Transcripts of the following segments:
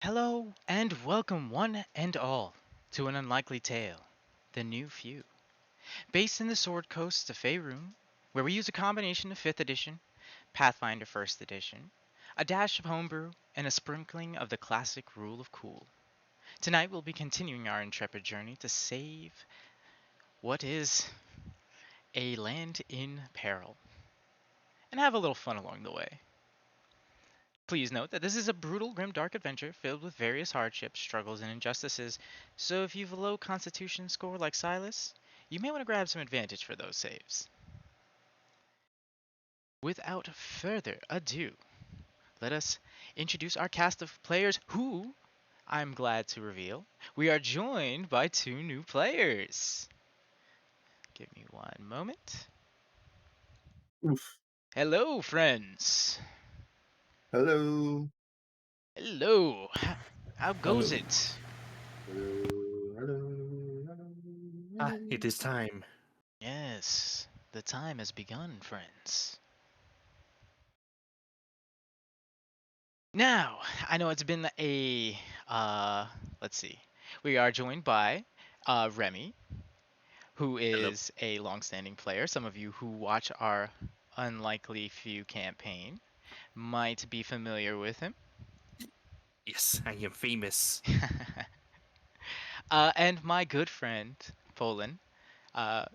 Hello and welcome, one and all, to an unlikely tale, The New Few. Based in the Sword Coast of Faerun, where we use a combination of 5th edition, Pathfinder 1st edition, a dash of homebrew, and a sprinkling of the classic rule of cool. Tonight we'll be continuing our intrepid journey to save what is a land in peril, and have a little fun along the way. Please note that this is a brutal, grim, dark adventure filled with various hardships, struggles, and injustices, so if you've a low constitution score like Silas, you may want to grab some advantage for those saves. Without further ado, let us introduce our cast of players who, I'm glad to reveal, we are joined by two new players. Give me one moment. Oof. Hello, friends. Hello. Hello. How Hello. goes it? Hello. Hello. It is time. Yes, the time has begun, friends. Now, I know it's been uh let's see. We are joined by Remy, who Hello. is a long-standing player. Some of you who watch our Unlikely Few campaign might be familiar with him. Yes, I am famous. And my good friend, Poland. Uh,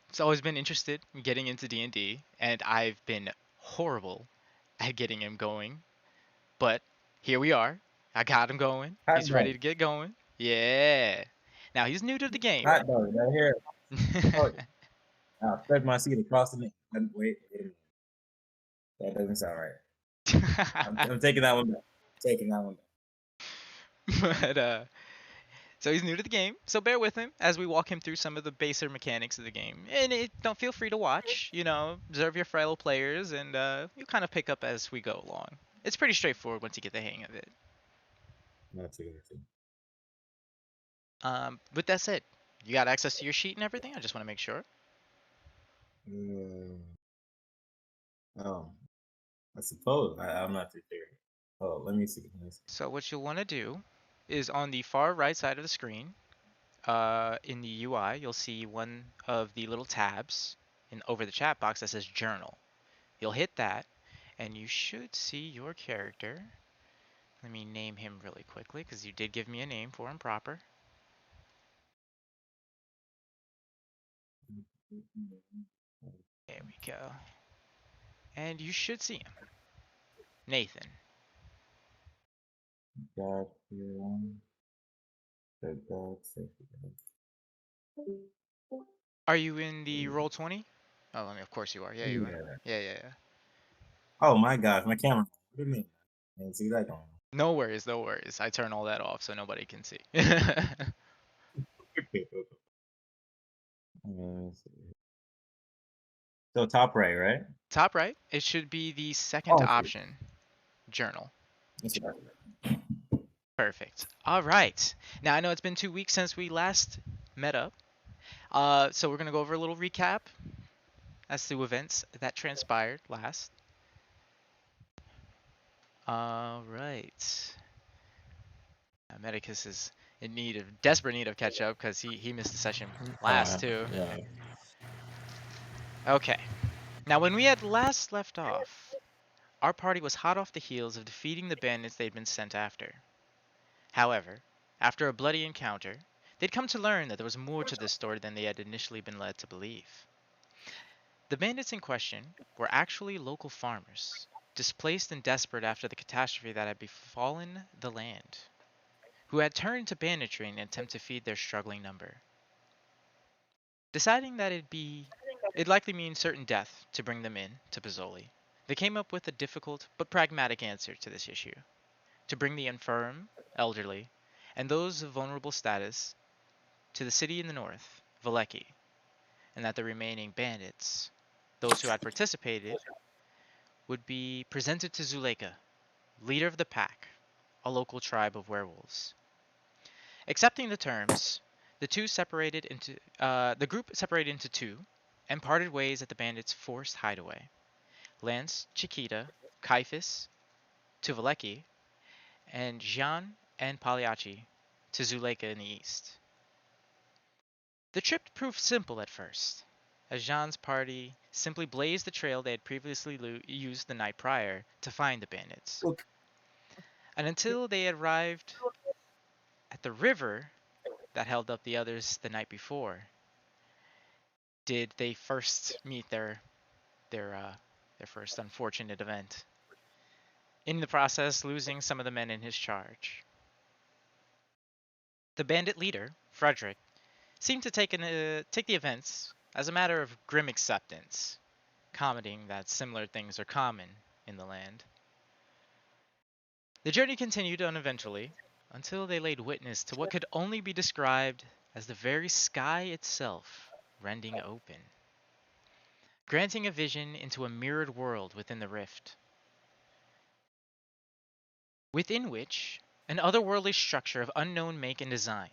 he's always been interested in getting into D&D, and I've been horrible at getting him going. But here we are. I got him going. Hot He's ready dog. to get going. Yeah. Now he's new to the game. Hot dog. Right here. Oh, I spread my seat across the neck. Wait a minute. That doesn't sound right. I'm taking that one back. Taking that one back. but so he's new to the game. So bear with him as we walk him through some of the baser mechanics of the game. And don't feel free to watch. Observe your fellow players, and you kind of pick up as we go along. It's pretty straightforward once you get the hang of it. Not too good. With that said, you got access to your sheet and everything. I just want to make sure. Oh, I suppose. I'm not too sure. Oh, let me see. So what you'll want to do is on the far right side of the screen, in the UI, you'll see one of the little tabs over the chat box that says Journal. You'll hit that, and you should see your character. Let me name him really quickly, because you did give me a name for him proper. There we go. And you should see him. Nathan. God, the dog safety. Are you in the Roll20? Oh, I mean, of course you are. Yeah, you are. Yeah. Yeah, yeah, yeah. Oh my gosh, my camera. What do you mean? I didn't see that going. No worries, no worries. I turn all that off so nobody can see. Let's see. So top right, right? Top right, it should be the second Oh, okay. option, Journal. That's what Perfect. All right. Now I know it's been 2 weeks since we last met up. So we're gonna go over a little recap as to events that transpired last. All right. Medicus is in desperate need of catch up because he missed the session last too. Yeah. Okay. Now when we had last left off, our party was hot off the heels of defeating the bandits they'd been sent after. However, after a bloody encounter, they'd come to learn that there was more to this story than they had initially been led to believe. The bandits in question were actually local farmers, displaced and desperate after the catastrophe that had befallen the land, who had turned to banditry in an attempt to feed their struggling number. Deciding that it'd likely mean certain death to bring them in to Pizzoli, they came up with a difficult but pragmatic answer to this issue: to bring the infirm, elderly, and those of vulnerable status to the city in the north, Valleki, and that the remaining bandits, those who had participated, would be presented to Zuleika, leader of the pack, a local tribe of werewolves. Accepting the terms, the group separated into two and parted ways at the bandits' forced hideaway. Lance, Chiquita, Caiaphas to Valleki, and Jean and Pagliacci to Zuleika in the east. The trip proved simple at first, as Jean's party simply blazed the trail they had previously used the night prior to find the bandits. Look, And until they arrived at the river that held up the others the night before, did they first meet their uh, their first unfortunate event. In the process, losing some of the men in his charge. The bandit leader, Frederick, seemed to take the events as a matter of grim acceptance, commenting that similar things are common in the land. The journey continued uneventfully until they laid witness to what could only be described as the very sky itself rending open, granting a vision into a mirrored world within the rift, within which an otherworldly structure of unknown make and design,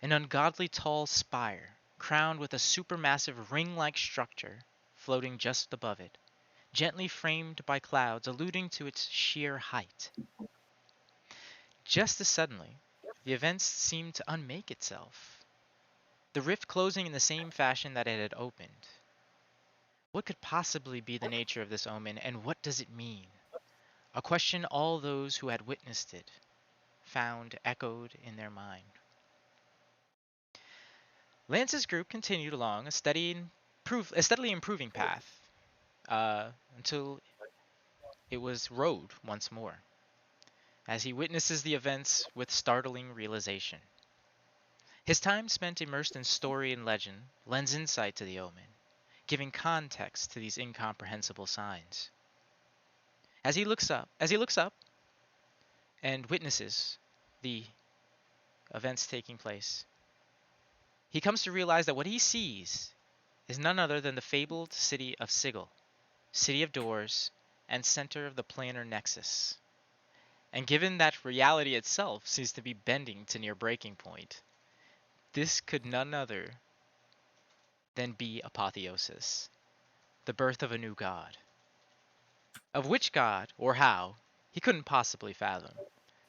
an ungodly tall spire crowned with a supermassive ring-like structure floating just above it, gently framed by clouds alluding to its sheer height. Just as suddenly, the events seemed to unmake itself, the rift closing in the same fashion that it had opened. What could possibly be the nature of this omen, and what does it mean? A question all those who had witnessed it found echoed in their mind. Lance's group continued along a steadily improving path until it was road once more, as he witnesses the events with startling realization. His time spent immersed in story and legend lends insight to the omen, giving context to these incomprehensible signs. As he looks up and witnesses the events taking place, he comes to realize that what he sees is none other than the fabled city of Sigil, city of doors, and center of the planar nexus. And given that reality itself seems to be bending to near breaking point, this could none other than be apotheosis, the birth of a new god. Of which god, or how, he couldn't possibly fathom.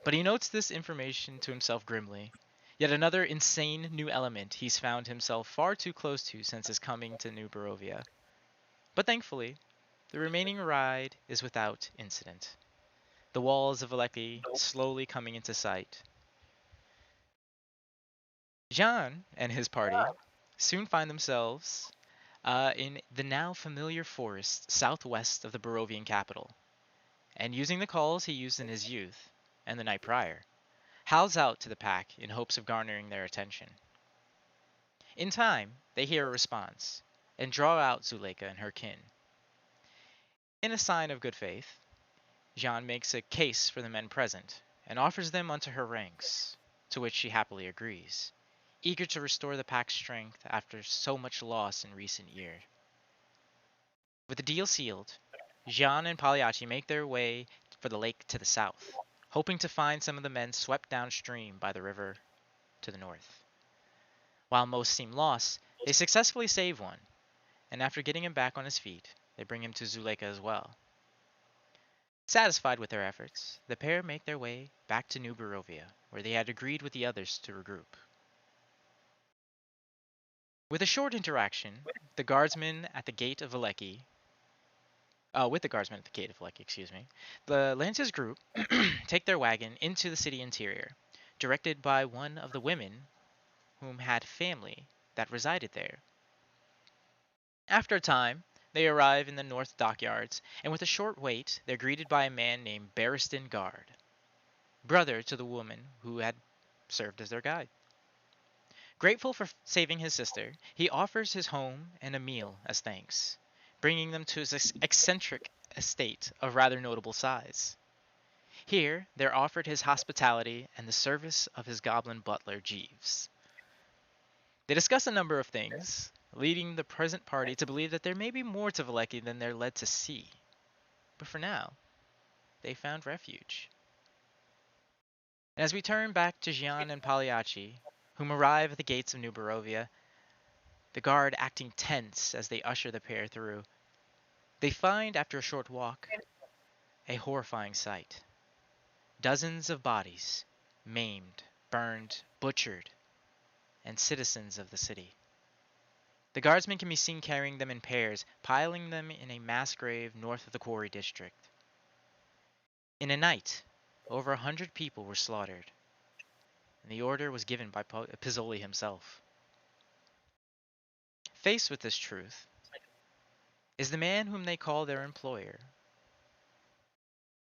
But he notes this information to himself grimly. Yet another insane new element he's found himself far too close to since his coming to New Barovia. But thankfully, the remaining ride is without incident. The walls of Valleki slowly coming into sight. Jean and his party soon find themselves in the now familiar forest southwest of the Barovian capital, and using the calls he used in his youth and the night prior, howls out to the pack in hopes of garnering their attention. In time, they hear a response and draw out Zuleika and her kin. In a sign of good faith, Jean makes a case for the men present and offers them unto her ranks, to which she happily agrees, eager to restore the pack's strength after so much loss in recent years. With the deal sealed, Jean and Pagliacci make their way for the lake to the south, hoping to find some of the men swept downstream by the river to the north. While most seem lost, they successfully save one, and after getting him back on his feet, they bring him to Zuleika as well. Satisfied with their efforts, the pair make their way back to New Barovia, where they had agreed with the others to regroup. With a short interaction, the guardsmen at the gate of Valleki, with the guardsmen at the gate of Valleki, excuse me, the Lance's group take their wagon into the city interior, directed by one of the women whom had family that resided there. After a time, they arrive in the north dockyards, and with a short wait, they're greeted by a man named Barristan Guard, brother to the woman who had served as their guide. Grateful for saving his sister, he offers his home and a meal as thanks, bringing them to his eccentric estate of rather notable size. Here, they're offered his hospitality and the service of his goblin butler, Jeeves. They discuss a number of things, leading the present party to believe that there may be more to Valleki than they're led to see. But for now, they found refuge. And as we turn back to Gian and Pagliacci, whom arrive at the gates of New Barovia, the guard acting tense as they usher the pair through, they find, after a short walk, a horrifying sight. Dozens of bodies, maimed, burned, butchered, and citizens of the city. The guardsmen can be seen carrying them in pairs, piling them in a mass grave north of the quarry district. In a night, over 100 people were slaughtered, and the order was given by Pizzoli himself. Faced with this truth is the man whom they call their employer,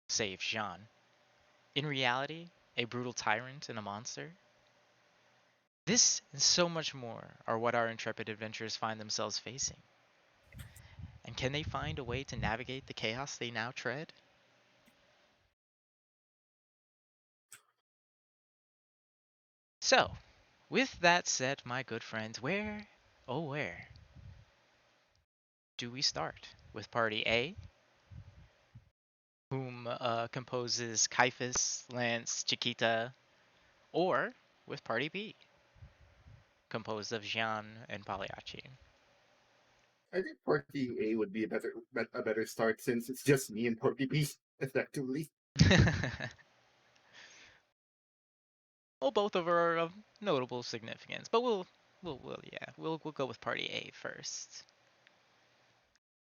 save Jean, in reality a brutal tyrant and a monster. This and so much more are what our intrepid adventurers find themselves facing. And can they find a way to navigate the chaos they now tread? So, with that said, my good friends, where, oh where, do we start? With Party A, whom composes Caiaphas, Lance, Chiquita, or with Party B, composed of Jean and Pagliacci? I think Party A would be a better start since it's just me and Party B effectively. Well, both of are of notable significance, but we'll go with Party A first.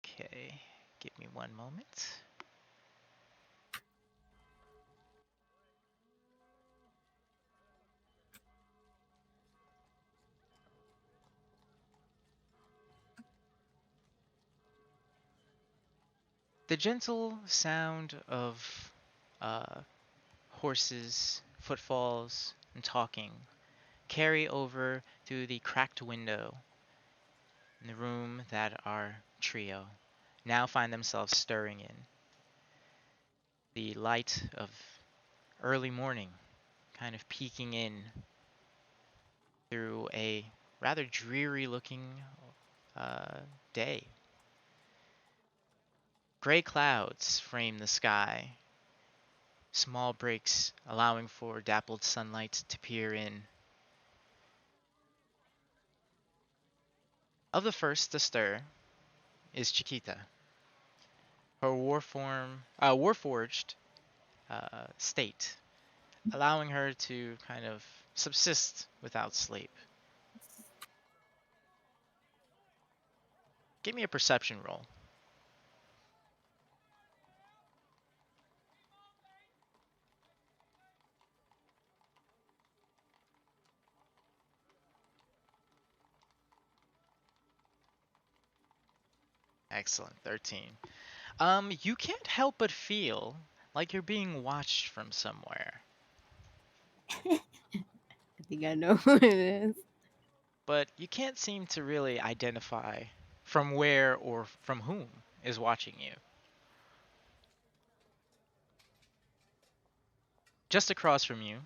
Okay, give me one moment. The gentle sound of uh, horses, footfalls, and talking carry over through the cracked window in the room that our trio now find themselves stirring in. The light of early morning kind of peeking in through a rather dreary looking uh, day. Gray clouds frame the sky, small breaks allowing for dappled sunlight to peer in. Of the first to stir is Chiquita. Her warforged state, allowing her to kind of subsist without sleep. Give me a perception roll. Excellent, 13. You can't help but feel like you're being watched from somewhere, I think I know who it is. but you can't seem to really identify from where or from whom is watching you. Just across from you,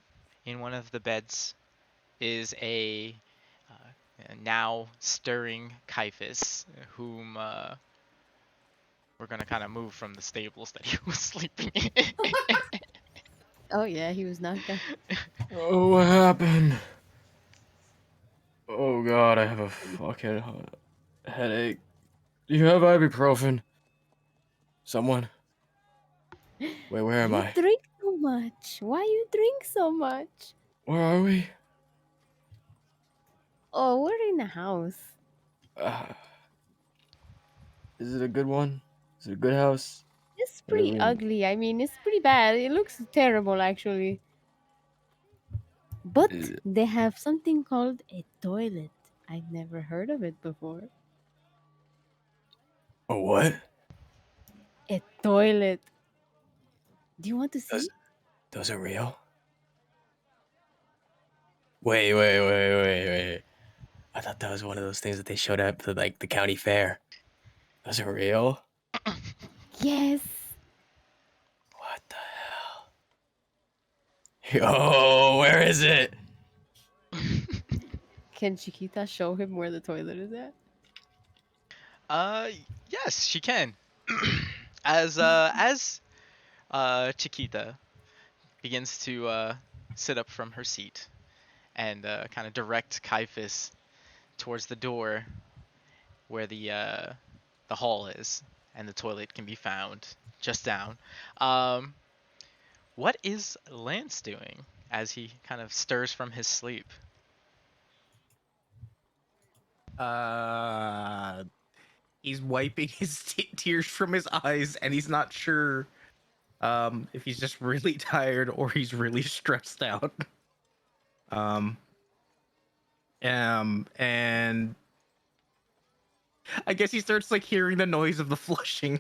in one of the beds, is a now stirring Caiaphas, whom we're gonna kind of move from the stables that he was sleeping in. Oh yeah, he was knocked out. Oh, what happened? Oh god, I have a fucking headache. Do you have ibuprofen? Someone? Wait, where am You I? drink so much. Why you drink so much? Where are we? Oh, we're in a house. Uh, is it a good one? Is it a good house? It's I live pretty in. ugly. I mean, it's pretty bad. It looks terrible, actually. But Is, they have something called a toilet. I've never heard of it before. oh, what? A toilet. Do you want to see? Those, those are real? Wait. I thought that was one of those things that they showed up to like the county fair. Those are real? Yes. What the hell? Yo, where is it? Can Chiquita show him where the toilet is at? uh, yes, she can. As Chiquita begins to sit up from her seat and kind of direct Caiaphas towards the door where the hall is and the toilet can be found just down. Um, What is Lance doing as he kind of stirs from his sleep? He's wiping his tears from his eyes, and he's not sure if he's just really tired or he's really stressed out. And I guess he starts like hearing the noise of the flushing.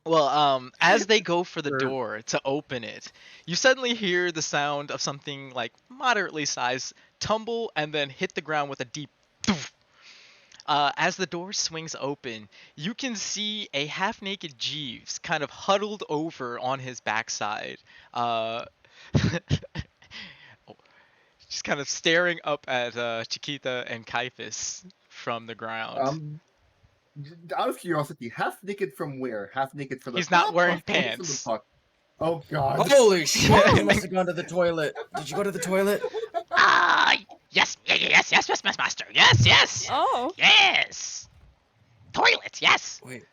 Well, as they go for the Or- door to open it, you suddenly hear the sound of something like moderately sized tumble and then hit the ground with a deep thoof. As the door swings open, you can see a half-naked Jeeves kind of huddled over on his backside. Uh, just kind of staring up at Chiquita and Caiaphas from the ground. Out of curiosity, half naked from where? Half naked from the He's not top, wearing half naked from the pants. bottom? Oh God! Holy shit! You must have gone to the toilet. Did you go to the toilet? Yes, yes, master. Yes. Oh, Yes! Toilet, yes! Wait.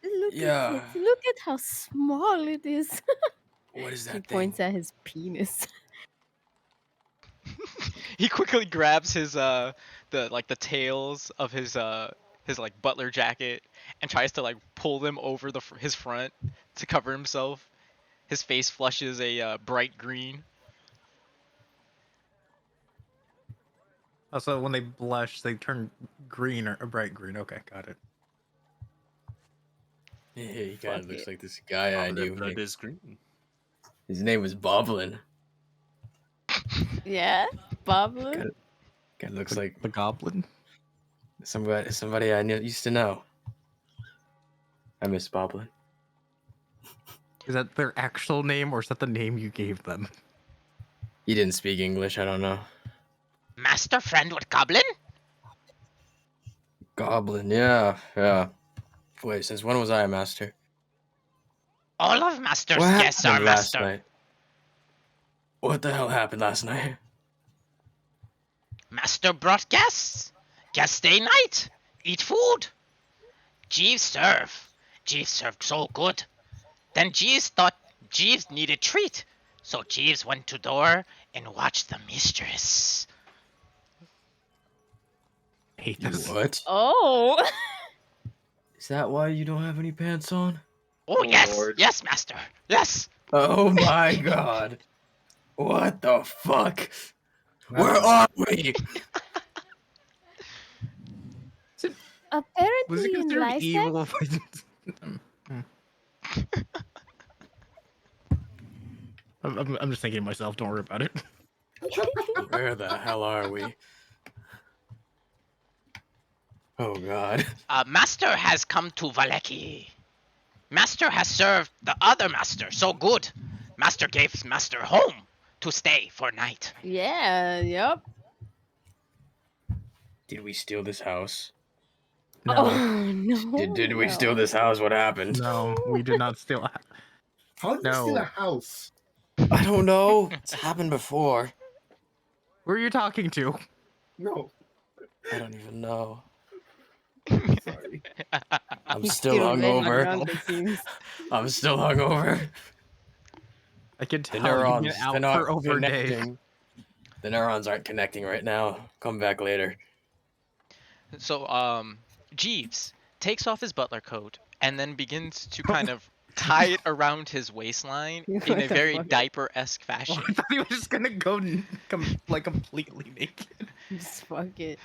look Yeah. at it. Look at how small it is. What is He that points thing? at his penis. He quickly grabs his the tails of his like butler jacket and tries to like pull them over his front to cover himself. His face flushes a bright green. Also, when they blush, they turn green or bright green. Okay, got it. Yeah, he kind of Fuck looks it. like this guy I Their knew. blood is green. His name was Boblin. Yeah, Pablo. Kind of looks like The goblin. somebody I used to know. I miss Boblin. Is that their actual name, or is that the name you gave them? He didn't speak English. I don't know. Master friend with Goblin? Goblin, yeah. Wait, since when was I a master? All of Master's What guests are happened last master. night? What the hell happened last night? Master brought guests. Guest day night. Eat food. Jeeves serve. Jeeves served so good. Then Jeeves thought Jeeves needed treat. So Jeeves went to door and watched the mistress. I hate this. What? Oh. Is that why you don't have any pants on? Oh, Oh, yes, Lord. yes, master, yes. Oh my god. What the fuck? Where are we? Was Apparently it in considered Lysac. evil? I'm just thinking to myself. Don't worry about it. Where the hell are we? Oh god. Master has come to Valleki. Master has served the other master so good. Master gave master home to stay for night. Yeah, yep. Did we steal this house? No, Oh, no. Did we no. steal this house? What happened? no, we did not steal. How did you steal No. a house? I don't know. It's happened before. Who are you talking to? No, I don't even know. sorry. I'm He's still very hungover. drunk, it seems. I'm still hungover. I can The tell you've neurons, been out they're not for over a day. connecting. The neurons aren't connecting right now. Come back later. So, Jeeves takes off his butler coat and then begins to kind of tie it around his waistline in What a the very fuck? diaper-esque Oh, fashion. I thought he was just gonna go completely naked. Just fuck it.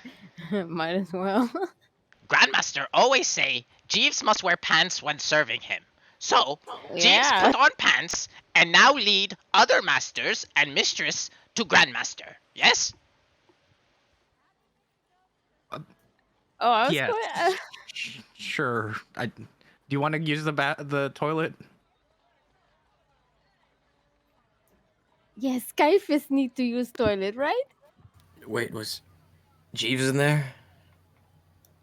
Might as well. Grandmaster always say Jeeves must wear pants when serving him. So, Jeeves Yeah. put on pants and now lead other masters and mistress to Grandmaster. Yes? Oh, I was Yes. going. Sure. Do you want to use the toilet? Yes, Caiaphas need to use toilet, right? Wait, was Jeeves in there?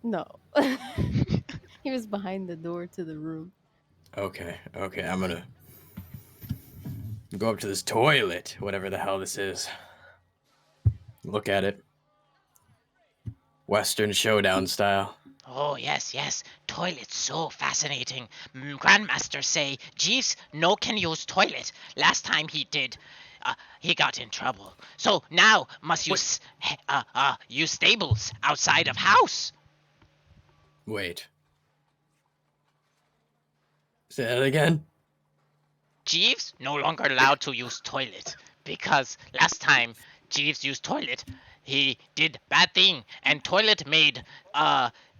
No. He was behind the door to the room. Okay, I'm gonna go up to this toilet, whatever the hell this is. Look at it. Western Showdown style. Oh, yes, yes. Toilet's so fascinating. Grandmaster say Jeeves no can use toilet. Last time he did, he got in trouble. So now must use use stables outside of house. Wait. Say that again? Jeeves no longer allowed to use toilet because last time Jeeves used toilet, he did bad thing and toilet made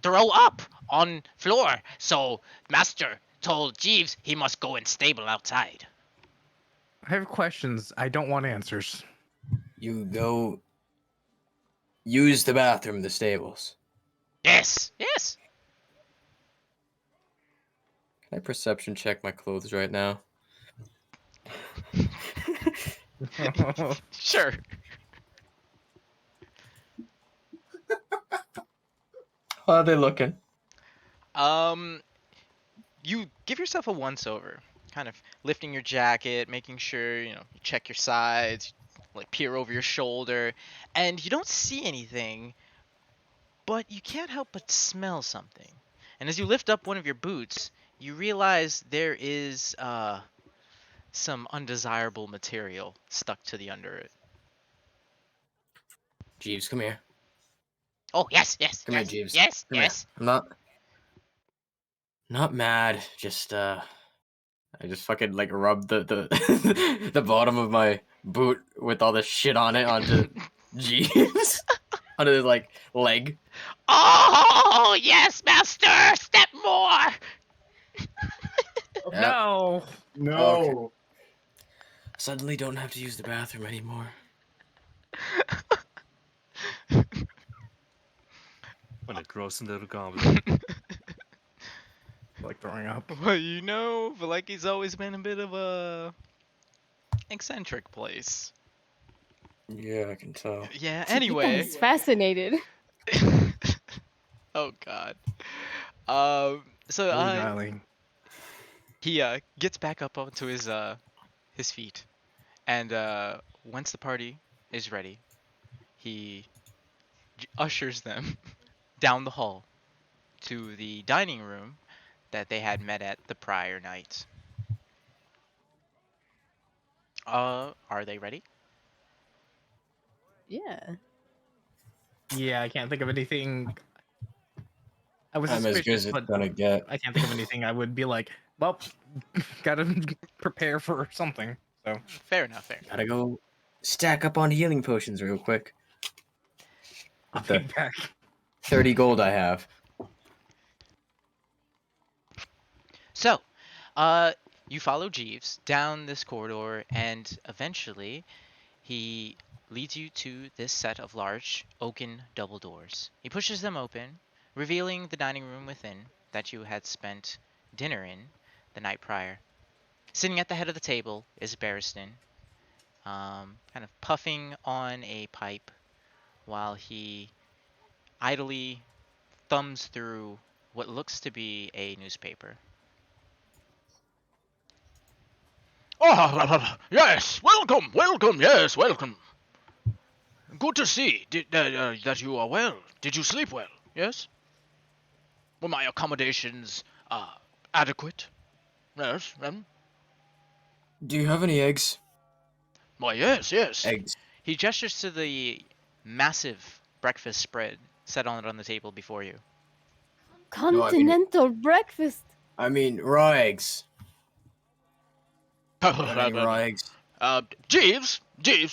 throw up on floor. So master told Jeeves he must go and stable outside. I have questions. I don't want answers. You go use the bathroom in the stables. Yes, yes. Can I perception check my clothes right now? Sure. How are they looking? Um, you give yourself a once over, kind of lifting your jacket, making sure you check your sides, like peer over your shoulder, and you don't see anything, but you can't help but smell something. And as you lift up one of your boots, you realize there is some undesirable material stuck to the under it. Jeeves, come here. Oh yes, yes, Come here, yes, Jeeves. yes, Come yes. here. I'm not mad. Just I just fucking like rubbed the the bottom of my boot with all the shit on it onto Jeeves. Onto his like leg. Oh yes, master. Step more. Yeah. No. No. Suddenly don't have to use the bathroom anymore. What a gross little goblin. Like throwing up. Well, Valeki's always been a bit of a eccentric place. Yeah, I can tell. Yeah. Yeah, Anyway. he's fascinated. Oh God. So Really, darling. he gets back up onto his feet, and once the party is ready, he ushers them down the hall to the dining room that they had met at the prior night. Are they ready? Yeah. Yeah, I can't think of anything. I was I'm as good suspicious, as it's but gonna get. I can't think of anything I would be like, well, gotta prepare for something. So Fair enough. Fair enough. Gotta go stack up on healing potions real quick. I'll With be the back. 30 gold I have. So, you follow Jeeves down this corridor, and eventually he leads you to this set of large oaken double doors. He pushes them open, revealing the dining room within that you had spent dinner in the night prior. Sitting at the head of the table is Barristan, kind of puffing on a pipe while he idly thumbs through what looks to be a newspaper. Oh, yes, welcome, welcome, yes, welcome. Good to see that you are well. Did you sleep well? Yes? Were my accommodations adequate? Yes, Do you have any eggs? why, yes, yes. Eggs. He gestures to the massive breakfast spread set on the table before you. No, Continental breakfast. I mean raw eggs. Got any raw eggs? Jeeves,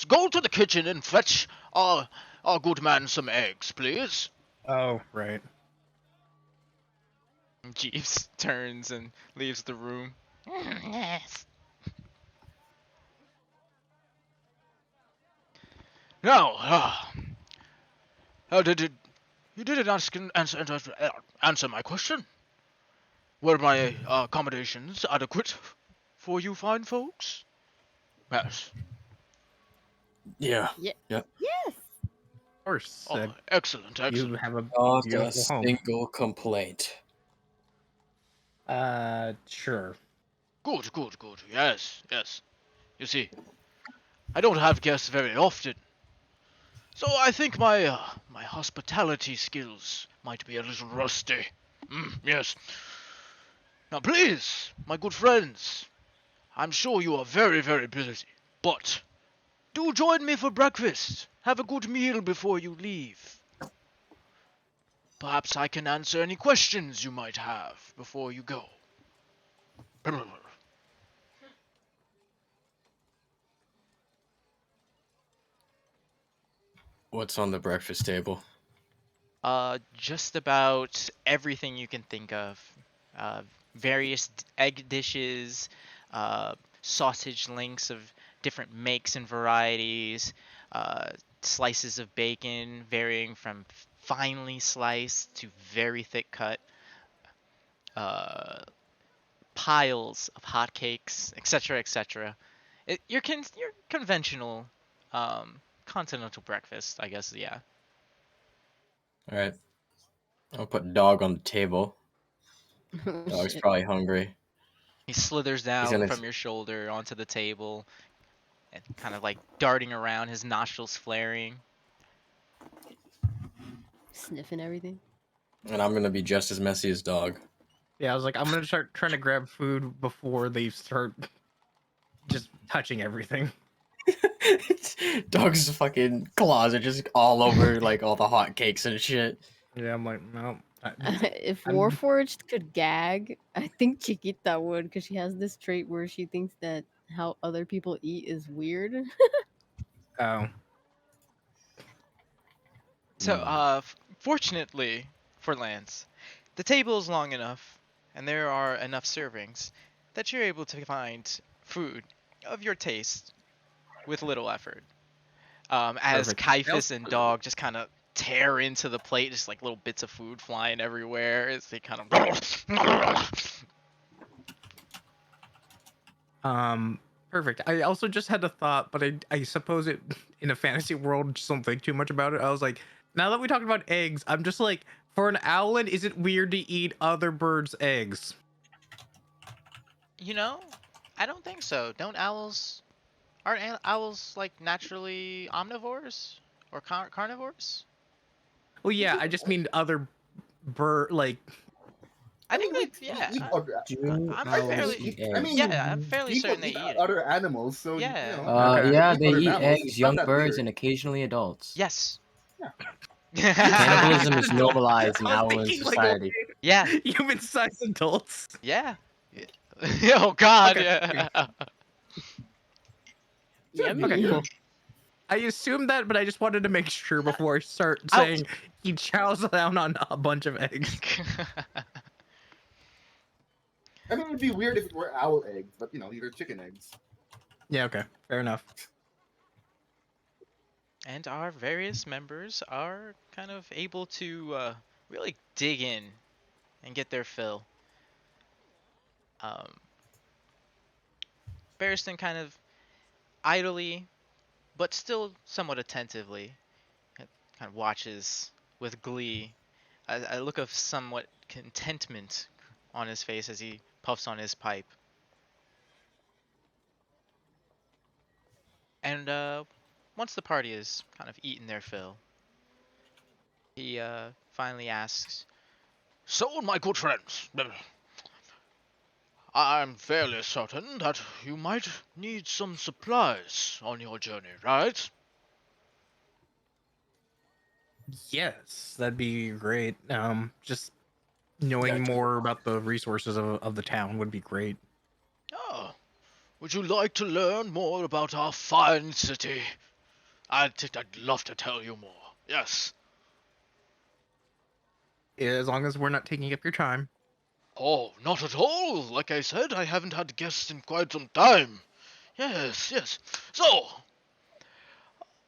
go to the kitchen and fetch our good man some eggs, please. Oh, right. Jeeves turns and leaves the room. Yes. Now, you didn't answer my question. Were my accommodations adequate for you fine folks? Yes. Yeah. Yeah. Yep. Yes. Of course. Oh, excellent, You excellent. have a Not a beautiful home. single complaint. Sure. Good. Yes. You see, I don't have guests very often. So I think my hospitality skills might be a little rusty. Yes. Now please, my good friends, I'm sure you are very, very busy, but do join me for breakfast. Have a good meal before you leave. Perhaps I can answer any questions you might have before you go. What's on the breakfast table? Just about everything you can think of. Uh, various egg dishes, sausage links of different makes and varieties, slices of bacon varying from finely sliced to very thick cut, uh, piles of hotcakes, etc., etc. Your conventional continental breakfast, I guess. Yeah. All right. I'll put dog on the table. Oh, Dog's shit. probably hungry. He slithers He's down gonna. from your shoulder onto the table and kind of like darting around, his nostrils flaring. Sniffing everything. And I'm gonna be just as messy as dog. Yeah, I was like, I'm gonna start trying to grab food before they start just touching everything. Dog's fucking claws are just all over like all the hot cakes and shit. Yeah, I'm like, no. If I'm- Warforged could gag, I think Chiquita would, because she has this trait where she thinks that how other people eat is weird. Oh, So, Mm. fortunately for Lance, the table is long enough and there are enough servings that you're able to find food of your taste with little effort. As perfect. Caiaphas and Dog just kind of tear into the plate, just like little bits of food flying everywhere as they kind of. Perfect. I also just had a thought, but I suppose it in a fantasy world, just don't think too much about it. I was like, now that we talked about eggs, I'm just like, for an owlet, is it weird to eat other birds' eggs? You know, I don't think so. Don't owls? Aren't owls like naturally omnivores or carnivores? Well, yeah, I just mean other bird, like, I I mean, think they. we Yeah, eat other. Do I'm owls fairly. eat I eggs? Yeah, I'm mean, fairly people certain they eat eat it. other animals, so Yeah. Okay. Yeah, eat they other eat mammals. eggs, It's not young that birds, weird. and occasionally adults. Yes. Yeah. Cannibalism is normalized in I was owl thinking like society. Yeah. human-sized adults. Yeah. Oh God. Okay. Yeah. Okay, Yummy. cool. I assumed that, but I just wanted to make sure before I start Ow. saying he chows down on a bunch of eggs. I mean, it would be weird if it were owl eggs, but these are chicken eggs. Yeah, okay, fair enough. And our various members are kind of able to really dig in and get their fill. Um, Barristan kind of idly, but still somewhat attentively, kind of watches with glee, a look of somewhat contentment on his face as he puffs on his pipe. And once the party has kind of eaten their fill, he finally asks, So, my good friends, I'm fairly certain that you might need some supplies on your journey, right? Yes, that'd be great. Just Yeah. knowing more about the resources of the town would be great. Oh, would you like to learn more about our fine city? I'd love to tell you more. Yes. As long as we're not taking up your time. Oh, not at all. Like I said, I haven't had guests in quite some time. Yes, yes. So,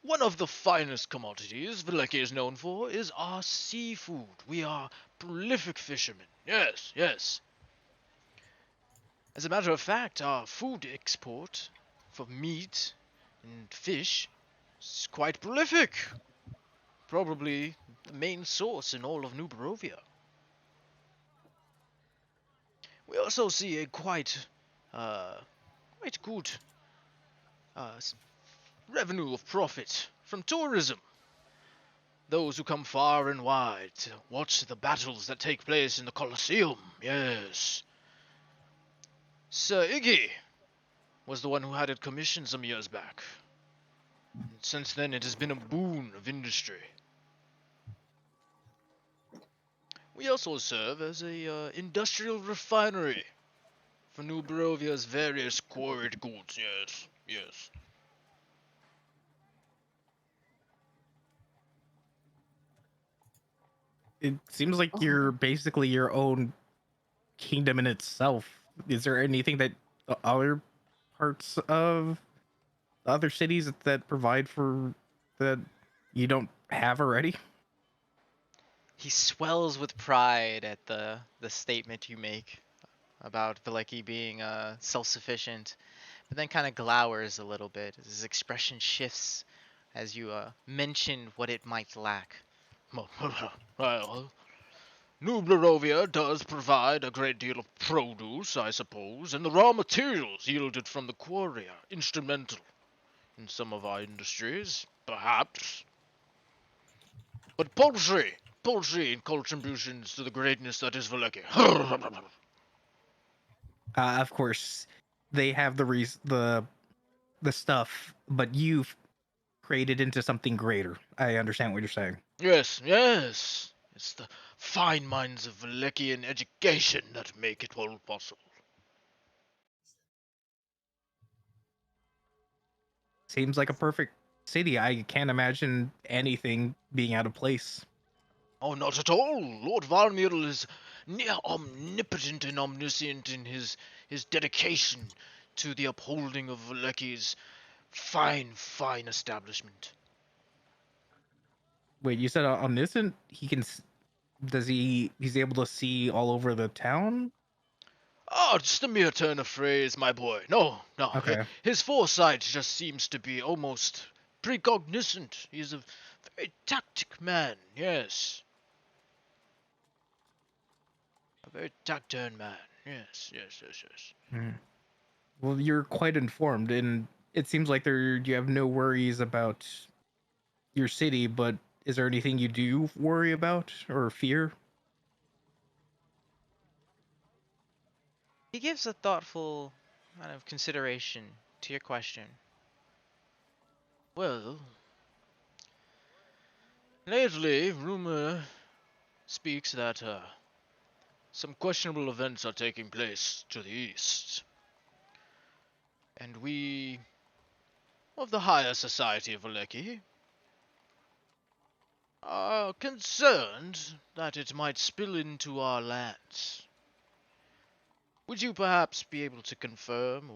one of the finest commodities Valleki is known for is our seafood. We are prolific fishermen. Yes, yes. As a matter of fact, our food export for meat and fish is quite prolific. Probably the main source in all of New Barovia. We also see a uh, quite good uh, revenue of profit from tourism. those who come far and wide to watch the battles that take place in the Colosseum. Yes. Sir Iggy was the one who had it commissioned some years back. And since then, it has been a boon of industry. We also serve as a industrial refinery for New Barovia's various quarried goods. Yes, yes. It seems like you're basically your own kingdom in itself. Is there anything that the other parts of the other cities that provide for that you don't have already? He swells with pride at the statement you make about Valleki being self-sufficient, but then kind of glowers a little bit. His expression shifts as you mention what it might lack. Well, New Barovia does provide a great deal of produce, I suppose, and the raw materials yielded from the quarry are instrumental in some of our industries, perhaps. But poultry in contributions to the greatness that is Valleki. Of course, they have the stuff, but you've created into something greater. I understand what you're saying. Yes, yes. It's the fine minds of Valekian education that make it all possible. Seems like a perfect city. I can't imagine anything being out of place. Oh, not at all. Lord Varmir is near omnipotent and omniscient in his dedication to the upholding of Valeki's fine establishment. Wait, you said omniscient? Does he's able to see all over the town? Oh, just a mere turn of phrase, my boy. No, no. Okay. His foresight just seems to be almost precognisant. He's a very tactic man, yes. A very taciturn man. Yes, yes, yes, yes. Hmm. Well, you're quite informed, and it seems like you have no worries about your city, but is there anything you do worry about or fear? He gives a thoughtful kind of consideration to your question. Well, lately, rumor speaks that some questionable events are taking place to the east. And we, of the higher society of Valleki, are concerned that it might spill into our lands. Would you perhaps be able to confirm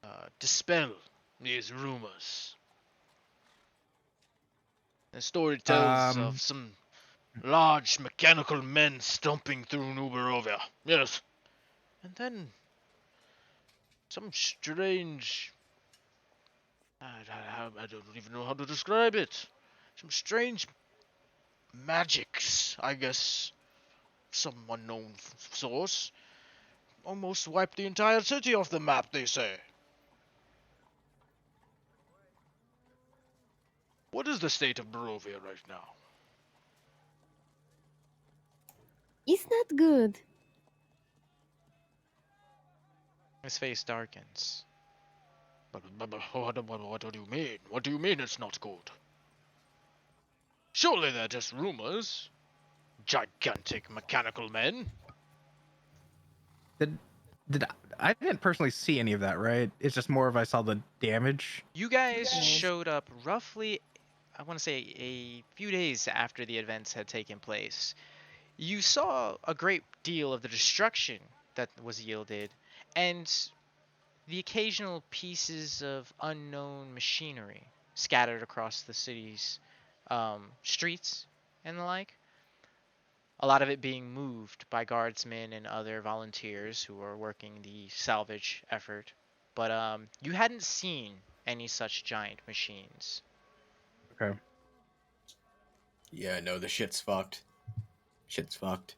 or dispel these rumors? The story tells of Um, some large mechanical men stomping through New Barovia. Yes. And then some strange. I don't even know how to describe it. Some strange magics, I guess. Some unknown source. Almost wiped the entire city off the map, they say. What is the state of Barovia right now? It's not good. His face darkens. But what do you mean? What do you mean it's not good? Surely they're just rumors. Gigantic mechanical men. did did I didn't personally see any of that, right? It's just more of I saw the damage. You guys Yes. showed up roughly, I want to say, a few days after the events had taken place. You saw a great deal of the destruction that was yielded, and the occasional pieces of unknown machinery scattered across the city's streets and the like. A lot of it being moved by guardsmen and other volunteers who were working the salvage effort. But you hadn't seen any such giant machines. Okay. Yeah, no, the shit's fucked. Shit's fucked.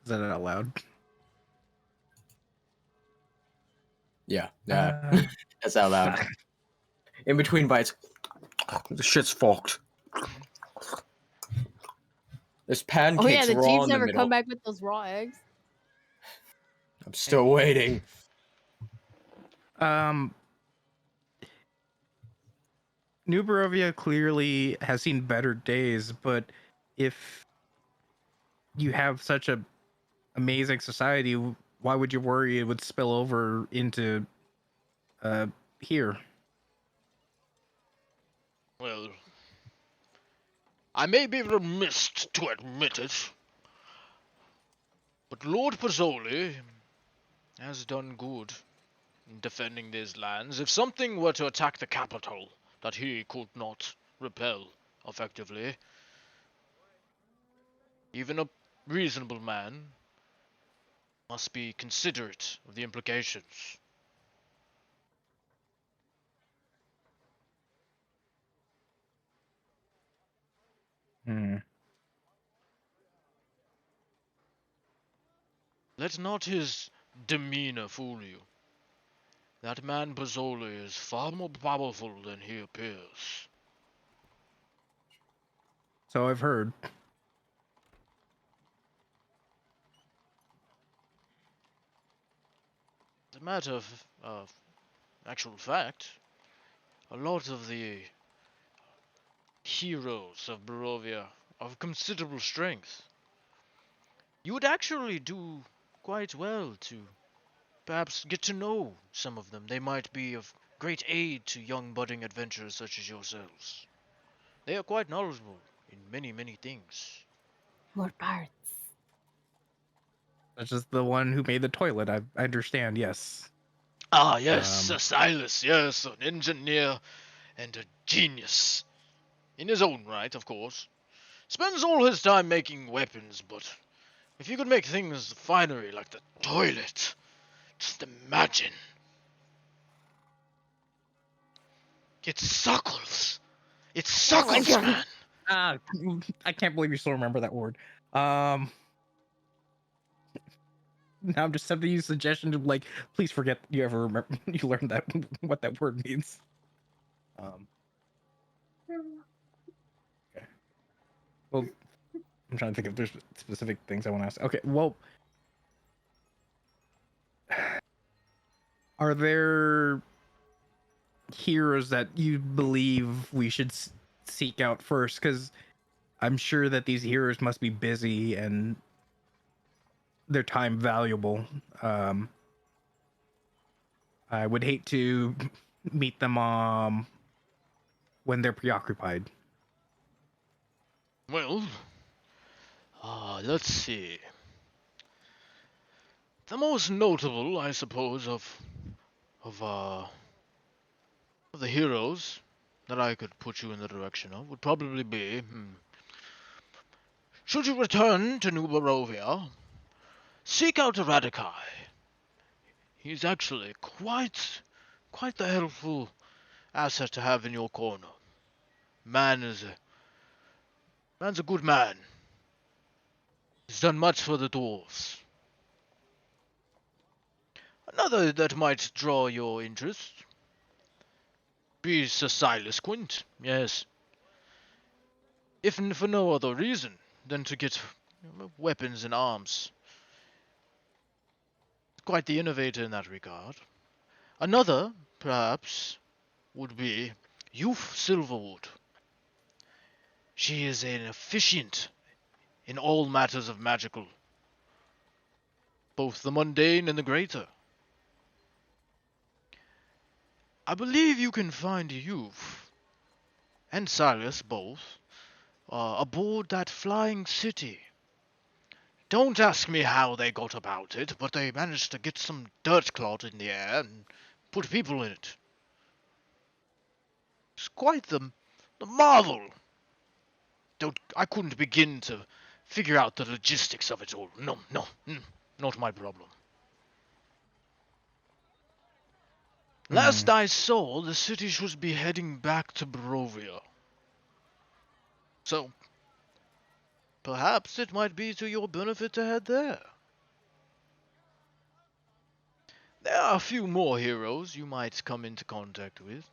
Is that out loud? Yeah, Uh, that's out loud. In between bites. This shit's fucked. This Oh yeah, pancake's the raw Jeeves in the never middle. come back with those raw eggs. I'm still waiting. New Barovia clearly has seen better days, but if you have such a amazing society, why would you worry it would spill over into here? Well, I may be remiss to admit it, but Lord Pozzoli has done good in defending these lands. If something were to attack the capital that he could not repel effectively, even a reasonable man must be considerate of the implications. Let not his demeanor fool you. That man Pozzoli is far more powerful than he appears. So I've heard. As a matter of actual fact, a lot of the heroes of Barovia are of considerable strength. You would actually do quite well to perhaps get to know some of them. They might be of great aid to young budding adventurers such as yourselves. They are quite knowledgeable in many, many things. More parts. That's just the one who made the toilet. I understand. Yes. Ah, yes, Um, Sir Silas, yes, an engineer and a genius. In his own right, of course. Spends all his time making weapons, but if you could make things finery like the toilet, just imagine. It suckles. It Oh my suckles, God. man. I can't believe you still remember that word. Now I'm just sending you suggestions of like, please forget you ever remember you learned that what that word means. Okay. Well, I'm trying to think if there's specific things I want to ask. Okay, well, are there heroes that you believe we should seek out first? Because I'm sure that these heroes must be busy and their time valuable. I would hate to meet them when they're preoccupied. Well, let's see. The most notable, I suppose, of uh of the heroes that I could put you in the direction of would probably be, should you return to New Barovia, seek out Radikai. He's actually quite the helpful asset to have in your corner. Man's a good man. He's done much for the dwarves. Another that might draw your interest be Sir Silas Quint. Yes, if for no other reason than to get weapons and arms. Quite the innovator in that regard. Another, perhaps, would be Youth Silverwood. She is an efficient in all matters of magical, both the mundane and the greater. I believe you can find Youth and Silas both aboard that flying city. Don't ask me how they got about it, but they managed to get some dirt clot in the air and put people in it. It's quite the marvel. I couldn't begin to figure out the logistics of it all. No, not my problem. Last I saw, the city should be heading back to Barovia. So, perhaps it might be to your benefit to head there. There are a few more heroes you might come into contact with.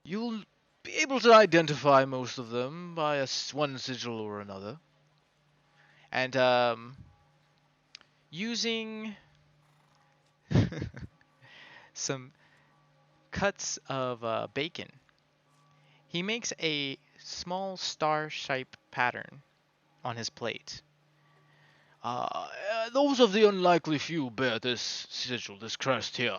You'll be able to identify most of them by one sigil or another. And using some cuts of bacon, he makes a small star-shaped pattern on his plate. Those of the unlikely few bear this sigil, this crest here.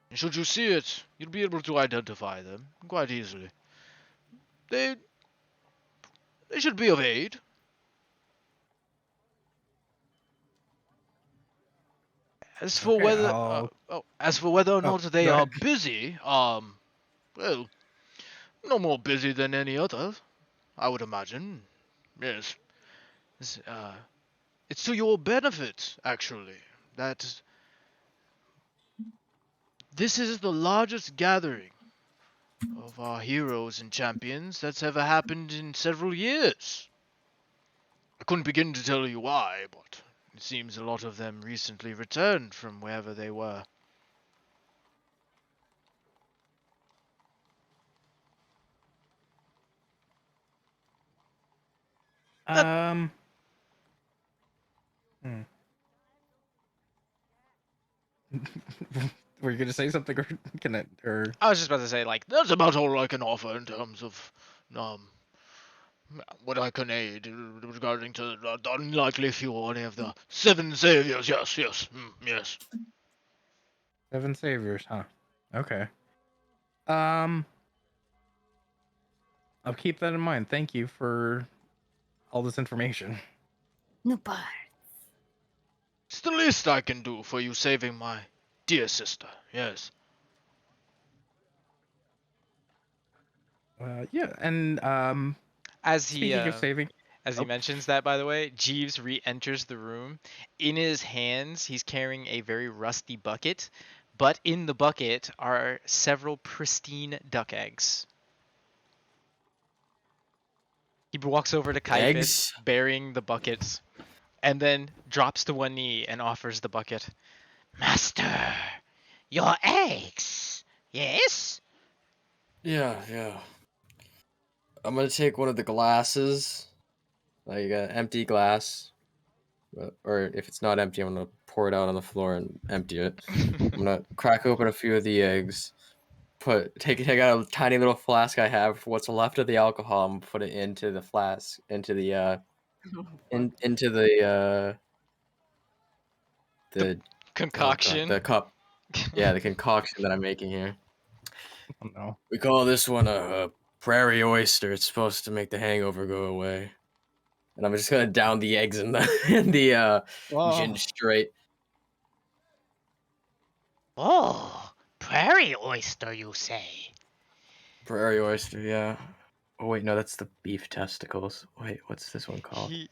And should you see it, you'll be able to identify them quite easily. They should be of aid. Okay, I'll. As for whether or Oh, not they go are ahead. busy, well, no more busy than any other, I would imagine. Yes, it's, it's to your benefit, actually, that this is the largest gathering of our heroes and champions that's ever happened in several years. I couldn't begin to tell you why, but it seems a lot of them recently returned from wherever they were. That Um. Hmm. Were you gonna say something, or can I? Or I was just about to say, like, that's about all I can offer in terms of um what I can aid regarding to the unlikely few or any of the seven saviors. Yes, yes, yes. seven saviors, huh? Okay. Um. I'll keep that in mind. Thank you for all this information. No part. It's the least I can do for you saving my dear sister. Yes. Yeah, and as he speaking of saving, as he oh, mentions that, by the way, Jeeves re-enters the room. In his hands, he's carrying a very rusty bucket, but in the bucket are several pristine duck eggs. He walks over to Caiaphas, Eggs? bearing the buckets, and then drops to one knee and offers the bucket. Master, your eggs. Yes? Yeah, yeah. I'm gonna take one of the glasses, like an empty glass, or if it's not empty, I'm gonna pour it out on the floor and empty it. I'm gonna crack open a few of the eggs, take out a tiny little flask I have. What's left of the alcohol, I'm gonna put it into the flask, into the into The the oh god, concoction. the cup. Yeah, the concoction that I'm making here. oh no. We call this one a prairie oyster. It's supposed to make the hangover go away. And I'm just gonna down the eggs in the in the gin Oh, straight. Oh, prairie oyster, you say? Prairie oyster, yeah. Oh wait, no, that's the beef testicles. Wait, what's this one called? He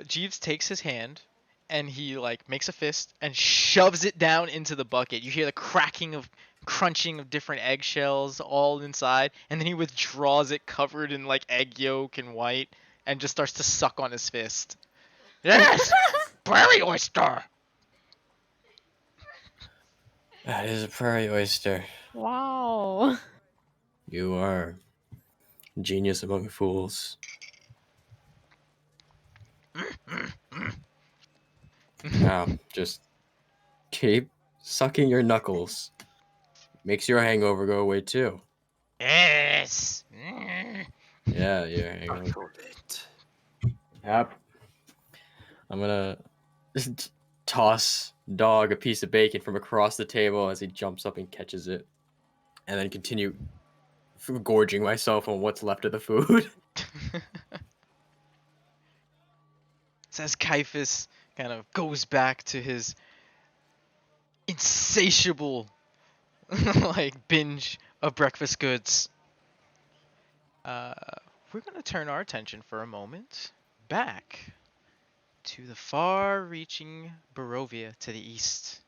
Jeeves takes his hand and he like makes a fist and shoves it down into the bucket. You hear the crunching of different eggshells all inside, and then he withdraws it covered in like egg yolk and white and just starts to suck on his fist. Yes, prairie oyster. That is a prairie oyster. Wow. You are genius among fools. Now, just keep sucking your knuckles. Makes your hangover go away too. Yes. Yeah, your hangover. Yep. I'm gonna toss Dog a piece of bacon from across the table as he jumps up and catches it, and then continue gorging myself on what's left of the food. Says Caiaphas kind of goes back to his insatiable like binge of breakfast goods. Uh, we're gonna turn our attention for a moment back to the far-reaching Barovia to the east.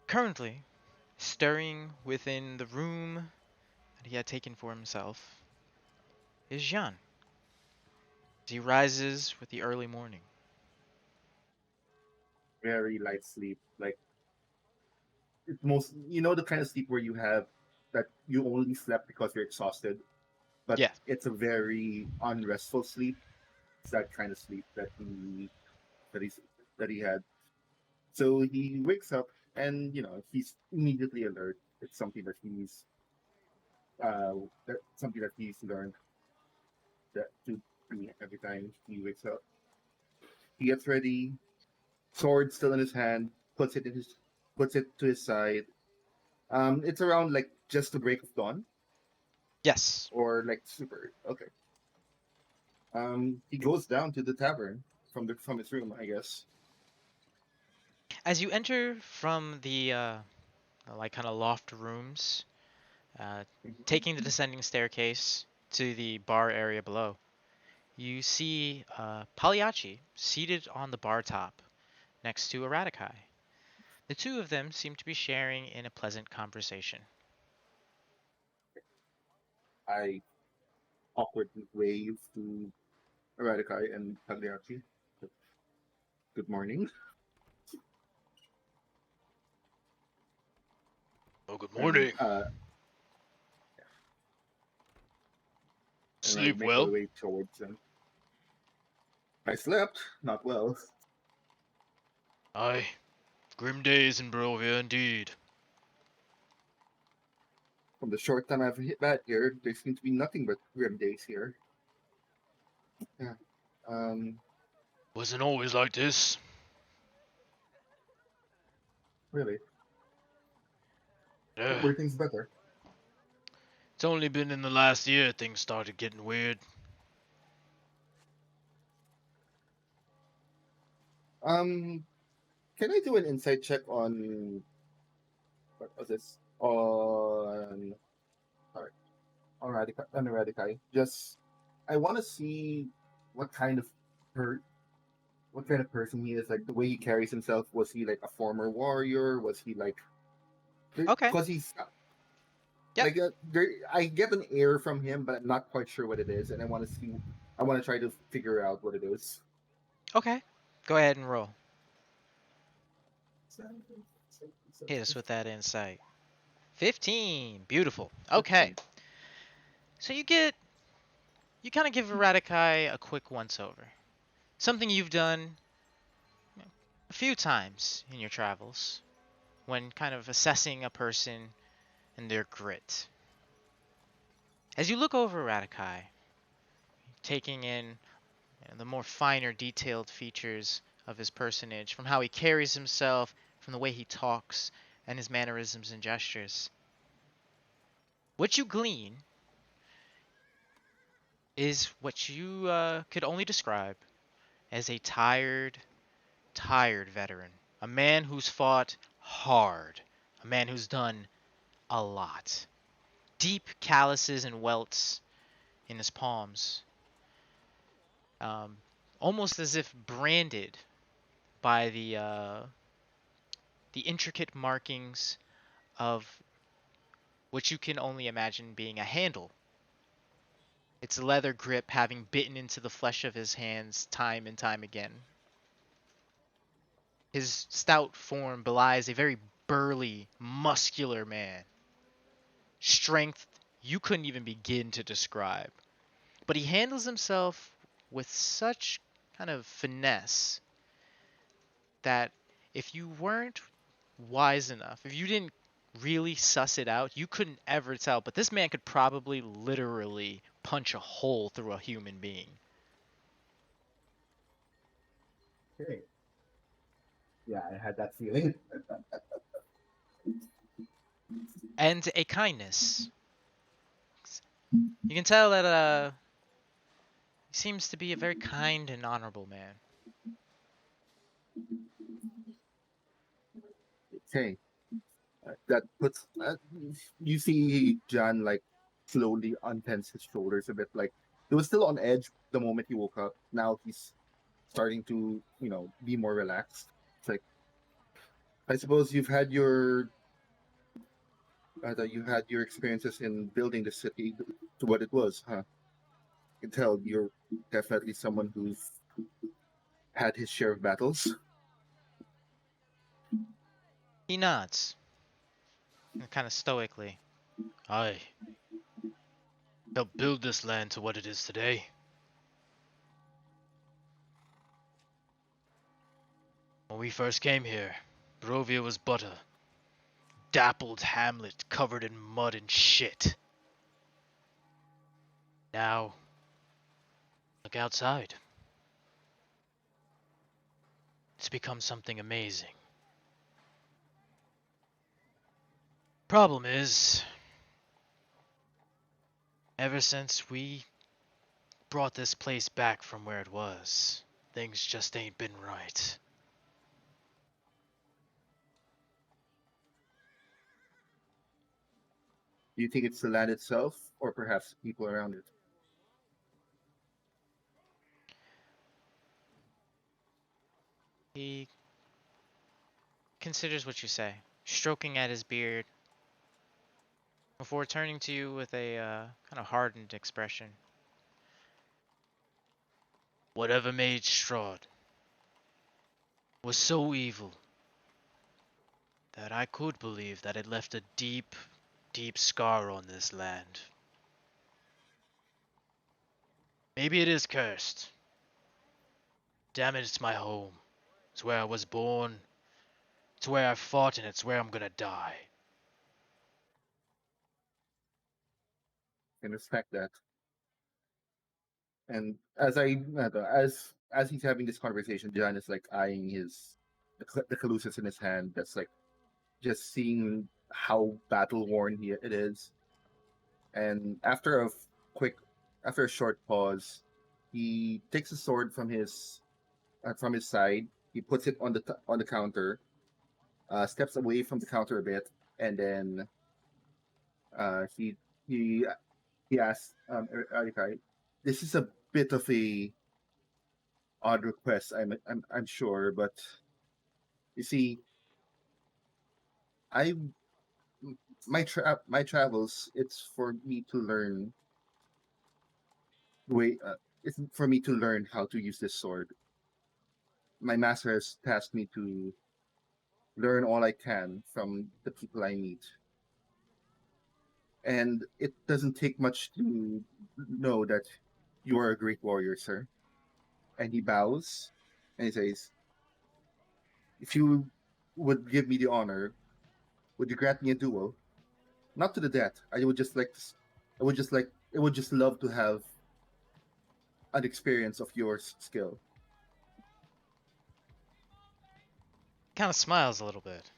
Currently, stirring within the room that he had taken for himself, is Jean. As he rises with the early morning. Very light sleep. Like it's most, you know, the kind of sleep where you have that you only slept because you're exhausted, but Yeah. it's a very unrestful sleep. It's that kind of sleep that he's that he had. So he wakes up and he's immediately alert. It's something that he's learned that to do every time he wakes up. He gets ready, sword still in his hand, puts it to his side. It's around like just the break of dawn Yes. or like super. Okay. He goes down to the tavern from his room, I guess. As you enter from the like kind of loft rooms, taking the descending staircase to the bar area below, you see Pagliacci seated on the bar top next to Eradikai. The two of them seem to be sharing in a pleasant conversation. I awkwardly wave to Eradikai and Pagliacci. Good morning. Oh, good And morning. I Sleep make my well? way towards them. I slept, not well. Aye. Grim days in Barovia indeed. From the short time I've hit that here, there seem to be nothing but grim days here. Yeah. Um, Wasn't always like this. really. Yeah. Were things better? It's only been in the last year things started getting weird. Um, can I do an insight check on what was this? Sorry, on Radikai. Just I want to see what kind of per what kind of person he is. Like the way he carries himself. Was he like a former warrior? Was he like Okay. because he's Yep. I get an air from him, but I'm not quite sure what it is, and I want to see. I want to try to figure out what it is. Okay. Go ahead and roll. Hit us with that insight. 15. Beautiful. Okay. So you kind of give Eradikai a quick once over. Something you've done a few times in your travels when kind of assessing a person and their grit. As you look over Ratikai, taking in the more finer detailed features of his personage, from how he carries himself, from the way he talks, and his mannerisms and gestures, what you glean is what you could only describe as a tired veteran. A man who's fought hard. A man who's done a lot. Deep calluses and welts in his palms, um, almost as if branded by the intricate markings of what you can only imagine being a handle. Its leather grip having bitten into the flesh of his hands time and time again. His stout form belies a very burly, muscular man. Strength you couldn't even begin to describe. But he handles himself with such kind of finesse that if you weren't wise enough, if you didn't really suss it out, you couldn't ever tell. But this man could probably literally punch a hole through a human being. Okay. Yeah, I had that feeling. And a kindness. You can tell that he seems to be a very kind and honorable man. Okay. That puts you see John like slowly untense his shoulders a bit. Like he was still on edge the moment he woke up. Now he's starting to be more relaxed. It's like I suppose you had your experiences in building the city to what it was, huh? You can tell you're definitely someone who's had his share of battles. He nods. kind of stoically. I helped build this land to what it is today. When we first came here, Barovia was but a dappled hamlet covered in mud and shit. Now, look outside. It's become something amazing. Problem is, ever since we brought this place back from where it was, things just ain't been right. Do you think it's the land itself, or perhaps the people around it? He considers what you say, stroking at his beard before turning to you with a kind of hardened expression. Whatever made Strahd was so evil that I could believe that it left a deep, deep scar on this land. Maybe it is cursed. Damn it, it's my home. It's where I was born. It's where I fought, and it's where I'm gonna die. And respect that. And as he's having this conversation, John is like eyeing the Calusas in his hand. That's like just seeing how battle worn it is. And quick, after a short pause, he takes a sword from his side. He puts it on on the counter, steps away from the counter a bit, and then uh, he he he asks Arikai, "This is a bit of a odd request, I'm sure, but you see, I my travels, it's for me to learn the way. It's for me to learn how to use this sword. My master has tasked me to learn all I can from the people I meet, and it doesn't take much to know that you are a great warrior, sir." And he bows and he says, "If you would give me the honor, would you grant me a duel? Not to the death. I would just like to. I would just love to have an experience of your skill." Kind of smiles a little bit.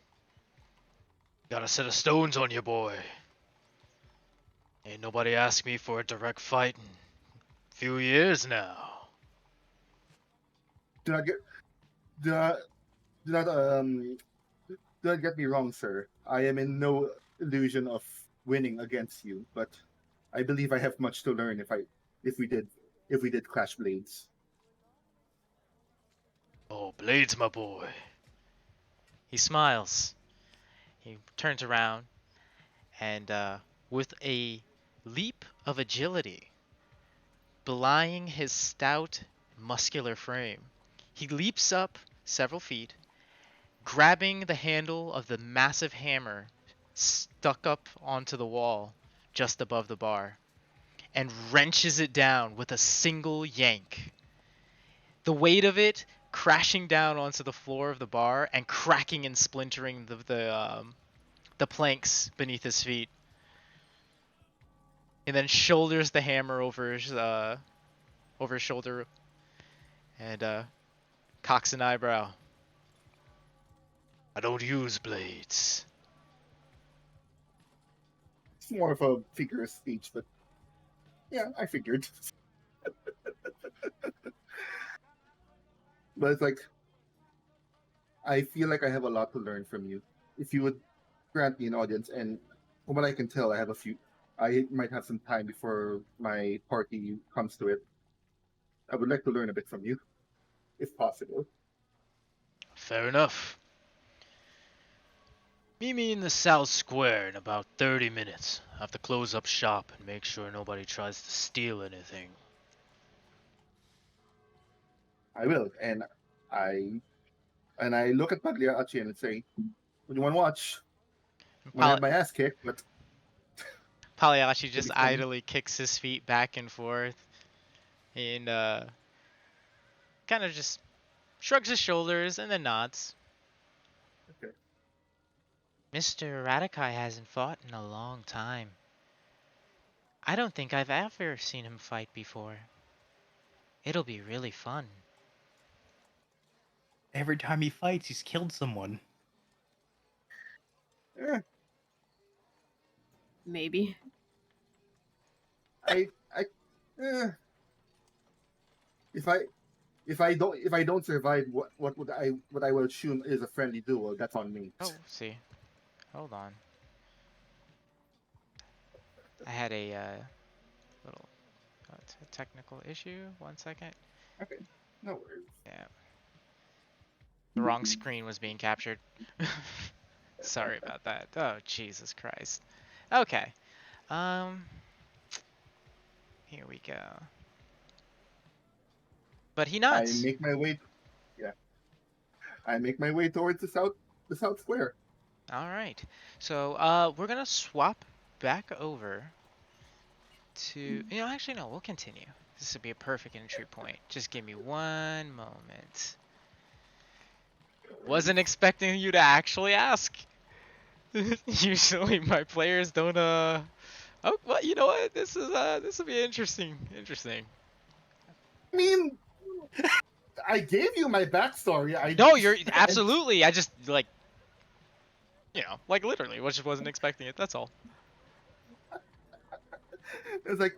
Got a set of stones on you, boy. Ain't nobody asked me for a direct fight in a few years now. Do not get do not do not do not get me wrong, sir. I am in no illusion of winning against you, but I believe I have much to learn if we did if we did clash blades. Oh, Blades, my boy. He smiles. He turns around and, with a leap of agility, belying his stout, muscular frame, he leaps up several feet, grabbing the handle of the massive hammer stuck up onto the wall just above the bar, and wrenches it down with a single yank. The weight of it crashing down onto the floor of the bar and cracking and splintering the planks beneath his feet. And then shoulders the hammer over his shoulder and cocks an eyebrow. I don't use blades. It's more of a figure of speech, but yeah, I figured. But it's like I feel like I have a lot to learn from you. If you would grant me an audience, and from what I can tell, I might have some time before my party comes to it. I would like to learn a bit from you, if possible. Fair enough. Meet me in the South Square in about 30 minutes. I have to close up shop and make sure nobody tries to steal anything. I will, I and I look at Pagliacci and say, "What do you want to watch?" Might have my ass kicked, but Pagliacci it'll just be fun. idly kicks his feet back and forth and kind of just shrugs his shoulders and then nods. Okay. Mr. Radikai hasn't fought in a long time. I don't think I've ever seen him fight before. It'll be really fun. Every time he fights, he's killed someone. Eh, Maybe. I eh, if I don't survive, what I will assume is a friendly duel. That's on me. Oh, see. Hold on. I had a little technical issue. 1 second. Okay, no worries. Yeah. The wrong screen was being captured. Sorry about that. Oh, Jesus Christ. Okay. Here we go. But he I nods. make my way. Yeah, I make my way towards the south square. All right. So, we're gonna swap back over to. Actually, no. We'll continue. This would be a perfect entry point. Just give me one moment. Wasn't expecting you to actually ask. Usually, my players don't. Oh, well, you know what? This will be interesting. Interesting. I mean, I gave you my backstory. No, you're And absolutely. I just like, like literally, just wasn't expecting it. That's all. it's like,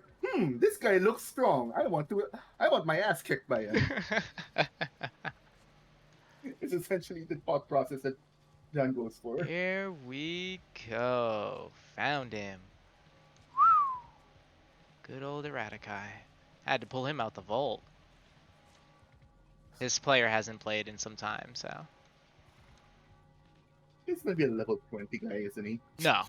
this guy looks strong. I want my ass kicked by him. It's essentially the thought process that John goes for. Here we go. Found him. Good old Eradikai. Had to pull him out the vault. This player hasn't played in some time, so. He's maybe a level 20 guy, isn't he? No.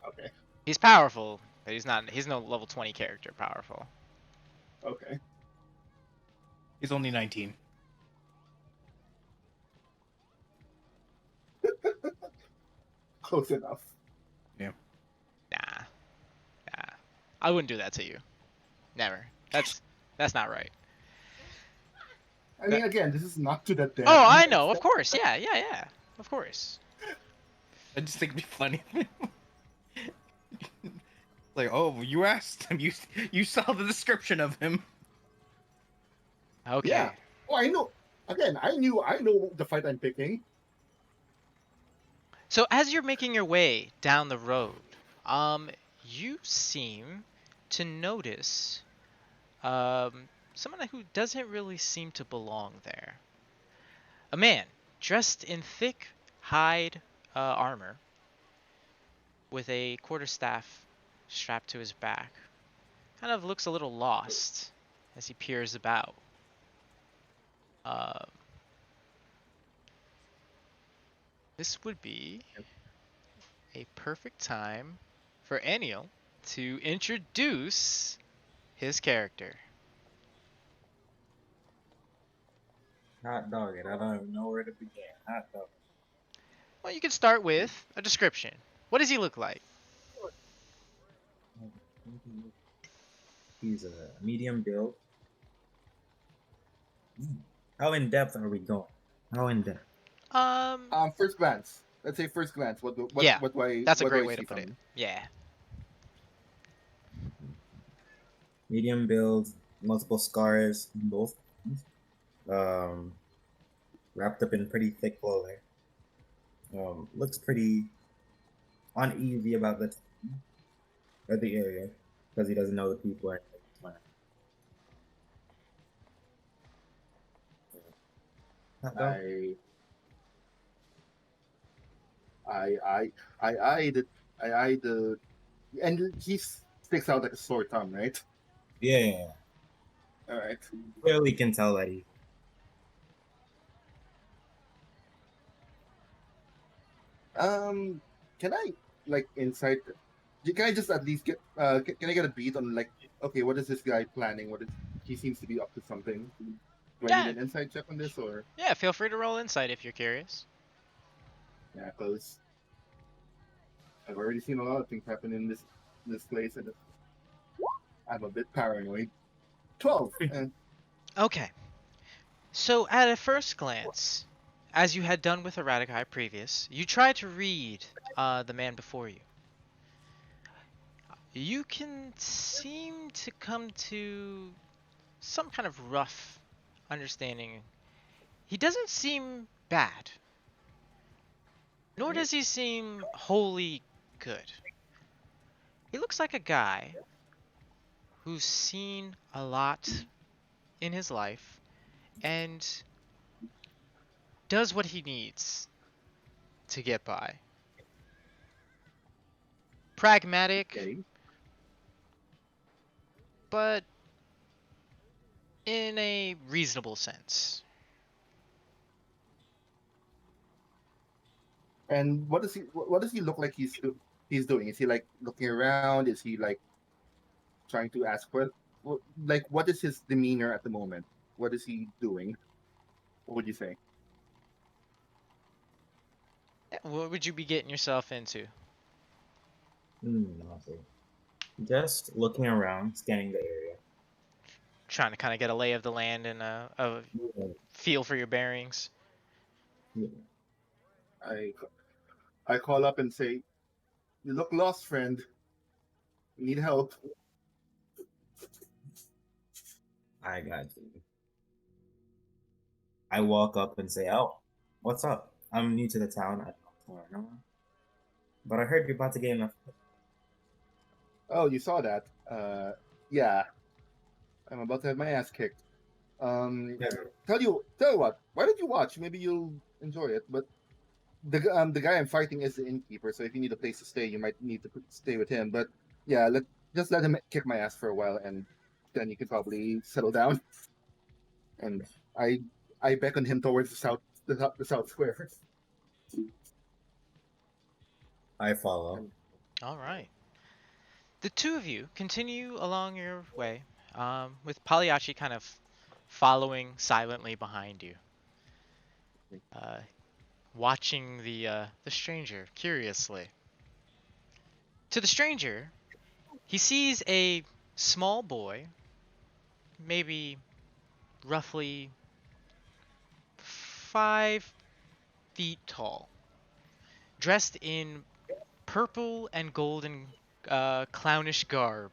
Okay. He's powerful, but he's no level 20 character powerful. Okay. He's only 19. Close enough. Nah. I wouldn't do that to you. Never. That's not right. I mean, again, this is not to the death. Oh, I know. Of course. Yeah. Of course. I just think it'd be funny. Like, oh, you asked him. You saw the description of him. Okay. Yeah. Oh, I know. Again, I know the fight I'm picking. So as you're making your way down the road, you seem to notice someone who doesn't really seem to belong there. A man dressed in thick hide armor with a quarterstaff strapped to his back. Kind of looks a little lost as he peers about. This would be a perfect time for Aniel to introduce his character. Hot dog it. I don't even know where to begin. Hot dog. Well, you can start with a description. What does he look like? He's a medium build. How in depth are we going? How in depth? First glance. Let's say first glance. What Yeah, what do I? that's a what do great I way see to put from it. him? Yeah. Medium build, multiple scars, both. Wrapped up in pretty thick clothing. Looks pretty uneasy about the area because he doesn't know the people. I eye the, and he sticks out like a sore thumb, right? Yeah. All right. Clearly can tell that he. Can I like insight? Can I just at least get? Can I get a beat on like? Okay, what is this guy planning? What is he seems to be up to something? Do I Yeah. need an insight check on this or? Yeah, feel free to roll insight if you're curious. Yeah, close. I've already seen a lot of things happen in this place, and I'm a bit paranoid. 12. Okay. So at a first glance, as you had done with Erratici previous, you try to read the man before you. You can seem to come to some kind of rough understanding. He doesn't seem bad, nor does he seem wholly good. He looks like a guy who's seen a lot in his life and does what he needs to get by. Pragmatic, Okay. but in a reasonable sense. And what does he look like he's doing? Is he like looking around? Is he like trying to ask for like what is his demeanor at the moment? What is he doing? What would you say? What would you be getting yourself into? I'll see. Just looking around, scanning the area. Trying to kind of get a lay of the land and a Yeah. feel for your bearings. Yeah. I I call up and say, "You look lost, friend. You need help." I got you. I walk up and say, "Oh, what's up? I'm new to the town. I don't know, but I heard you're about to get enough." Oh, you saw that? Yeah. I'm about to have my ass kicked. Yeah. Tell you what. Why don't you watch? Maybe you'll enjoy it. But the guy I'm fighting is the innkeeper, so if you need a place to stay, you might need to stay with him. But yeah, just let him kick my ass for a while, and then you can probably settle down. And I I beckon him towards the south square. I follow. And All right. The two of you continue along your way, with Pagliacci kind of following silently behind you, uh, watching the stranger curiously. To the stranger, he sees a small boy, maybe roughly 5 feet tall, dressed in purple and golden clownish garb,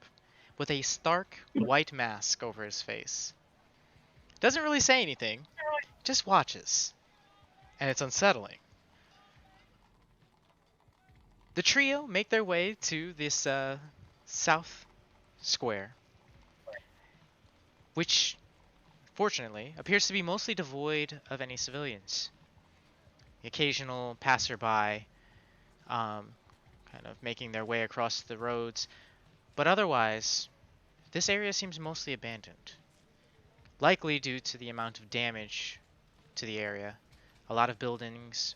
with a stark white mask over his face. Doesn't really say anything, just watches, and it's unsettling. The trio make their way to this south square, which, fortunately, appears to be mostly devoid of any civilians. The occasional passerby, kind of making their way across the roads, but otherwise, this area seems mostly abandoned. Likely due to the amount of damage to the area. A lot of buildings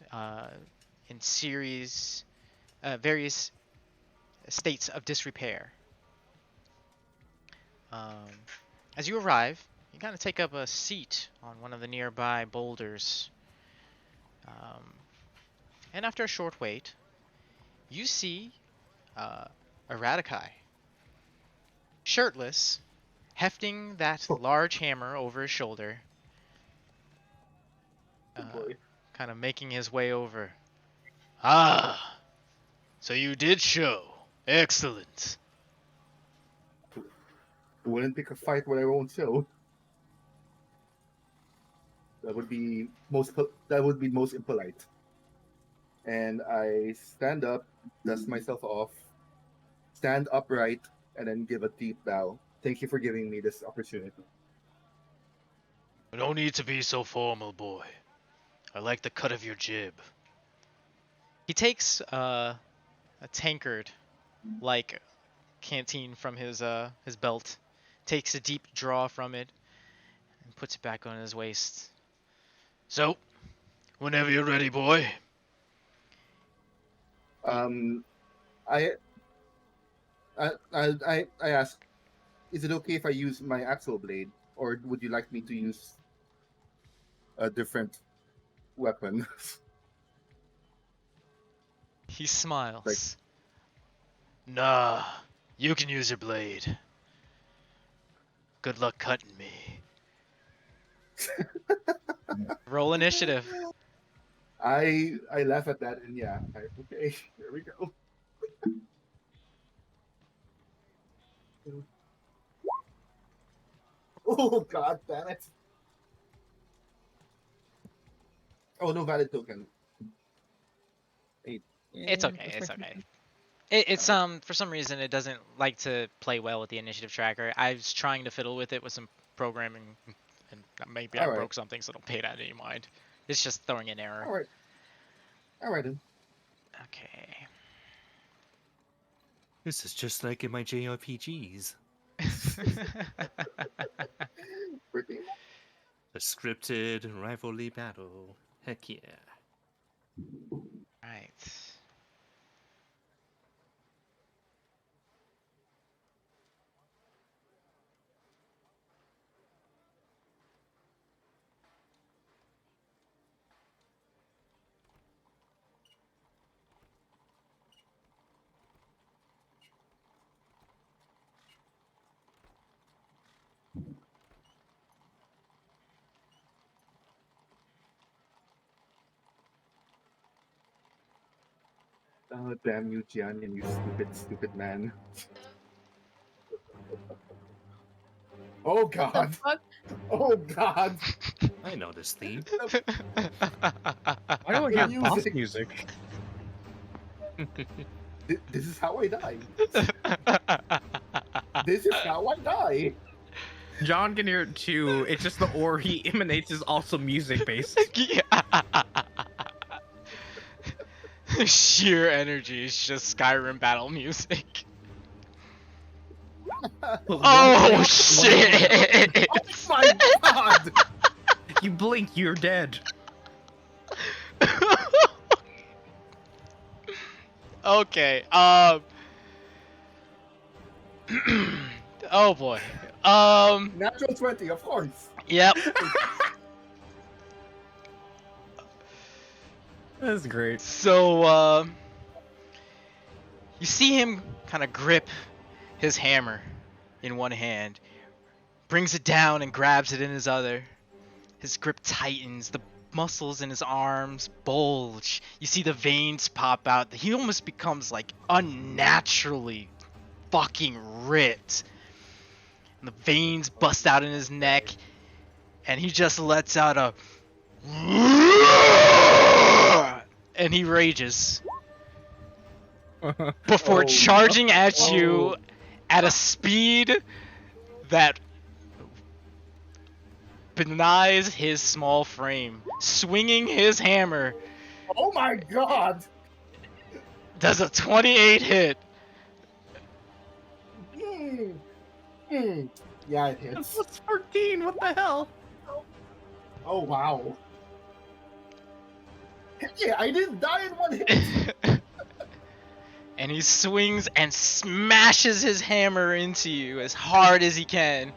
in various states of disrepair. Um, as you arrive, you kind of take up a seat on one of the nearby boulders. Um, and after a short wait, you see uh, Erratici, shirtless, hefting that large hammer over his shoulder, oh uh, boy, kind of making his way over. Ah, so you did show. Excellent. wouldn't pick a fight when I won't show. That would be most impolite. And I stand up, dust myself off, stand upright, and then give a deep bow. Thank you for giving me this opportunity. No need to be so formal, boy. I like the cut of your jib. He takes a tankard like canteen from his belt, takes a deep draw from it, and puts it back on his waist. So, whenever you're ready, boy. Um, I I ask, is it okay if I use my axle blade, or would you like me to use a different weapon? He Like, smiles. Nah, you can use your blade. Good luck cutting me. Roll initiative. I laugh at that and yeah, okay, here we go. Oh god damn it. Oh, no valid token. It's okay. It's okay. It's for some reason it doesn't like to play well with the initiative tracker. I was trying to fiddle with it with some programming, and maybe I All right. broke something, so don't pay that any mind. It's just throwing an error. All right then. Okay. This is just like in my JRPGs. Pretty A scripted rivalry battle. Heck yeah. Right. Oh damn you, Jian, you stupid man. Oh The god. fuck? Oh god. I know this theme. Why do I The get boss music. music? This is how I die. This is how I die. John can hear it too. It's just the aura he emanates is also music based. Sheer energy is just Skyrim battle music. Oh shit! Oh my god. You blink, you're dead. Okay. Oh boy. Natural 20, of course. Yep. That's great. So, you see him kind of grip his hammer in one hand, brings it down and grabs it in his other. His grip tightens, the muscles in his arms bulge. You see the veins pop out. He almost becomes like unnaturally fucking ripped. And the veins bust out in his neck, and he just lets out a and he rages before Oh, charging at no. you at a speed that denies his small frame, swinging his hammer. Oh my god. Does a 28 hit? Yeah, it That's hits. plus 14, what the hell? Oh wow. Yeah, I didn't die in one hit. And he swings and smashes his hammer into you as hard as he can.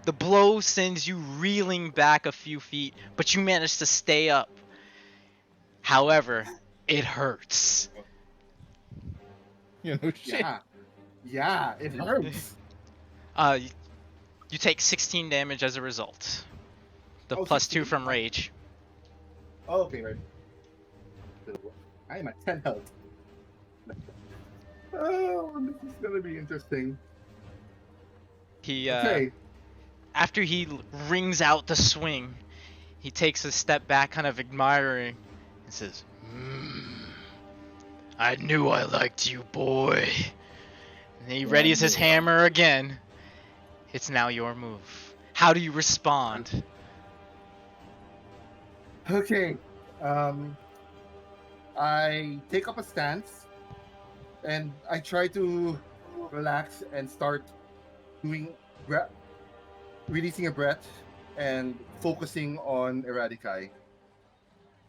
The blow sends you reeling back a few feet, but you manage to stay up. However, it hurts. You know, shit. Yeah, it hurts. You take 16 damage as a result. The Oh, plus 16? 2 from rage. Oh, okay, right. I am at 10 health. Oh, this is gonna be interesting. He Okay. after he rings out the swing, he takes a step back, kind of admiring, and says, I knew I liked you, boy. And he readies his hammer again. It's now your move. How do you respond? Okay. I take up a stance and I try to relax and start doing releasing a breath and focusing on Eradikai.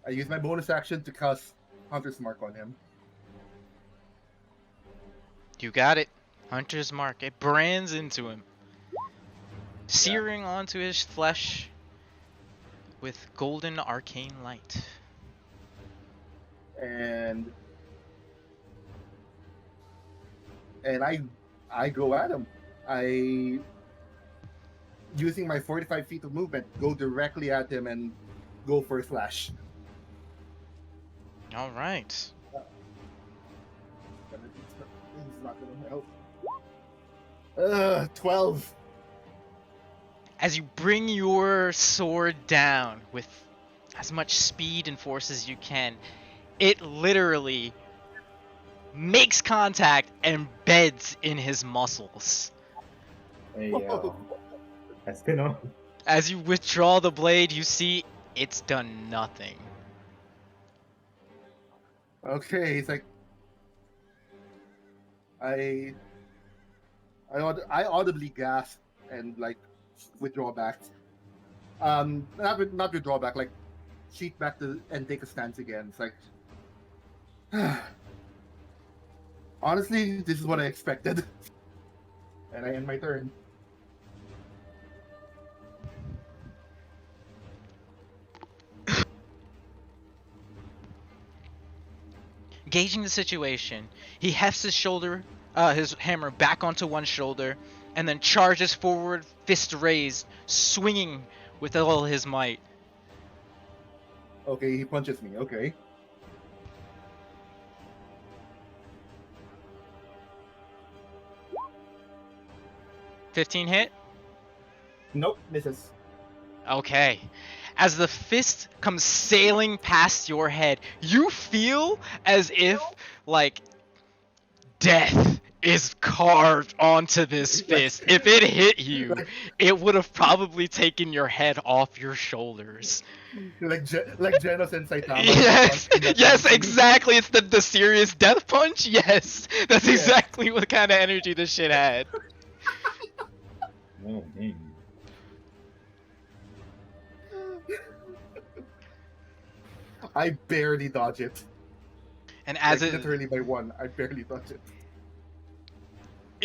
I use my bonus action to cast Hunter's Mark on him. You got it. Hunter's Mark. It brands into him, searing onto his flesh with golden arcane light. and I go at him. I, using my 45 feet of movement, go directly at him and go for a slash. All right. This is not gonna help. 12. As you bring your sword down with as much speed and force as you can, it literally makes contact and beds in his muscles. Hey, yo. That's good, no? As you withdraw the blade, you see it's done nothing. Okay, he's like, I audibly gasp and like withdraw back. Not withdraw back, like sheet back to and take a stance again. It's like, honestly, this is what I expected, and I end my turn. Gauging the situation, he hefts his hammer back onto one shoulder, and then charges forward, fist raised, swinging with all his might. Okay, he punches me. Okay. $15 hit? Nope, misses. Okay. As the fist comes sailing past your head, you feel as if, like, death is carved onto this fist. If it hit you, it would have probably taken your head off your shoulders. like Genos and Saitama. Yes, yes, exactly. It's the serious death punch. Yes, that's exactly what kind of energy this shit had. Oh, man. I barely dodge it. And as like, it literally by one, I barely dodge it.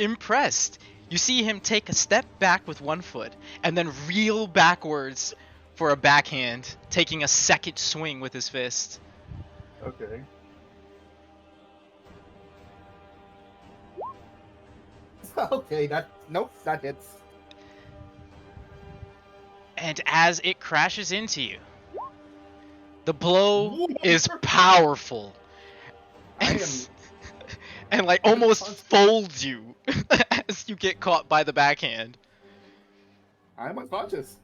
impressed, you see him take a step back with one foot and then reel backwards for a backhand, taking a second swing with his fist. Okay. Okay, that hits. And as it crashes into you, the blow is powerful. I am. And like almost folds you as you get caught by the backhand. I'm unconscious.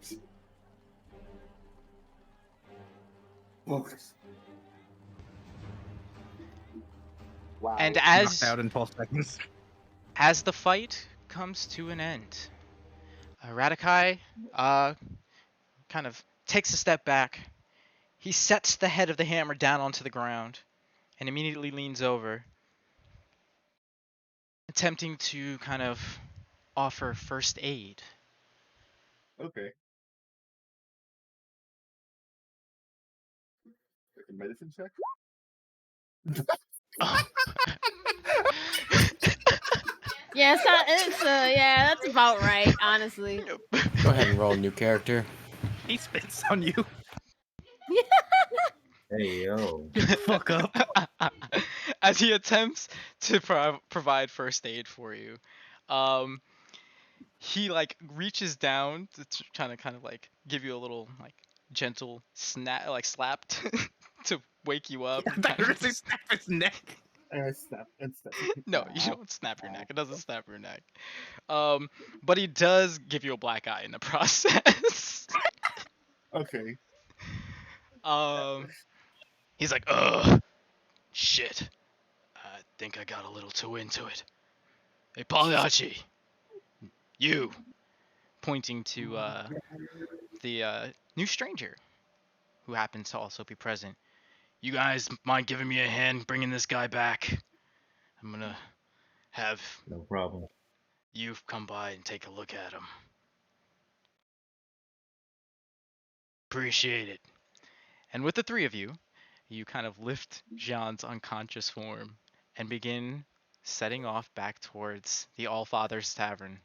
Focus. Wow. And Knocked out in 12 seconds. as the fight comes to an end, Radakai kind of takes a step back. He sets the head of the hammer down onto the ground and immediately leans over, attempting to kind of offer first aid. Okay. Take a medicine check. Yeah, yeah, that's about right, honestly. Go ahead and roll a new character. He spits on you. Hey, yo. Fuck up. As he attempts to provide first aid for you, he like reaches down to trying to kind of like give you a little like gentle slap to wake you up. I thought you were gonna say snap his neck. Snap. No, you don't snap your neck. It doesn't snap your neck. But he does give you a black eye in the process. Okay. He's like, shit. I think I got a little too into it. Hey, Pagliacci. You. Pointing to the new stranger, who happens to also be present. You guys mind giving me a hand bringing this guy back? I'm gonna have No problem. you come by and take a look at him. Appreciate it. And with the three of you, you kind of lift Jean's unconscious form and begin setting off back towards the Allfather's Tavern.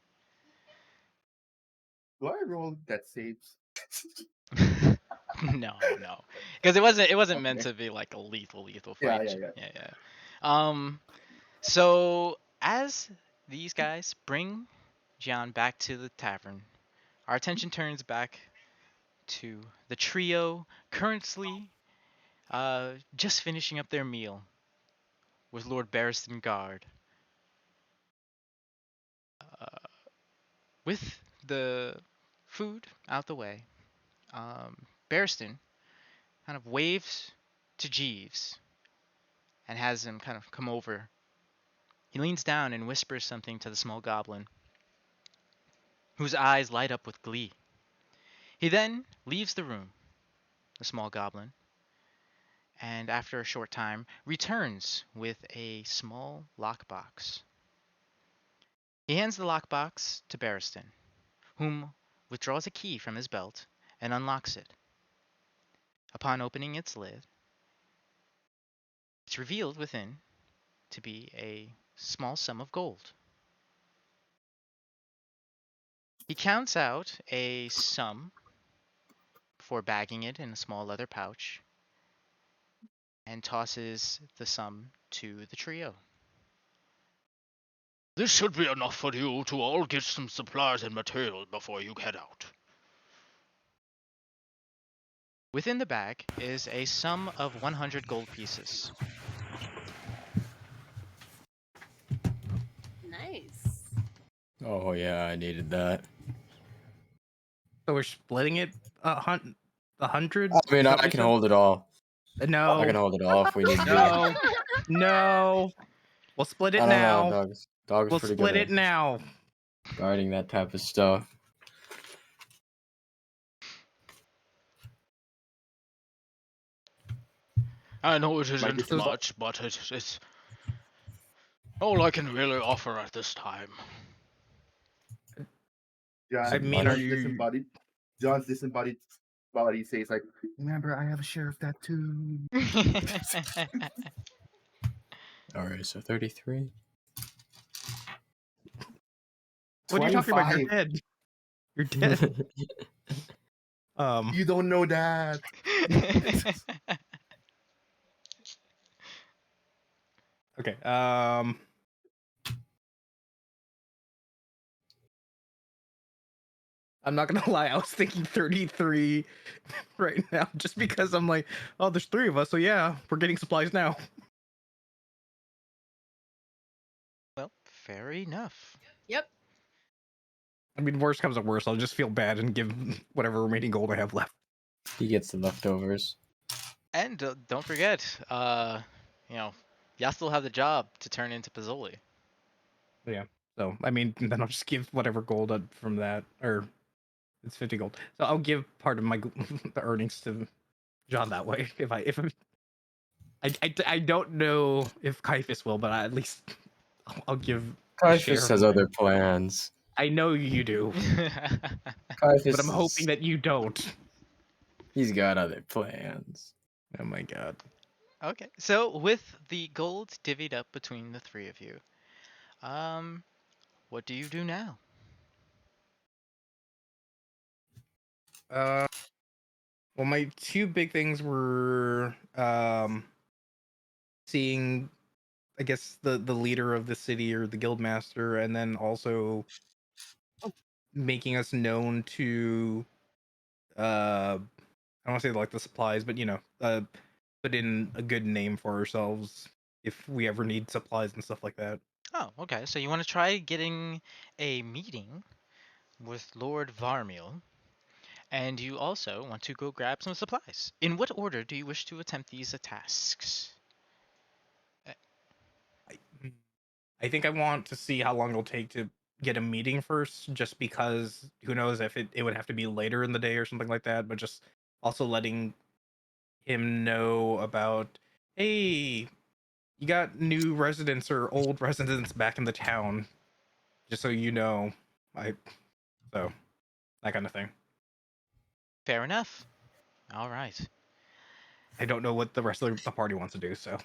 Do I roll death saves? No, because it wasn't meant to be like a lethal fight. Yeah. So as these guys bring Gian back to the tavern, our attention turns back to the trio currently just finishing up their meal with Lord Barristan Guard. Uh, with the food out the way, Barristan kind of waves to Jeeves and has him kind of come over. He leans down and whispers something to the small goblin, whose eyes light up with glee. He then leaves the room, the small goblin, and after a short time returns with a small lockbox. He hands the lockbox to Barristan, whom withdraws a key from his belt and unlocks it. Upon opening its lid, it's revealed within to be a small sum of gold. He counts out a sum before bagging it in a small leather pouch and tosses the sum to the trio. This should be enough for you to all get some supplies and material before you head out. Within the bag is a sum of 100 gold pieces. Nice. Oh yeah, I needed that. So we're splitting it a hundred. I mean, I can hold it all. I can No, hold it all if we need to. no, no. We'll split it I don't know, now. dog is We'll pretty split good it at now. guarding that type of stuff. I know it Like, isn't this is much, but it's all I can really offer at this time. I mean, are you? John's disembodied body says like, remember, I have a sheriff tattoo. All right, so 33. What are you talking about? You're 25. dead. You're dead. You don't know that. Okay. I'm not gonna lie, I was thinking 33 right now, just because I'm like, oh, there's 3 of us, so yeah, we're getting supplies now. Well, fair enough. Yep. I mean, worst comes to worst, I'll just feel bad and give whatever remaining gold I have left. He gets the leftovers. And don't forget, y'all still have the job to turn into Pizzoli. Yeah. So I mean, then I'll just give whatever gold from that, or it's 50 gold. So I'll give part of my the earnings to John that way. I don't know if Kaifus will, but at least I'll give a share Kaifus of has mine. other plans. I know you do, Kaifus but I'm hoping that you don't. He's got other plans. Oh my god. Okay, so with the gold divvied up between the 3 of you, what do you do now? Well, my 2 big things were seeing, I guess, the leader of the city or the guild master, and then also making us known to I don't want to say like the supplies, but put in a good name for ourselves if we ever need supplies and stuff like that. Oh, okay, so you want to try getting a meeting with Lord Varmiel, and you also want to go grab some supplies. In what order do you wish to attempt these tasks? I think I want to see how long it'll take to get a meeting first, just because who knows if it would have to be later in the day or something like that, but just also letting him know about, hey, you got new residents or old residents back in the town, just so you know. So that kind of thing. Fair enough. All right. I don't know what the rest of the party wants to do, so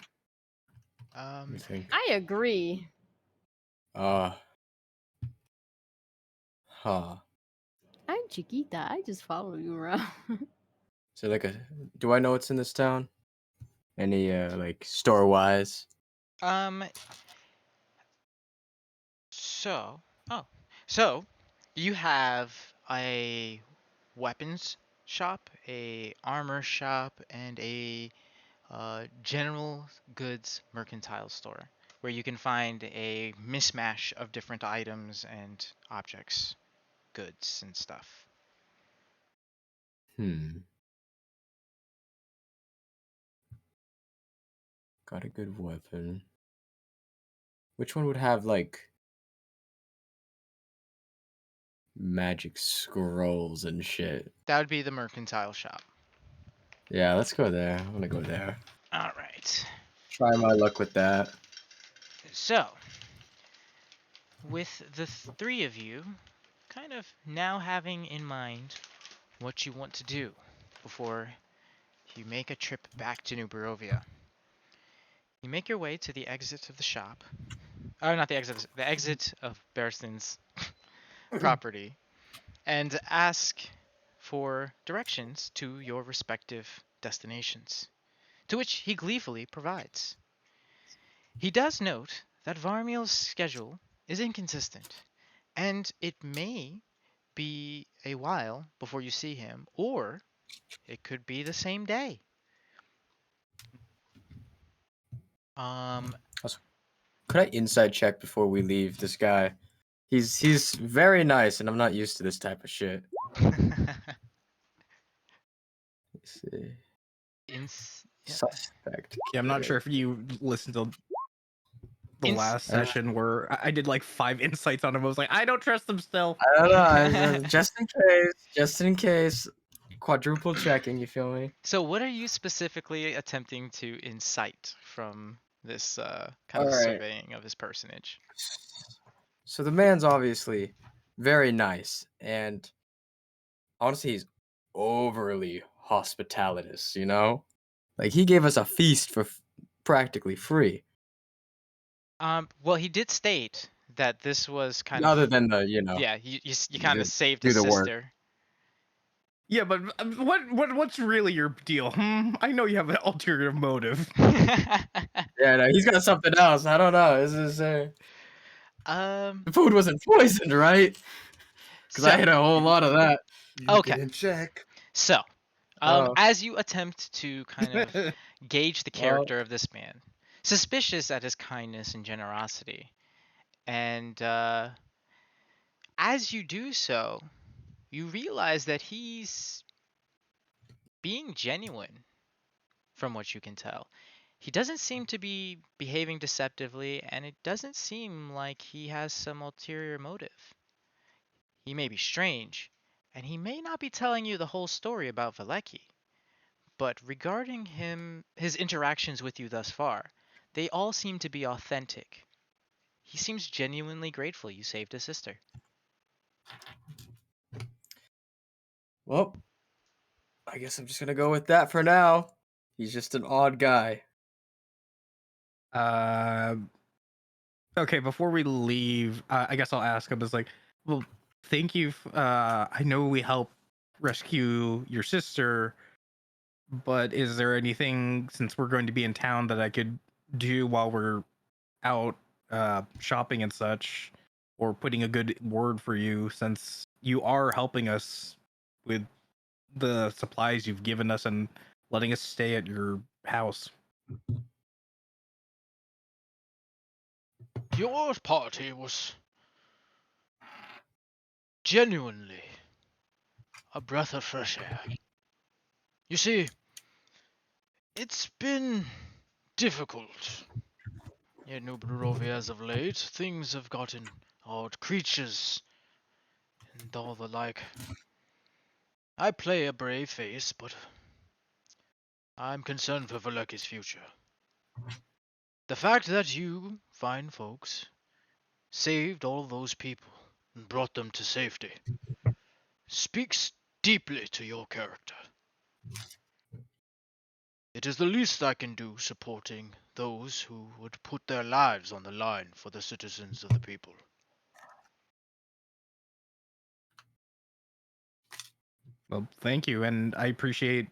Let me think. I agree. Huh. I'm Chiquita. I just follow you around. So do I know what's in this town? Any like store wise? Um, So you have a weapons shop, a armor shop, and a general goods mercantile store where you can find a mismatch of different items and objects, goods and stuff. Got a good weapon. Which one would have like magic scrolls and shit? That would be the mercantile shop. Yeah, let's go there. I'm gonna go there. All right. Try my luck with that. So, with the three of you kind of now having in mind what you want to do before you make a trip back to New Barovia, you make your way to the exit of the shop. Oh, not the exit, the exit of Bearston's property, and ask for directions to your respective destinations, to which he gleefully provides. He does note that Varmiel's schedule is inconsistent, and it may be a while before you see him, or it could be the same day. Um, Could I inside check before we leave this guy? He's very nice, and I'm not used to this type of shit. Let's see. yeah. Suspect. Yeah, I'm not sure if you listened to the last session where I did like 5 insights on him. I was like, I don't trust him still. I don't know. Just in case. Just in case. Quadruple checking, you feel me? So, what are you specifically attempting to incite from this kind of Alright. surveying of his personage? So the man's obviously very nice, and honestly, he's overly hospitalitous, you know? Like, he gave us a feast for practically free. Well, he did state that this was kind Other of than the, you know, yeah. You kind of saved do his the work. sister. Yeah, but what's really your deal? I know you have an ulterior motive. Yeah, no, he's got something else. I don't know. This is the food wasn't poisoned, right? Because I had a whole lot of that. You Okay. didn't check. So, Oh. as you attempt to kind of gauge the Well. character of this man, suspicious at his kindness and generosity, and as you do so, you realize that he's being genuine from what you can tell. He doesn't seem to be behaving deceptively, and it doesn't seem like he has some ulterior motive. He may be strange, and he may not be telling you the whole story about Valleki. But regarding his interactions with you thus far, they all seem to be authentic. He seems genuinely grateful you saved his sister. Well, I guess I'm just gonna go with that for now. He's just an odd guy. Okay, before we leave, I guess I'll ask him. Is like, well, thank you. I know we helped rescue your sister, but is there anything, since we're going to be in town, that I could do while we're out shopping and such, or putting a good word for you, since you are helping us with the supplies you've given us and letting us stay at your house? Your party was genuinely a breath of fresh air. You see, it's been difficult in New Barovia as of late. Things have gotten odd creatures and all the like. I play a brave face, but I'm concerned for Valeki's future. The fact that you, fine folks, saved all those people and brought them to safety speaks deeply to your character. It is the least I can do supporting those who would put their lives on the line for the citizens of the people. Well, thank you, and I appreciate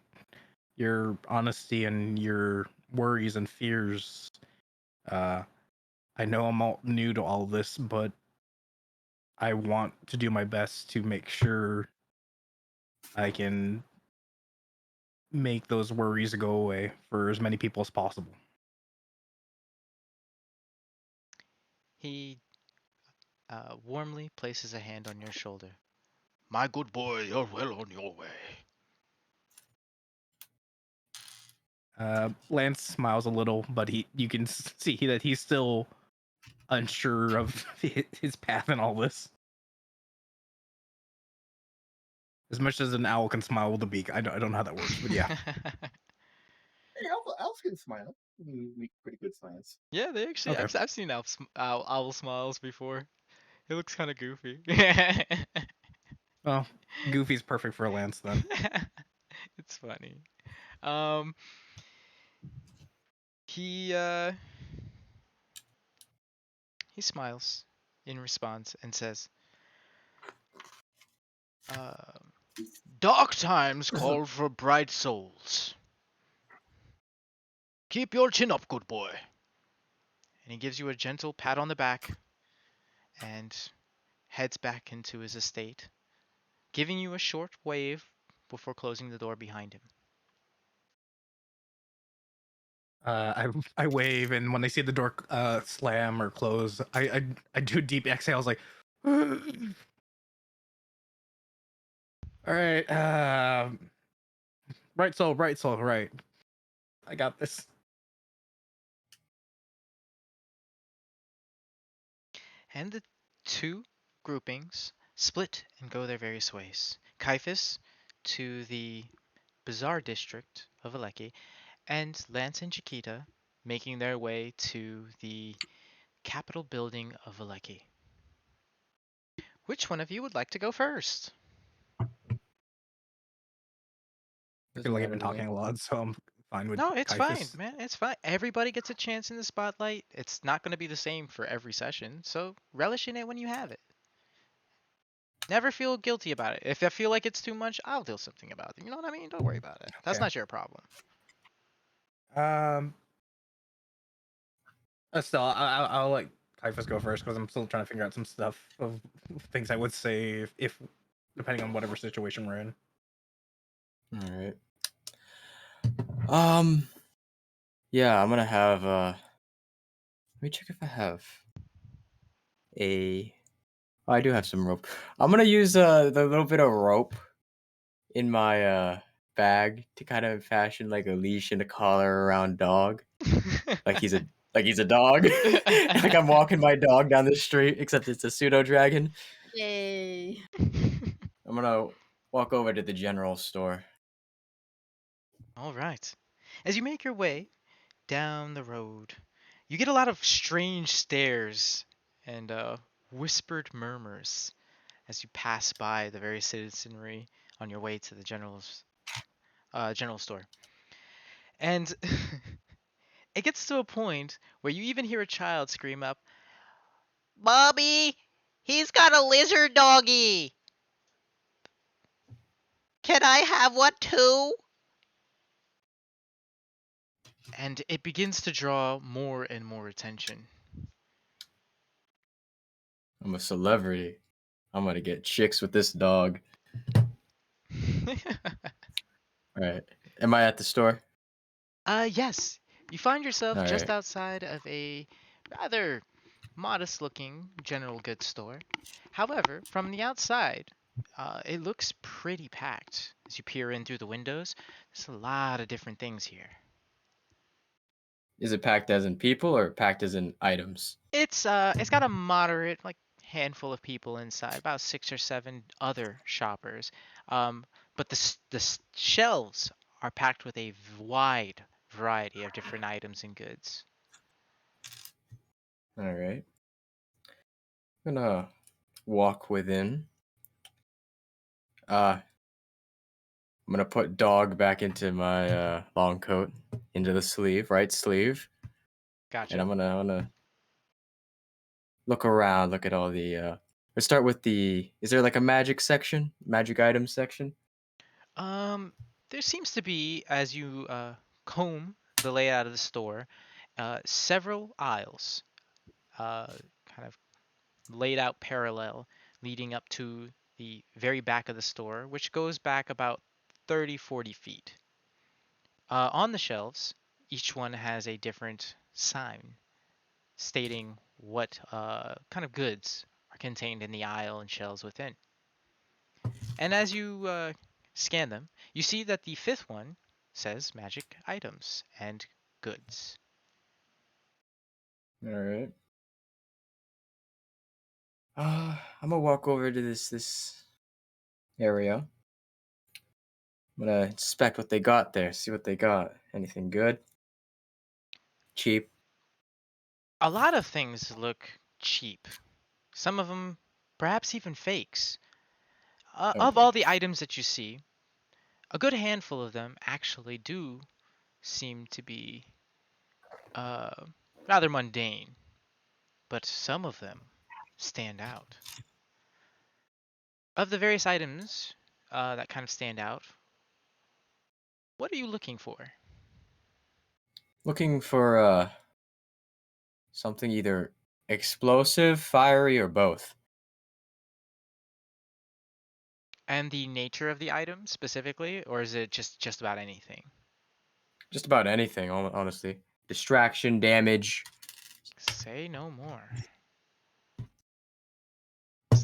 your honesty and your worries and fears. I know I'm all new to all this, but I want to do my best to make sure I can make those worries go away for as many people as possible. He warmly places a hand on your shoulder. My good boy, you're well on your way. Lance smiles a little, but you can see that he's still unsure of his path in all this. As much as an owl can smile with a beak, I don't know how that works, but yeah. Hey, elves can smile. Make pretty good science. Yeah, they actually. Okay. I've seen owl smiles before. It looks kind of goofy. Well, Goofy's perfect for Lance then. It's funny. Um, he uh, he smiles in response and says, um, Dark times call for bright souls. Keep your chin up, good boy. and he gives you a gentle pat on the back and heads back into his estate, giving you a short wave before closing the door behind him. I wave, and when I see the door slam or close, I do a deep exhale. I was like, all right, right soul, right. I got this. And the two groupings split and go their various ways. Caiaphas to the Bazaar district of Valleki, and Lance and Chiquita making their way to the Capitol building of Valleki. Which one of you would like to go first? I Doesn't feel like I've matter been to me. talking a lot, so I'm fine with No, it's fine, Caiaphas. man. It's fine. Everybody gets a chance in the spotlight. It's not going to be the same for every session, so relish in it when you have it. Never feel guilty about it. If I feel like it's too much, I'll do something about it. You know what I mean? Don't worry about it. That's Okay. not your problem. Um. Still, I'll let Caiaphas go first because I'm still trying to figure out some stuff of things I would say if depending on whatever situation we're in. All right. Um. Yeah, I'm gonna have. Let me check if I have a. Oh, I do have some rope. I'm gonna use the little bit of rope in my bag to kind of fashion like a leash and a collar around dog, like he's a dog. Like I'm walking my dog down the street, except it's a pseudo dragon. Yay. I'm gonna walk over to the general store. All right. As you make your way down the road, you get a lot of strange stares and whispered murmurs as you pass by the various citizenry on your way to the general store. And it gets to a point where you even hear a child scream up, "Bobby, he's got a lizard doggy. Can I have one too?" And it begins to draw more and more attention. I'm a celebrity. I'm gonna get chicks with this dog. All right. Am I at the store? Yes. You find yourself All just right. outside of a rather modest looking general goods store. However, from the outside, it looks pretty packed. As you peer in through the windows, there's a lot of different things here. Is it packed as in people or packed as in items? It's got a moderate like handful of people inside, about 6 or 7 other shoppers. But the shelves are packed with a wide variety of different items and goods. All right. I'm gonna walk within. I'm gonna put dog back into my long coat, into the sleeve, right sleeve, and Gotcha. I'm gonna look around, look at all the. Let's start with the. Is there like a magic section, magic items section? Um, there seems to be, as you comb the layout of the store, several aisles, uh, kind of laid out parallel leading up to the very back of the store, which goes back about 30-40 feet. On the shelves, each one has a different sign stating what kind of goods are contained in the aisle and shelves within. And as you scan them, you see that the fifth one says magic items and goods. All right. I'm gonna walk over to this area. I'm gonna inspect what they got there. See what they got. Anything good? Cheap? A lot of things look cheap. Some of them, perhaps even fakes. Oh Of boy. all the items that you see, a good handful of them actually do seem to be uh, rather mundane, but some of them stand out. Of the various items that kind of stand out, what are you looking for? Looking for something either explosive, fiery, or both. And the nature of the item specifically, or is it just about anything? Just about anything, honestly. Distraction, damage, Say no more.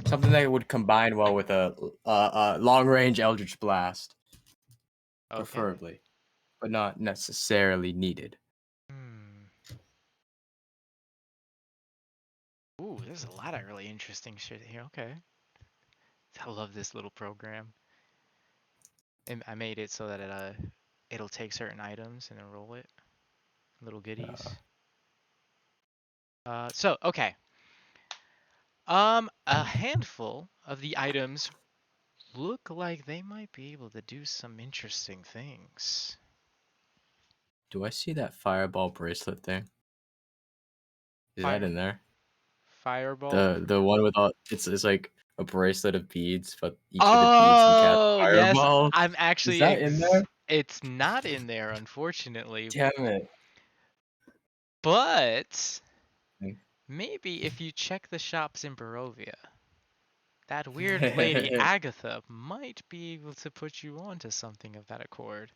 something that would combine well with a long-range Eldritch Blast, Okay. preferably, but not necessarily needed. Hmm. Ooh, there's a lot of really interesting shit here. Okay. I love this little program. And I made it so that it'll take certain items and enroll it. Little goodies. So okay. A handful of the items look like they might be able to do some interesting things. Do I see that fireball bracelet thing? Is that Fire in there? fireball. The one with all it's like a bracelet of beads, but each of the beads can catch Oh, yes. fireball. I'm Is actually that in there? it's not in there, unfortunately. Damn it. But Hmm. maybe if you check the shops in Barovia, that weird lady Agatha might be able to put you onto something of that accord.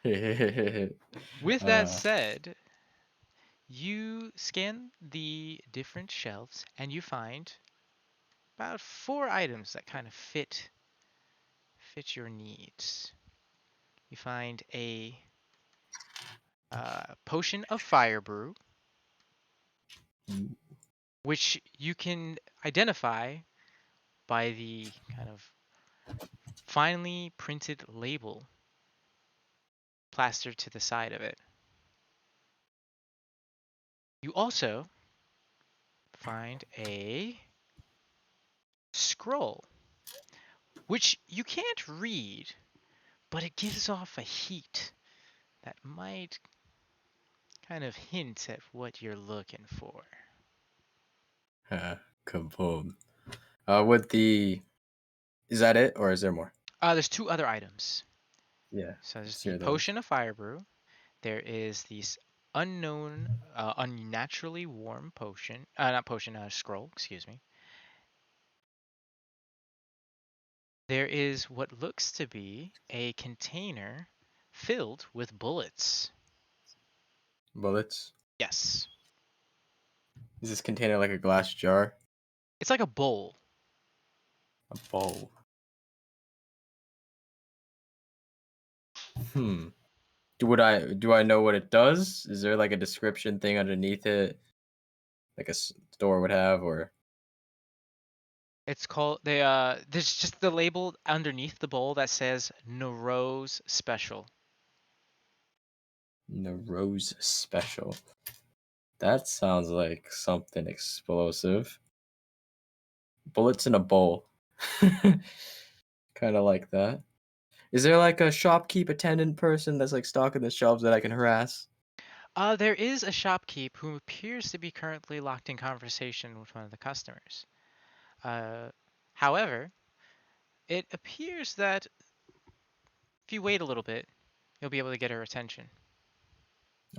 With that uh, said, you scan the different shelves and you find about 4 items that kind of fit your needs. You find a potion of fire brew, which you can identify by the kind of finely printed label plastered to the side of it. You also find a scroll, which you can't read, but it gives off a heat that might kind of hint at what you're looking for. kaboom. With the is that it or is there more? There's 2 other items. Yeah, So there's let's the hear those. potion of fire brew. There is this unknown, unnaturally warm potion. Not potion, scroll. Excuse me. There is what looks to be a container filled with bullets. Bullets. Yes, Is this container like a glass jar? it's like a bowl. A bowl. Hmm. Do I know what it does? Is there like a description thing underneath it, like a store would have, or It's called they there's just the label underneath the bowl that says Narose Special. no rose special? That sounds like something explosive. Bullets in a bowl. Kind of like that. Is there like a shopkeep attendant person that's like stocking the shelves that I can harass? There is a shopkeep who appears to be currently locked in conversation with one of the customers. Uh, However, it appears that if you wait a little bit, you'll be able to get her attention.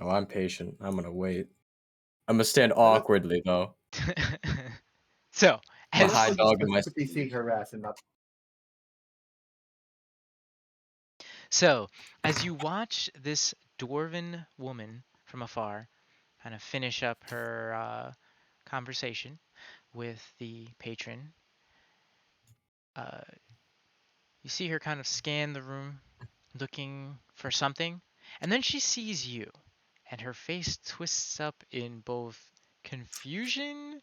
Oh, I'm patient. I'm gonna wait. I'm gonna stand Let's awkwardly though. So, I'm a As high Unless we're dog in my. specifically seeing her as and not. so, as you watch this dwarven woman from afar kind of finish up her conversation with the patron, uh, you see her kind of scan the room looking for something, and then she sees you, and her face twists up in both confusion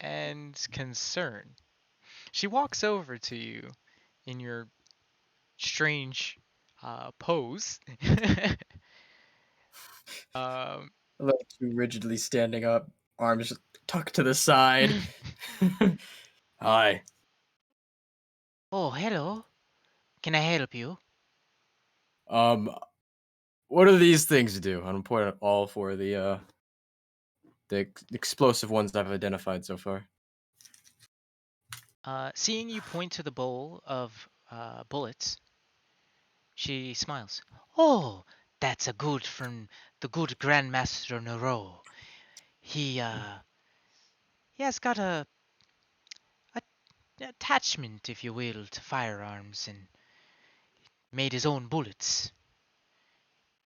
and concern. She walks over to you in your strange pose. um, A little too rigidly standing up, arms tucked to the side. Hi. oh, hello. Can I help you? Um, what do these things do? I'm pointing at all four of the explosive ones I've identified so far. Seeing you point to the bowl of bullets, she smiles. Oh, that's a good from the good Grandmaster Nero. He has got a attachment, if you will, to firearms and made his own bullets.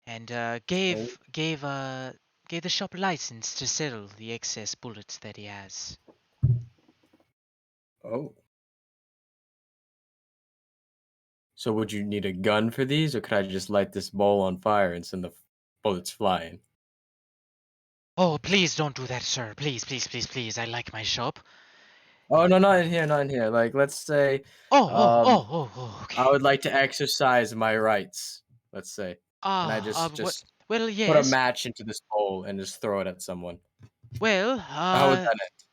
And Oh, gave the shop license to sell the excess bullets that he has. oh. So would you need a gun for these, or could I just light this bowl on fire and send the bullets flying? Oh, please don't do that, sir. Please, please, please, please. I like my shop. Oh no, not in here, not in here. Like, let's say, Oh, oh, um, oh, oh, oh. I Okay. would like to exercise my rights. Let's say, and I What? just Well, put a yes. match into this bowl and just throw it at someone. Well, How would that end?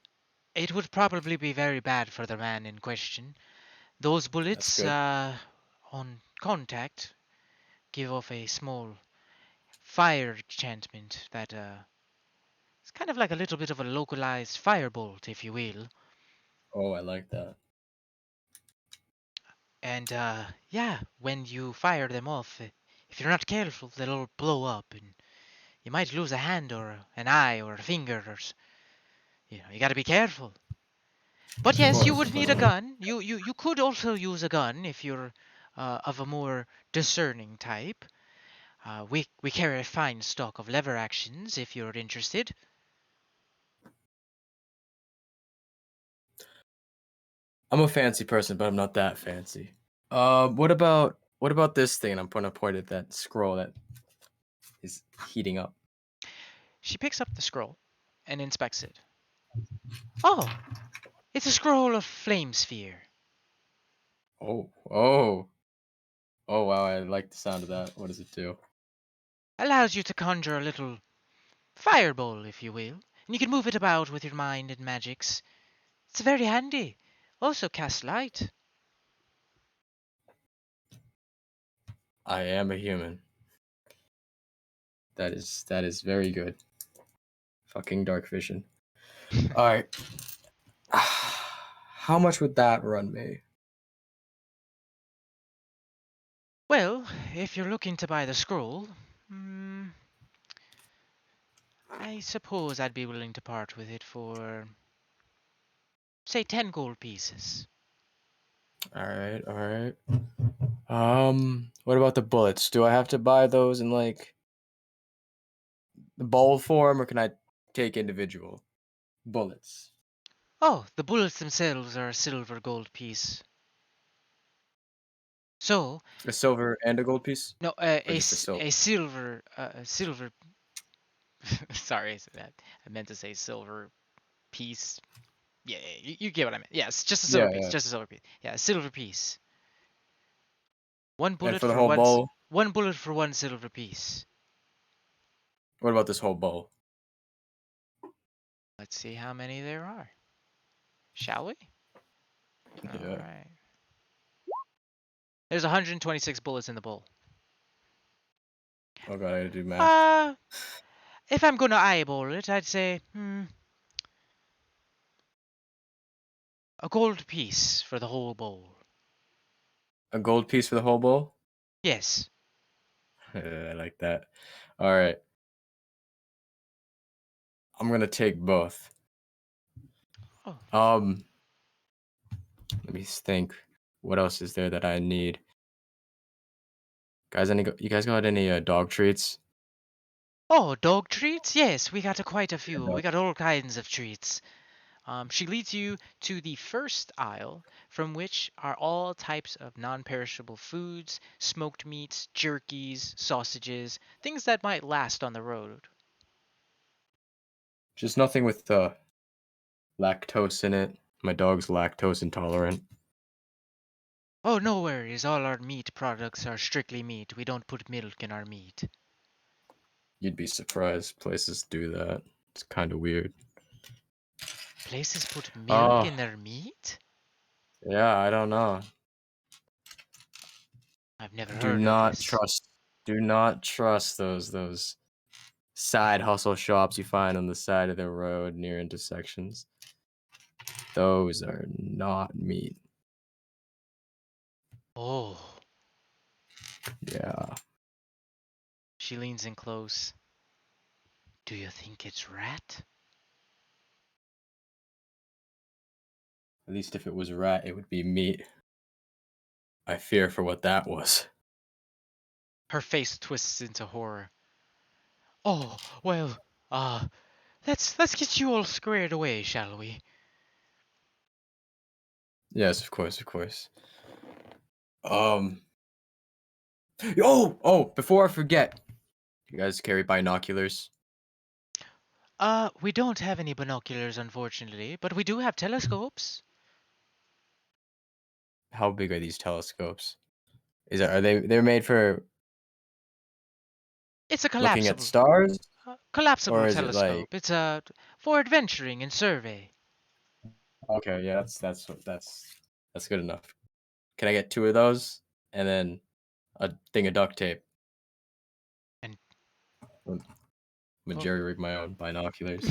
it would probably be very bad for the man in question. Those That's bullets, good. on contact, give off a small fire enchantment that, it's kind of like a little bit of a localized firebolt, if you will. Oh, I like that. And, yeah, when you fire them off, if you're not careful, they'll all blow up, and you might lose a hand or an eye or a finger, or you gotta be careful. But Of yes, you course, would of need course. a gun. You could also use a gun if you're of a more discerning type. We carry a fine stock of lever actions if you're interested. I'm a fancy person, but I'm not that fancy. What about this thing? And I'm gonna point at that scroll that is heating up. She picks up the scroll and inspects it. Oh, it's a scroll of flame sphere. Oh, oh, oh! Wow, I like the sound of that. What does it do? Allows you to conjure a little fireball, if you will, and you can move it about with your mind and magics. It's very handy. Also cast light. I am a human. That is very good. Fucking dark vision. All right. How much would that run me? Well, if you're looking to buy the scroll, I suppose I'd be willing to part with it for, say, 10 gold pieces. All right, all right. What about the bullets? Do I have to buy those in like the bowl form, or can I take individual bullets? Oh, the bullets themselves are a silver gold piece. So, A silver and a gold piece, no, or just a silver? a silver, sorry, I meant to say silver piece. Yeah, you get what I meant. Yeah, it's just a silver Yeah, piece, yeah. just a silver piece. Yeah, a silver piece. One And bullet for the for whole bowl, one bullet for one silver piece. what about this whole bowl? Let's see how many there are. Shall we? All Yeah. right. There's 126 bullets in the bowl. Oh god, I gotta do math. Uh, if I'm gonna eyeball it, I'd say, a gold piece for the whole bowl. A gold piece for the whole bowl? Yes. I like that. All right. I'm gonna take both. Oh, Um, Let me think. What else is there that I need? Guys, you guys got any dog treats? Oh, dog treats? Yes, we got quite a few. Yeah, We got all kinds of treats. She leads you to the first aisle, from which are all types of non perishable foods, smoked meats, jerkies, sausages, things that might last on the road. just nothing with lactose in it. My dog's lactose intolerant. Oh, no worries. All our meat products are strictly meat. We don't put milk in our meat. You'd be surprised places do that. It's kind of weird. Places put milk Oh, in their meat? yeah, I don't know. I've never Do heard of not this. trust. Do not trust those side hustle shops you find on the side of the road near intersections. Those are not meat. Oh, Yeah. she leans in close. Do you think it's rat? At least if it was rat, it would be meat. I fear for what that was. Her face twists into horror. Oh, well, uh, let's get you all squared away, shall we? Yes, of course, of course. Um. Oh, before I forget, you guys carry binoculars? We don't have any binoculars, unfortunately, but we do have telescopes. How big are these telescopes? Are they're made for It's a looking at collapsible, stars, collapsible or is it like? telescope. It's for adventuring and survey. Okay, yeah, that's good enough. Can I get 2 of those and then a thing of duct tape? And I'm gonna oh, jerry rig my own binoculars.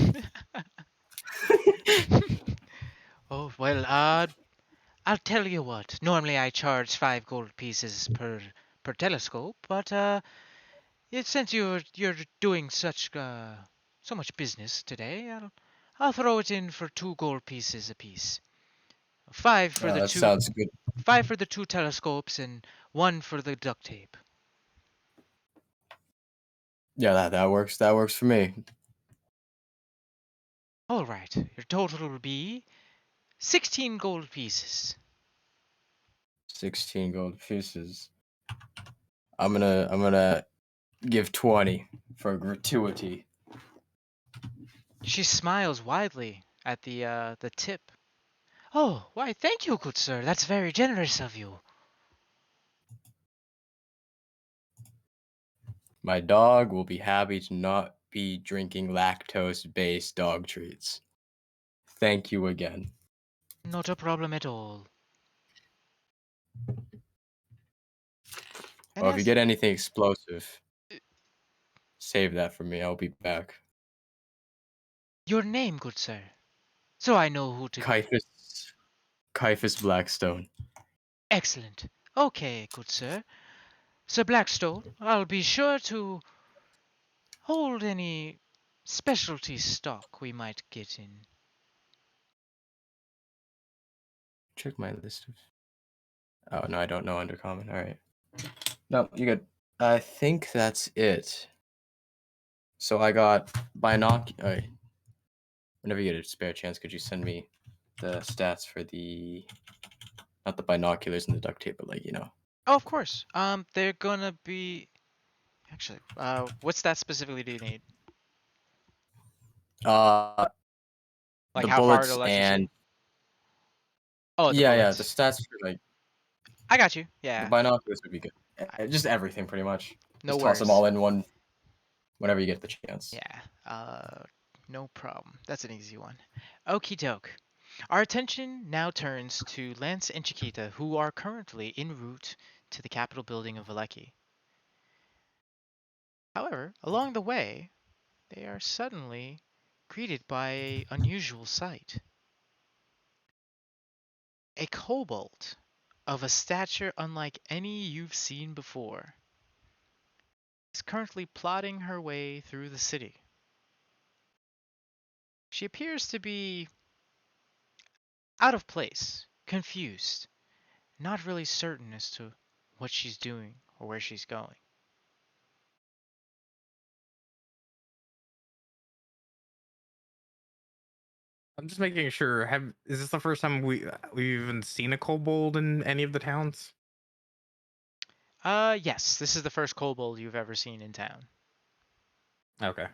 oh well, I'll tell you what. Normally I charge 5 gold pieces per telescope, but since you're doing so much business today, I'll throw it in for 2 gold pieces apiece. Five for the That two, sounds good. 5 for the 2 telescopes, and 1 for the duct tape. Yeah, that works. That works for me. All right, your total will be 16 gold pieces. 16 gold pieces. I'm gonna give 20 for gratuity. She smiles widely at the tip. Oh, why, thank you, good sir. That's very generous of you. My dog will be happy to not be drinking lactose-based dog treats. Thank you again. Not a problem at all. And Oh, if you as get anything explosive, save that for me. I'll be back. your name, good sir, so I know who to. Caiaphas Blackstone. Excellent. Okay, good sir. Sir Blackstone, I'll be sure to hold any specialty stock we might get in. Check my list of. Oh no, I don't know undercommon. All right. No, you good. I think that's it. So I got binocular. Whenever you get a spare chance, could you send me the stats for the not the binoculars and the duct tape, but Oh, of course. They're gonna be actually. What's that specifically do you need? uh Like the how hard bullets and electricity? Oh, the yeah, the bullets. stats for I got you. the Yeah. binoculars would be good. I, Just everything pretty much. no Just toss them worries. all in one whenever you get the chance. Yeah. No problem. That's an easy one. Okie doke. Our attention now turns to Lance and Chiquita, who are currently en route to the Capitol building of Valleki. However, along the way, they are suddenly greeted by an unusual sight. A kobold of a stature unlike any you've seen before is currently plodding her way through the city. She appears to be out of place confused, not really certain as to what she's doing or where she's going. I'm just making sure. Is this the first time we've even seen a kobold in any of the towns? Yes, this is the first kobold you've ever seen in town. Okay.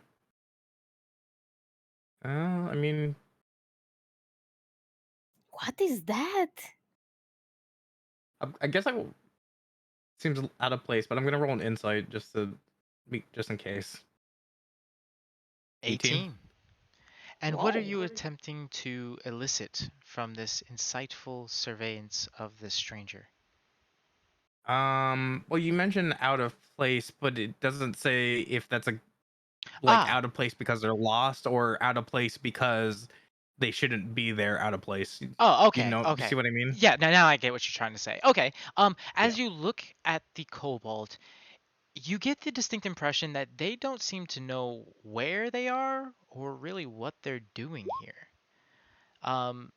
I mean, What is that? I guess seems out of place, but I'm gonna roll an insight just in case. 18. 18. And what are Whoa. you attempting to elicit from this insightful surveillance of this stranger? Well, you mentioned out of place, but it doesn't say if that's Ah, out of place because they're lost or out of place because they shouldn't be there out of place. oh, You see okay. what I mean? Yeah, now I get what you're trying to say. Okay. Yeah. As you look at the kobold, you get the distinct impression that they don't seem to know where they are or really what they're doing here. Um,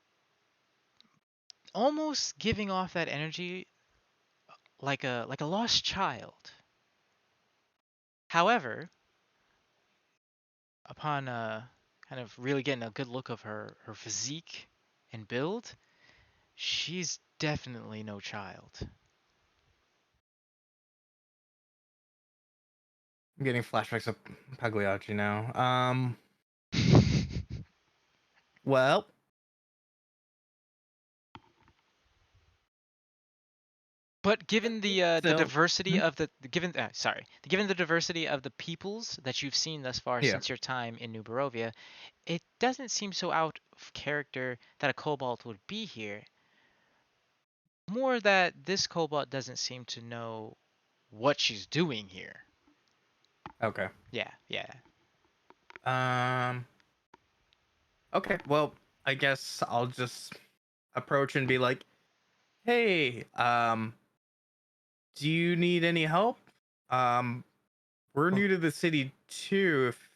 Almost giving off that energy like a lost child. However, upon kind of really getting a good look of her physique and build, she's definitely no child. I'm getting flashbacks of Pagliacci now. Well, But given the so diversity of given the diversity of the peoples that you've seen thus far yeah. since your time in New Barovia, it doesn't seem so out of character that a kobold would be here. More that this kobold doesn't seem to know what she's doing here. Okay. Yeah, yeah. Um. Okay. Well, I guess I'll just approach and be like, "Hey, do you need any help? Um, we're Oh, new to the city too. If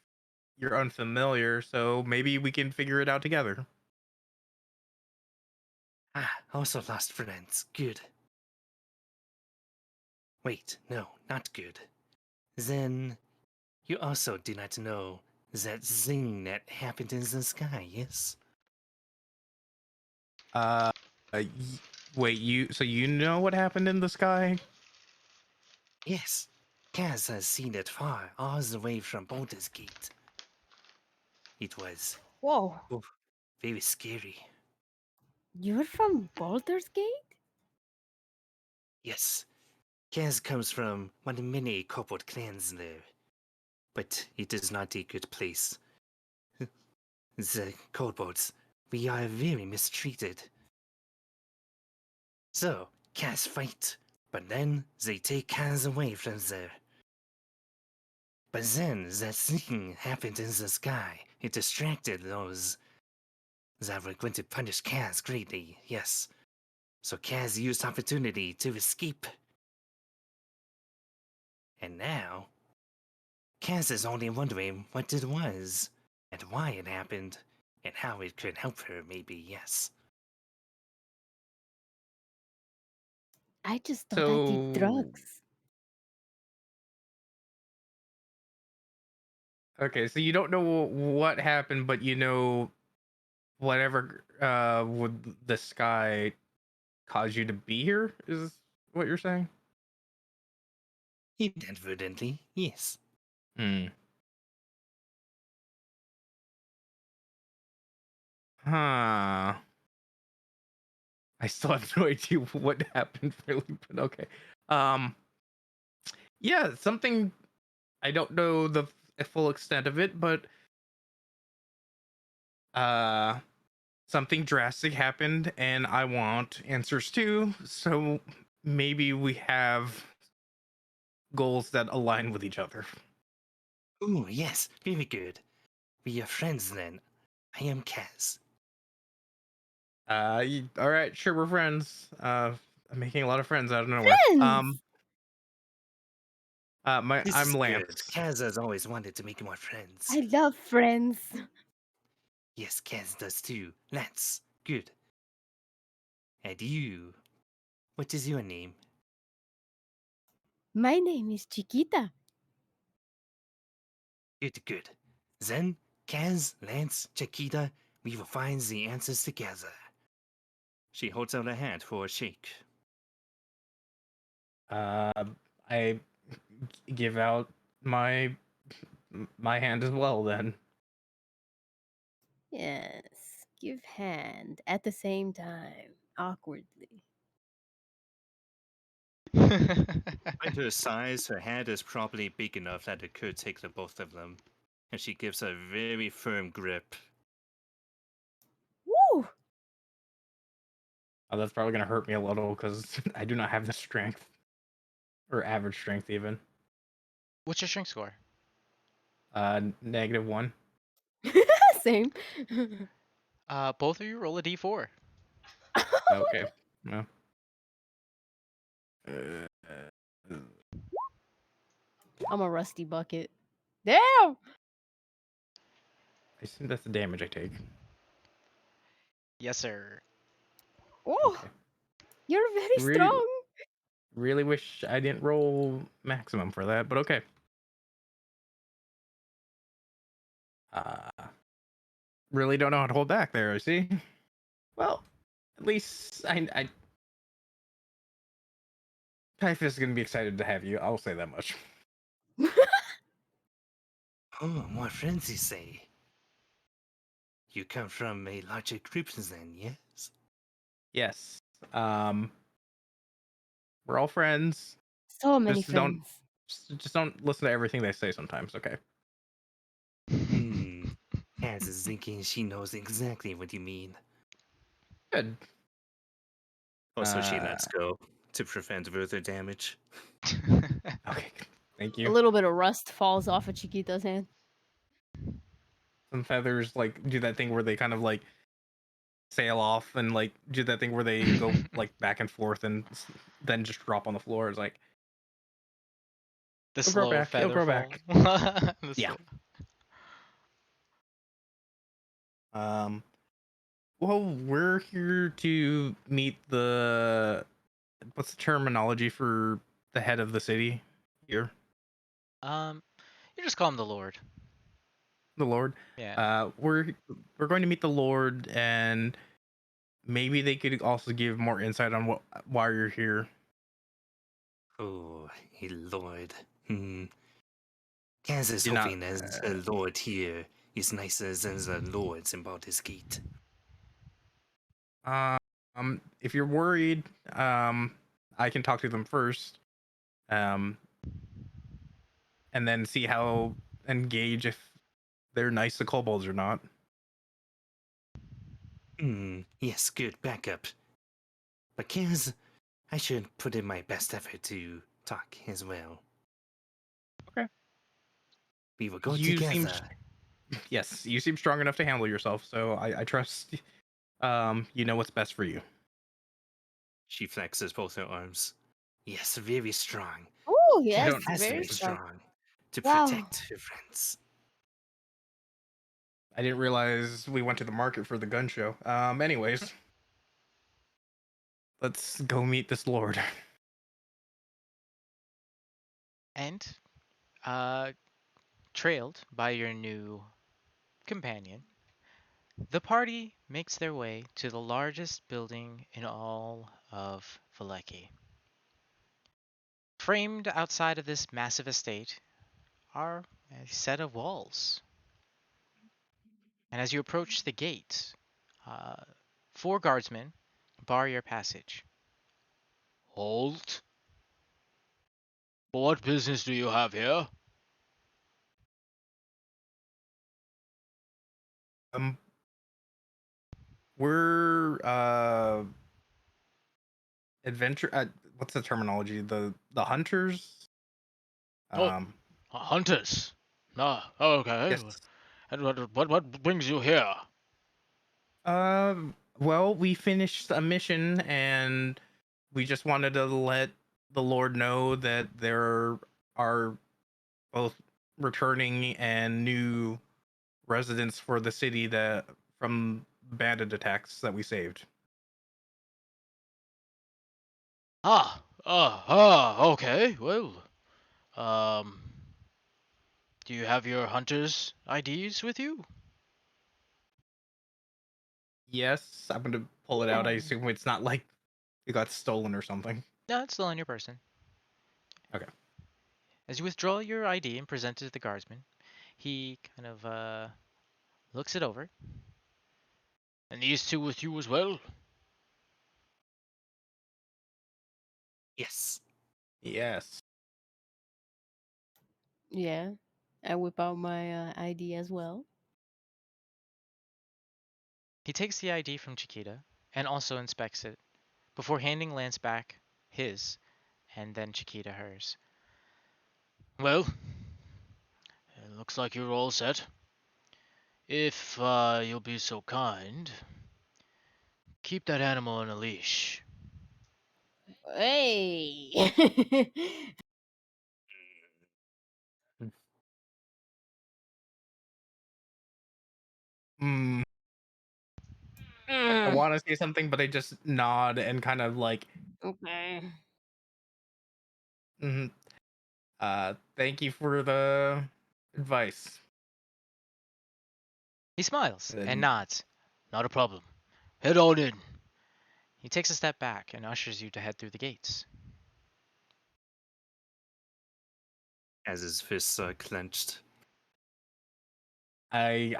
you're unfamiliar, so maybe we can figure it out together." Also lost friends. Good. Wait, no, not good. Then, you also do not know that thing that happened in the sky, yes? Uh, y- wait, you know what happened in the sky? Yes. Kaz has seen it far, all the way from Baldur's Gate. It was Whoa. oh, very scary. You're from Baldur's Gate? Yes, Kaz comes from one of many kobold clans there, but it is not a good place. The kobolds, we are very mistreated. So, Kaz fight, but then they take Kaz away from there. But then that thing happened in the sky. It distracted those that were going to punish Kaz greatly, yes. So Kaz used opportunity to escape. And now, Kaz is only wondering what it was, and why it happened, and how it could help her, maybe, yes. I just thought I did So drugs. okay, so you don't know what happened, but you know whatever would the sky cause you to be here is what you're saying? Inadvertently, yes. Hmm. Huh. I still have no idea what happened really, but okay. Um. Yeah, something I don't know the full extent of it, but uh, something drastic happened, and I want answers too. So maybe we have goals that align with each other. Ooh, yes, very good. We are friends then. I am Kaz. All right, sure, we're friends. I'm making a lot of friends out of nowhere. Friends! This I'm is good. Lance. Kaz has always wanted to make more friends. I love friends. Yes, Kaz does too. Let's. Good. And you, what is your name? My name is Chiquita. Good, good. Then, Kaz, Lance, Chiquita, we will find the answers together. She holds out her hand for a shake. I give out my hand as well. Then Yes. Give hand at the same time, awkwardly. Find her size, her hand is probably big enough that it could take the both of them. And she gives a very firm grip. Woo! that's probably gonna hurt me a little because I do not have the strength or average strength even. What's your strength score? -1. Same. Both of you roll a d4. Okay. No. I'm a rusty bucket. Damn! I assume that's the damage I take. Yes, sir. Oh, Okay. you're very Really, strong. really wish I didn't roll maximum for that, but okay. Really don't know how to hold back there. I see. Well, at least I Typhus is gonna be excited to have you. I'll say that much. Oh, more friends, you say? You come from a larger group then, yes? Yes. We're all friends. So many Just don't friends. just don't listen to everything they say sometimes, okay? Kaz is thinking she knows exactly what you mean. Good. Also, she lets go to prevent further damage. Okay. Thank A you. little bit of rust falls off of Chiquita's hand. Some feathers like do that thing where they kind of like sail off and like do that thing where they go like back and forth and then just drop on the floor. It's like The it'll grow slow back. It'll feather grow fall. back. The Yeah. slow- Well, we're here to meet the what's the terminology for the head of the city here? Um, you just call him the Lord. The Lord. Yeah. We're going to meet the Lord, and maybe they could also give more insight on why you're here. Oh, a lord. Kaz is You're not. hoping as a lord here is nicer than the lords in Baldur's Gate. If you're worried, I can talk to them first, and then see how engage if they're nice to kobolds or not. Yes, good backup. But Kaz, I should put in my best effort to talk as well. Okay. We will go You seem, together. yes, you seem strong enough to handle yourself, so I trust. You know what's best for you. She flexes both her arms. Yes, very strong. Oh, I yes, Kaz don't. has to very be strong. strong to Wow. protect her friends. I didn't realize we went to the market for the gun show. Anyways, let's go meet this lord. And, uh, trailed by your new companion, the party makes their way to the largest building in all of Valleki. Framed outside of this massive estate are a set of walls. And as you approach the gate, uh, 4 guardsmen bar your passage. Halt. What business do you have here? Um, we're adventure. What's the terminology? The hunters. Oh, Um, hunters. Ah, okay. yes. And what brings you here? Well, we finished a mission and we just wanted to let the Lord know that there are both returning and new residents for the city that from bandit attacks that we saved. Okay. Well, um, do you have your hunter's IDs with you? Yes, I'm gonna pull it out. I Yeah. assume it's not like it got stolen or something. No, it's still on your person. Okay. As you withdraw your ID and present it to the guardsman, he kind of looks it over. And these two with you as well? Yes. Yes. Yeah. I whip out my ID as well. He takes the ID from Chiquita and also inspects it before handing Lance back his and then Chiquita hers. Well, it looks like you're all set. If you'll be so kind, keep that animal on a leash. Hey. Mm, I Mm, want to say something, but I just nod and kind of like, okay. mhm. Thank you for the advice. He smiles And and then nods. Not a problem. Head on in. He takes a step back and ushers you to head through the gates. As his fists are clenched. I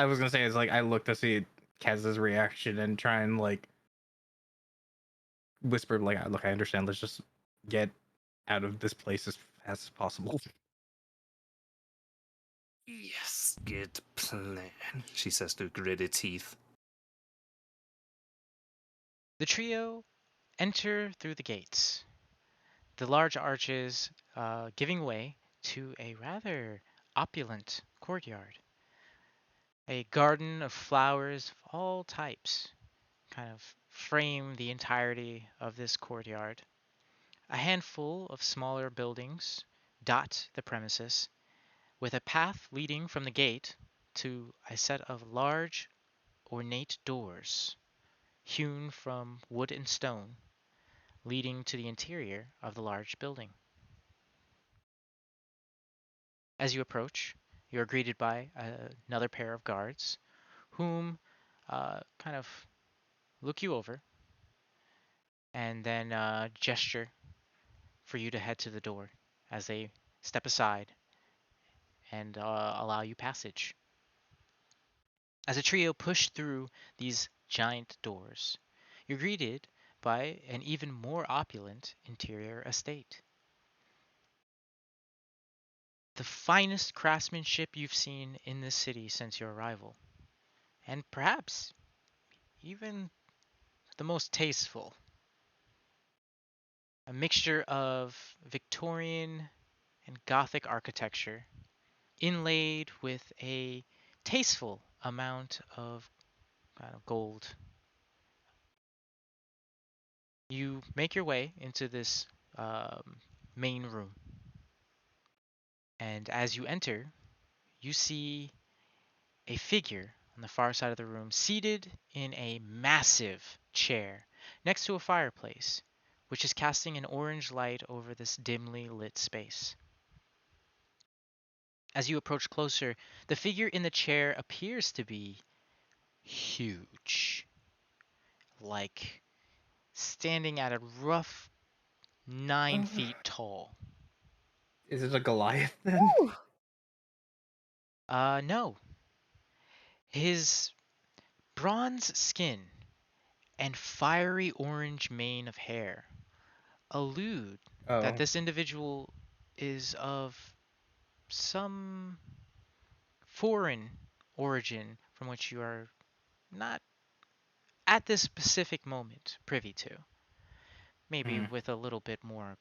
was gonna say it's like I look to see Kez's reaction and try and like whisper like, look, I understand. Let's just get out of this place as fast as possible. Yes, good plan, she says through gritted teeth. The trio enter through the gates, the large arches giving way to a rather opulent courtyard. A garden of flowers of all types kind of frame the entirety of this courtyard. A handful of smaller buildings dot the premises, with a path leading from the gate to a set of large, ornate doors, hewn from wood and stone, leading to the interior of the large building. As you approach, you are greeted by another pair of guards, whom kind of look you over and then gesture for you to head to the door as they step aside and allow you passage. As a trio push through these giant doors, you're greeted by an even more opulent interior estate. The finest craftsmanship you've seen in this city since your arrival, and perhaps even the most tasteful. A mixture of Victorian and Gothic architecture, inlaid with a tasteful amount of kind of gold. You make your way into this main room, and as you enter, you see a figure on the far side of the room seated in a massive chair next to a fireplace, which is casting an orange light over this dimly lit space. As you approach closer, the figure in the chair appears to be huge, like standing at a rough 9 feet tall. Is it a Goliath then? Whew. No. His bronze skin and fiery orange mane of hair allude that Oh, this individual is of some foreign origin from which you are not at this specific moment privy to. Maybe hmm. with a little bit more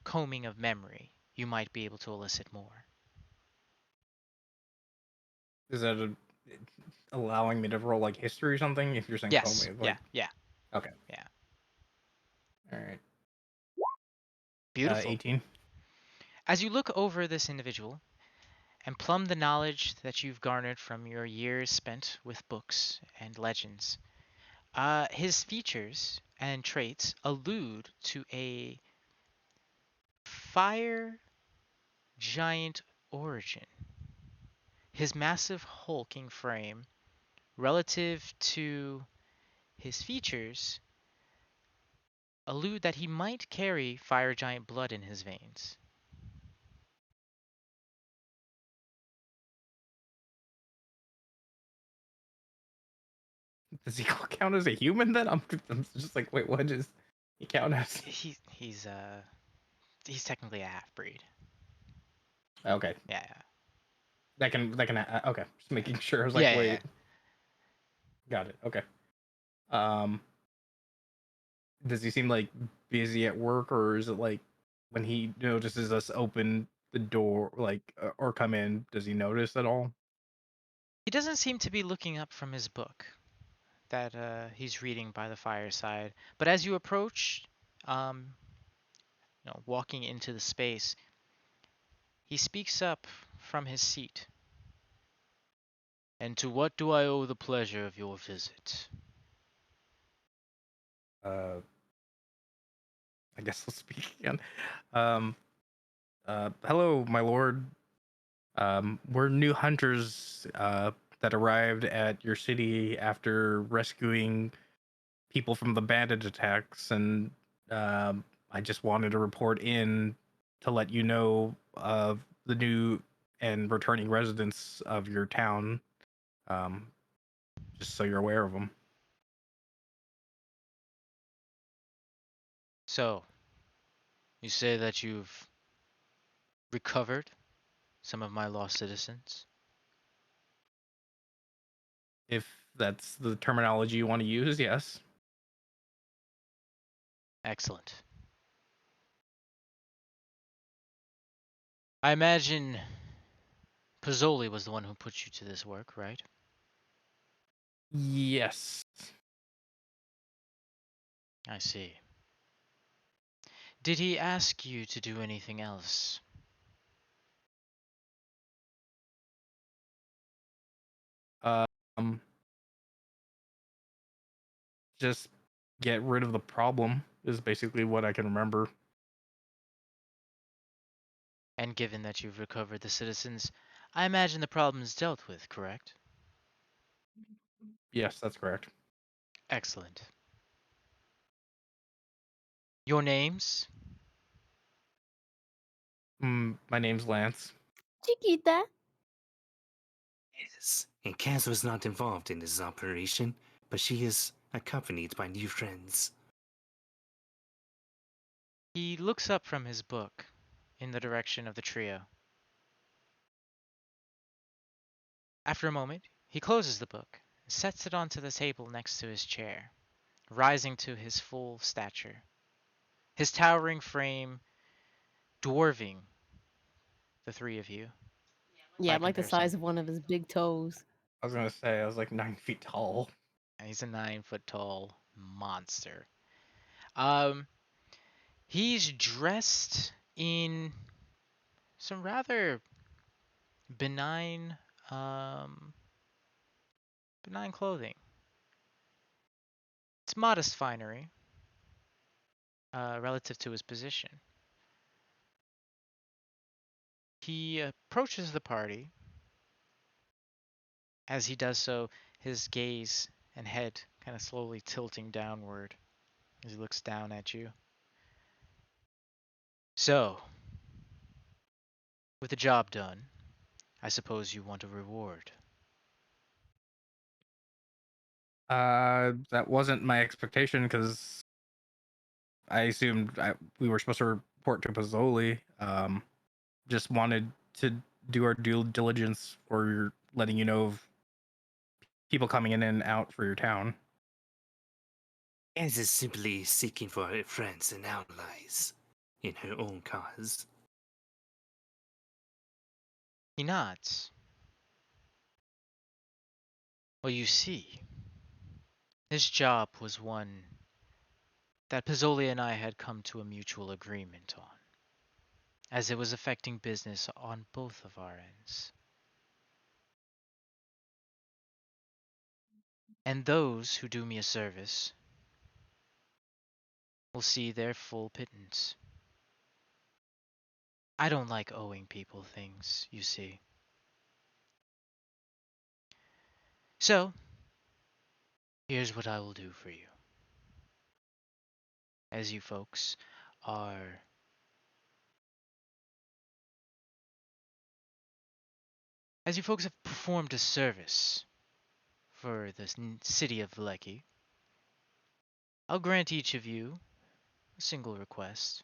combing of memory, you might be able to elicit more. Is that allowing me to roll like history or something? If you're saying Yes, Comey, yeah, like yeah, okay, yeah. all right, Beautiful. 18. As you look over this individual and plumb the knowledge that you've garnered from your years spent with books and legends, his features and traits allude to a fire giant origin. His massive hulking frame, relative to his features, allude that he might carry fire giant blood in his veins. Does he count as a human then? I'm just like, wait, what does he count as? He's technically a half breed. Okay, Yeah, yeah. okay. Just making sure. I was like, Yeah, yeah, yeah. wait, got it. Okay. Um, does he seem like busy at work, or is it like when he notices us open the door, like or come in, does he notice at all? He doesn't seem to be looking up from his book that he's reading by the fireside. But as you approach, um, walking into the space, he speaks up from his seat. And to what do I owe the pleasure of your visit? Uh, I guess I'll speak again. Um, hello, my lord. We're new hunters that arrived at your city after rescuing people from the bandit attacks, and I just wanted to report in to let you know of the new and returning residents of your town, um, just so you're aware of them. So, you say that you've recovered some of my lost citizens? If that's the terminology you want to use, yes. Excellent. I imagine Pizzoli was the one who put you to this work, right? Yes. I see. Did he ask you to do anything else? Um, just get rid of the problem is basically what I can remember. And given that you've recovered the citizens, I imagine the problem is dealt with, correct? Yes, that's correct. Excellent. Your names? My name's Lance. Chiquita. Yes, and Kaz was not involved in this operation, but she is accompanied by new friends. He looks up from his book in the direction of the trio. After a moment, he closes the book and sets it onto the table next to his chair, rising to his full stature, his towering frame dwarving the three of you Yeah, by I'm like the comparison. size of one of his big toes. I was gonna say I was like 9 feet tall. And he's a 9 foot tall monster. Um, he's dressed in some rather benign, um, benign clothing. It's modest finery, relative to his position. He approaches the party. As he does so, his gaze and head kind of slowly tilting downward as he looks down at you. So, with the job done, I suppose you want a reward. That wasn't my expectation because I assumed we were supposed to report to Pizzoli. Just wanted to do our due diligence for letting you know of people coming in and out for your town. Kaz is simply seeking for her friends and allies in her own cause. He nods. Well, you see, his job was one that Pizzoli and I had come to a mutual agreement on, as it was affecting business on both of our ends. And those who do me a service will see their full pittance. I don't like owing people things, you see. So, here's what I will do for you. As you folks are as you folks have performed a service for the city of Valleki, I'll grant each of you a single request,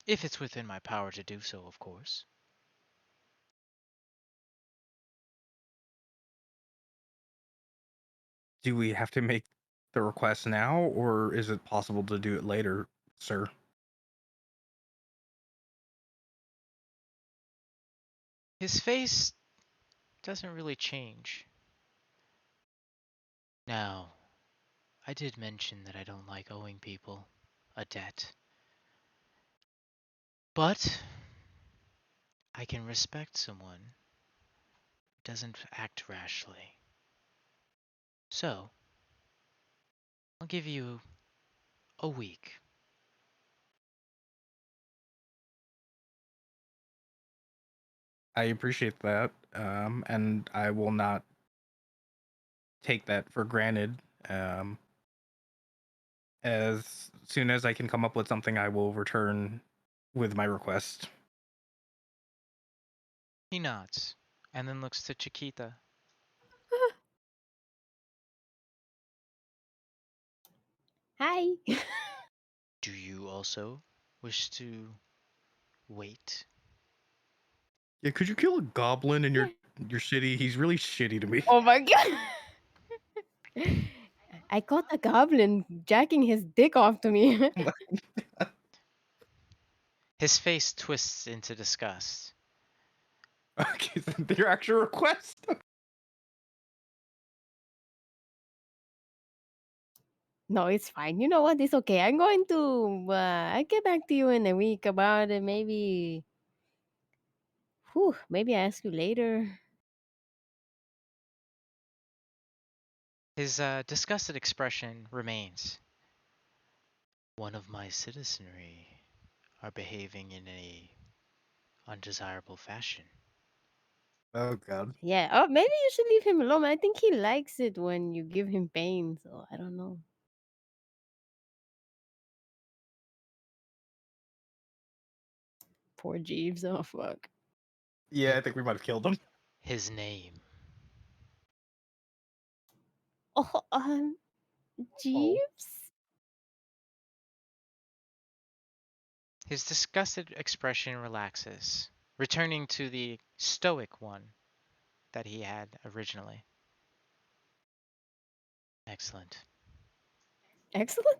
if it's within my power to do so, of course. Do we have to make the request now, or is it possible to do it later, sir? His face doesn't really change. Now, I did mention that I don't like owing people a debt. But I can respect someone who doesn't act rashly. So, I'll give you a week. I appreciate that, and I will not take that for granted. As soon as I can come up with something, I will return with my request. He nods and then looks to Chiquita. Hi. Do you also wish to wait? Yeah, could you kill a goblin in Yeah. your city? He's really shitty to me. Oh my god. I caught a goblin jacking his dick off to me. His face twists into disgust. Okay, so your actual request. No, it's fine. You know what? It's okay. I'm going to. I'll get back to you in a week about it. Maybe. Whew, maybe I ask you later. His disgusted expression remains. One of my citizenry are behaving in a undesirable fashion. Oh god. Yeah. Oh, maybe you should leave him alone. I think he likes it when you give him pain. So I don't know. Poor Jeeves. Oh fuck. Yeah, I think we might have killed him. His name. Oh, Jeeves. His disgusted expression relaxes, returning to the stoic one that he had originally. Excellent. Excellent.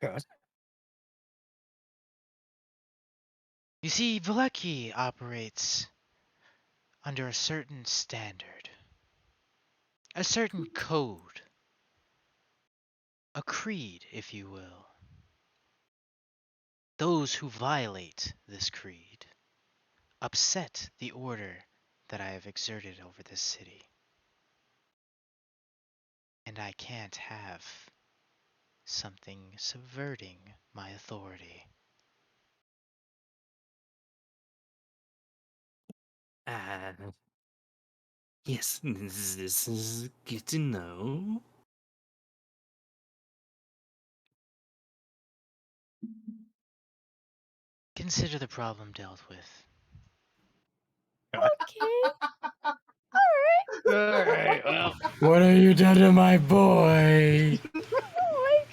God. You see, Valleki operates under a certain standard, a certain code, a creed, if you will. Those who violate this creed upset the order that I have exerted over this city. And I can't have something subverting my authority. Uh, yes, this is good to know. Consider the problem dealt with. God. Okay. All right. Alright, well. What have you done to my boy? Oh my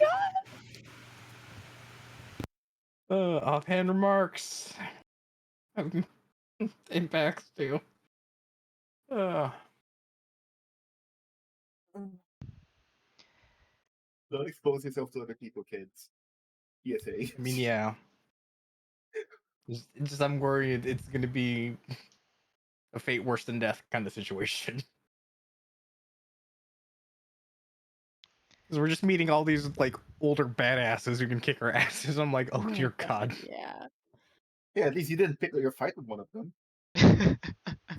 god. Offhand remarks. Impacts too. Uh, Don't expose yourself to other people, kids. PSA. I mean, yeah. Just I'm worried it's gonna be a fate worse than death kind of situation. Because we're just meeting all these like older badasses who can kick our asses. I'm like, oh my dear God. Yeah. Yeah, at least you didn't pick your fight with one of them.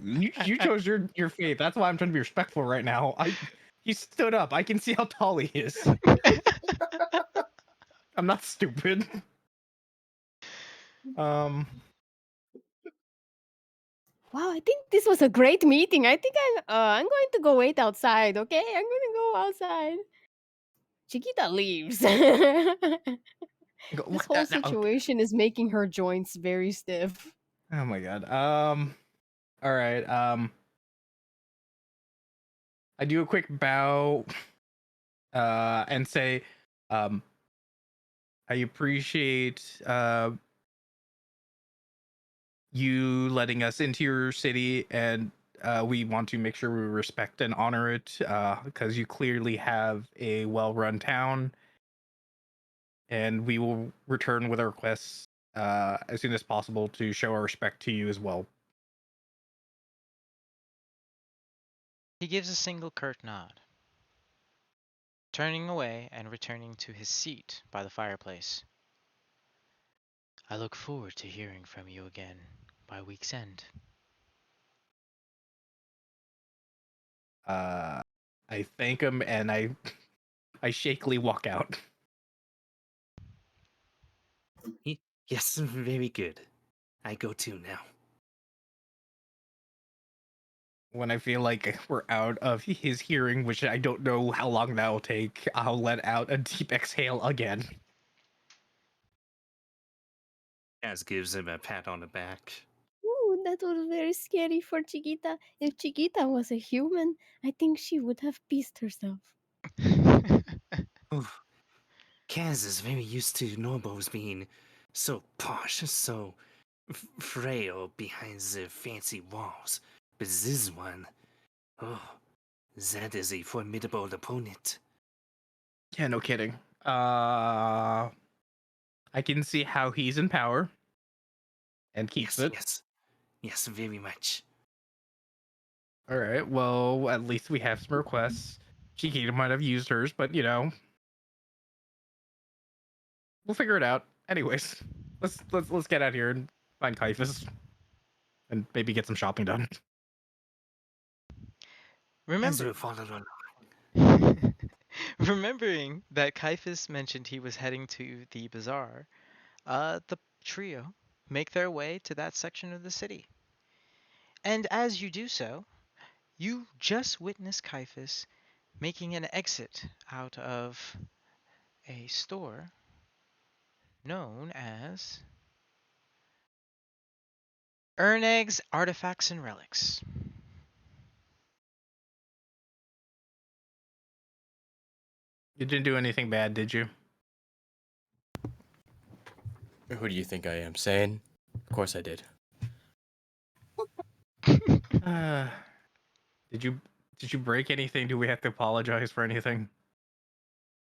You chose your fate. That's why I'm trying to be respectful right now. He stood up. I can see how tall he is. I'm not stupid. Um, Wow, I think this was a great meeting. I think I'm going to go wait outside. Okay, I'm going to go outside. Chiquita leaves. go, This what? whole Okay. situation is making her joints very stiff. Oh my god. All right. I do a quick bow, and say, um, I appreciate you letting us into your city, and we want to make sure we respect and honor it, because you clearly have a well-run town, and we will return with our requests as soon as possible to show our respect to you as well. He gives a single curt nod, turning away and returning to his seat by the fireplace. I look forward to hearing from you again by week's end. I thank him and I shakily walk out. Yes, very good. I go too now. When I feel like we're out of his hearing, which I don't know how long that will take, I'll let out a deep exhale again. Kaz gives him a pat on the back. Ooh, that was very scary for Chiquita. If Chiquita was a human, I think she would have pissed herself. Oh, Kaz is very used to Norbos being so posh, so frail behind the fancy walls. But this one, oh, that is a formidable opponent. Yeah, no kidding. I can see how he's in power and keeps Yes, it. yes, yes, very much. All right. Well, at least we have some requests. Chiquita might have used hers, but we'll figure it out. Anyways, let's get out here and find Caiaphas and maybe get some shopping done. Kaz Remember, will follow along. remembering that Caiaphas mentioned he was heading to the bazaar, the trio make their way to that section of the city. And as you do so, you just witness Caiaphas making an exit out of a store known as Erneg's Artifacts and Relics. You didn't do anything bad, did you? Who do you think I am? Sane? Of course I did. Uh, did you did you break anything? Do we have to apologize for anything?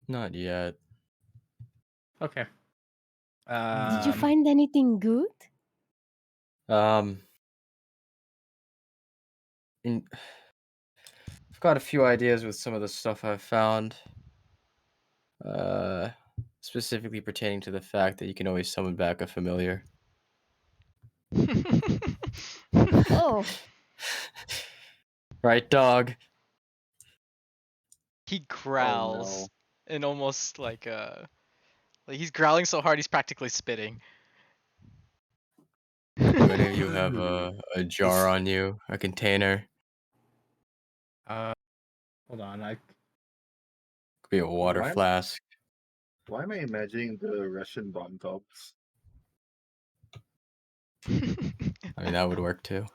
Not yet. Okay. Did you Um, find anything good? Um, in, I've got a few ideas with some of the stuff I've found. Uh, Specifically pertaining to the fact that you can always summon back a familiar. Oh, Right, dog? He Oh growls no. and almost like he's growling so hard he's practically spitting. Do any of you have Hmm. a jar on you? A container? uh, hold on. Could be a water Why flask. why am I imagining the Russian bomb tops? I mean, that would work too.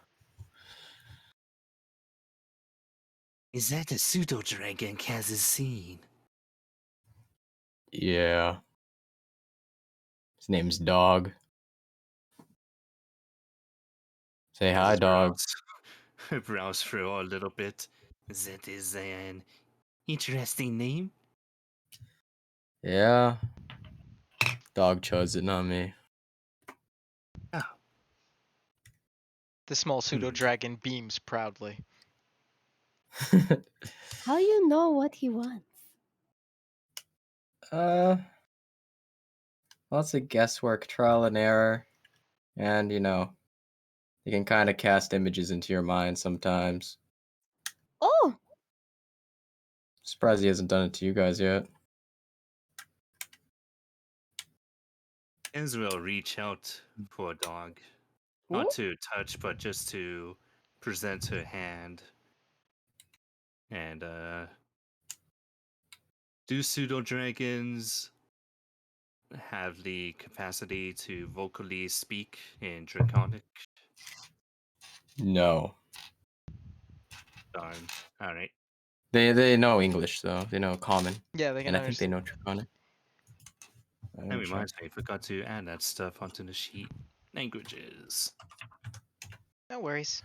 Is that a pseudo dragon Kaz is seeing? Yeah. His name's Dog. Say hi, Kaz dog. browse through a little bit. That is an interesting name. Yeah. Dog chose it, not me. Oh, The small pseudo hmm. dragon beams proudly. how you know what he wants? uh, Lots of guesswork, trial and error, and you can kind of cast images into your mind sometimes. Oh, Surprised he hasn't done it to you guys yet. Ken's will reach out for a dog. Ooh. Not to touch, but just to present her hand. And do pseudo dragons have the capacity to vocally speak in Draconic? No. Darn. Alright. They know English though. They know Common, Yeah, they can and I think they understand. know Draconic. That reminds me, I forgot to add that stuff onto the sheet. Languages. No worries.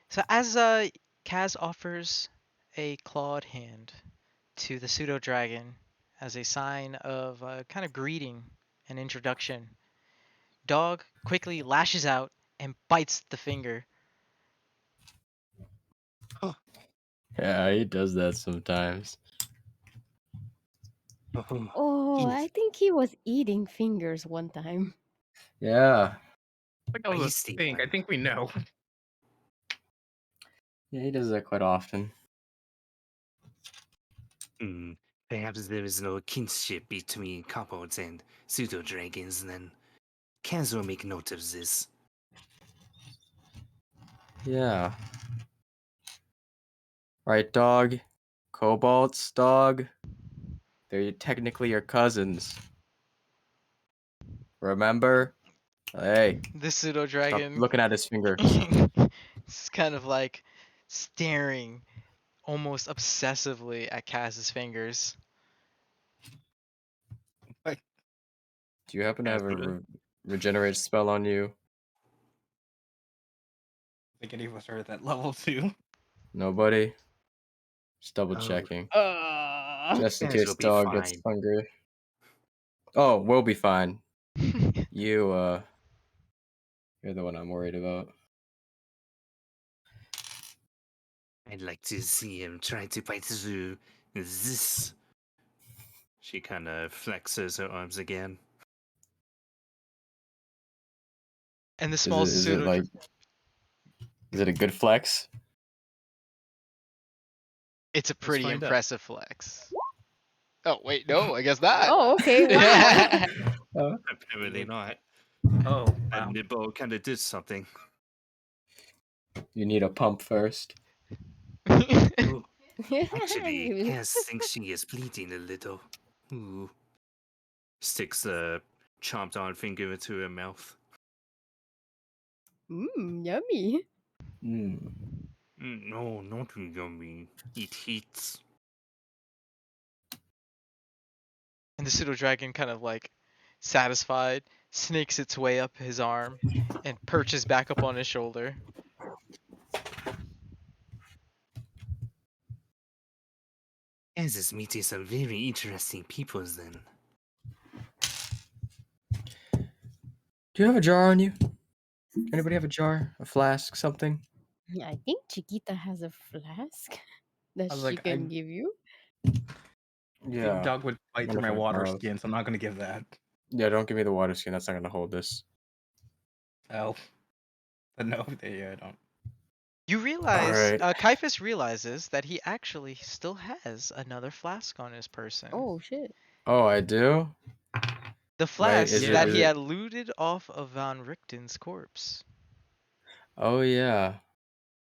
So as Kaz offers a clawed hand to the pseudo dragon as a sign of kind of greeting and introduction, dog quickly lashes out and bites the finger. Yeah, he does that sometimes. Oh, I Eat. think he was eating fingers one time. Yeah. Like that was a Feisty thing. I one. think we know. Yeah, he does that quite often. Hmm. Perhaps there is no kinship between kobolds and pseudo dragons, then Kaz will make note of this. Yeah. Right, dog? Cobalts, dog? They're technically your cousins. Remember? Hey, The pseudo stop dragon looking at his finger. is kind of like staring almost obsessively at Kaz's fingers. Do you happen to have a Kaz, regenerate spell on you? I think any of us are at that level too. Nobody? Just double Oh. checking. Uh, Just in Kaz case will be dog gets fine. hungry. Oh, we'll be fine. You, you're the one I'm worried about. I'd like to see him try to bite through this. She kind of flexes her arms again. And the Is small it, is it pseudo like, is it a good flex? it's a Let's pretty find out. impressive flex. Oh wait, no, I guess not. oh, okay. Wow. Apparently not. Oh, That wow. nibble kind of did something. You need a pump first. Oh, actually, Really? Kaz thinks she is bleeding a little. Ooh. Sticks a chomped on finger into her mouth. Yummy. Mm. No, not too yummy. It hits. And the pseudo dragon kind of like satisfied snakes its way up his arm and perches back up on his shoulder. Kaz is meeting some very interesting people then. Do you have a jar on you? Anybody have a jar? A flask? Something? I think Chiquita has a flask that I was she like, can give you. Yeah. dog would bite Wonder through if my I can water borrow. skin, so I'm not gonna give that. Yeah, don't give me the water skin. That's not gonna hold this. Oh, but no, I don't. You realize, Alright. Caiaphas realizes that he actually still has another flask on his person. Oh shit. Oh, I do? The Right, flask is that it, he is it? had looted off of Von Richten's corpse. Oh, yeah.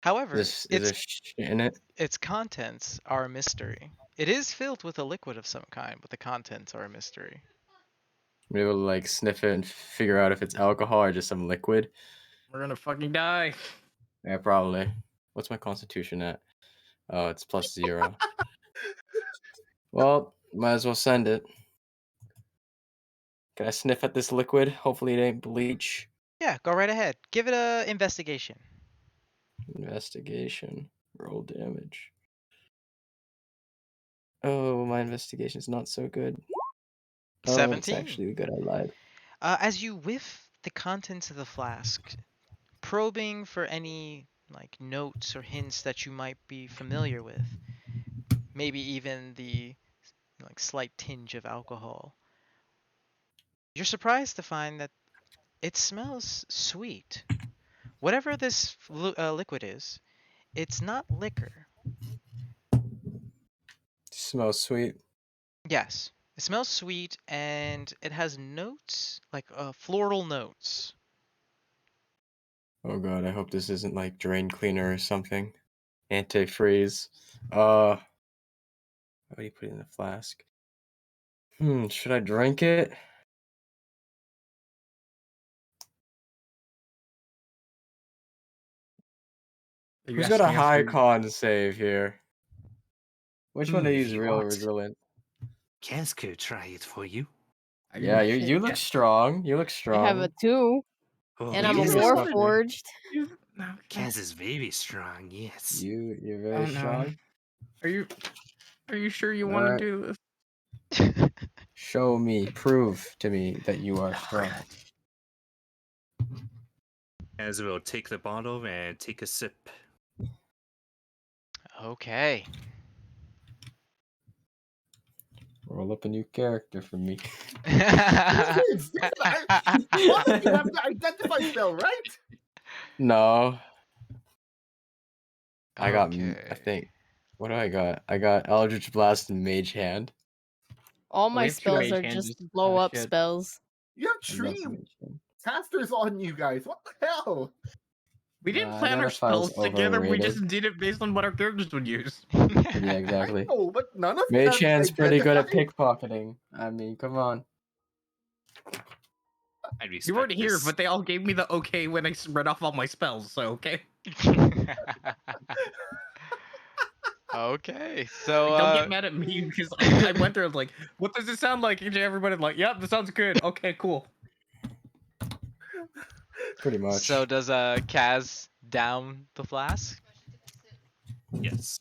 However, Is there shit in it? its contents are a mystery. It is filled with a liquid of some kind, but the contents are a mystery. I'm able to, like, sniff it and figure out if it's alcohol or just some liquid? We're gonna fucking die. Yeah, probably. What's my constitution at? Oh, it's +0. Well, might as well send it. Can I sniff at this liquid? Hopefully it ain't bleach. Yeah, go right ahead. Give it a investigation. Investigation. Roll damage. Oh, my investigation's not so good. Oh, it's 17. actually good. I lied. As you whiff the contents of the flask, probing for any like notes or hints that you might be familiar with, maybe even the like slight tinge of alcohol, you're surprised to find that it smells sweet. Whatever this liquid is, it's not liquor. smells sweet. Yes. It smells sweet and it has notes, like floral notes. Oh god, I hope this isn't like drain cleaner or something. Antifreeze. How do you put it in a flask? Should I drink it? Are you Who's got a asking us high for? con save here? Which one of If these you real want, resilient? Kaz could try it for you. Yeah, I'm, you look yeah. strong. You look I have a strong. 2, Oh, and Do I'm a you Use really this war want stuff here. forged. to? No, no. Kaz is very strong, yes. You're Oh very no. strong. Are you? Are you sure you All want to right. do this? Show me, prove to me that you are strong. Kaz will take the bottle and take a sip. Okay. Roll up a new character for me. What? You have the identify spell, right? No, I got. I Okay. think. What do I got? I got Eldritch Blast and Mage Hand. All We my have 2 spells mage are hands. just blow up Shit. spells. You have I love tree Mage Hand. casters on you guys. What the hell? We didn't plan our Identify is spells together. We overrated. just did it based on what our characters would use. Yeah, I exactly. know, but none of you Mage have Hand's pretty good at identify. pickpocketing. I mean, come on. I You weren't respect here, this. but they all gave me the okay when I read off all my spells. So okay. Okay. So Like, don't get mad at me because I went there. I was like, "What does it sound like?" And everybody's like, "Yep, this sounds good. Okay, cool." Pretty much. so does Kaz down the flask? Yes.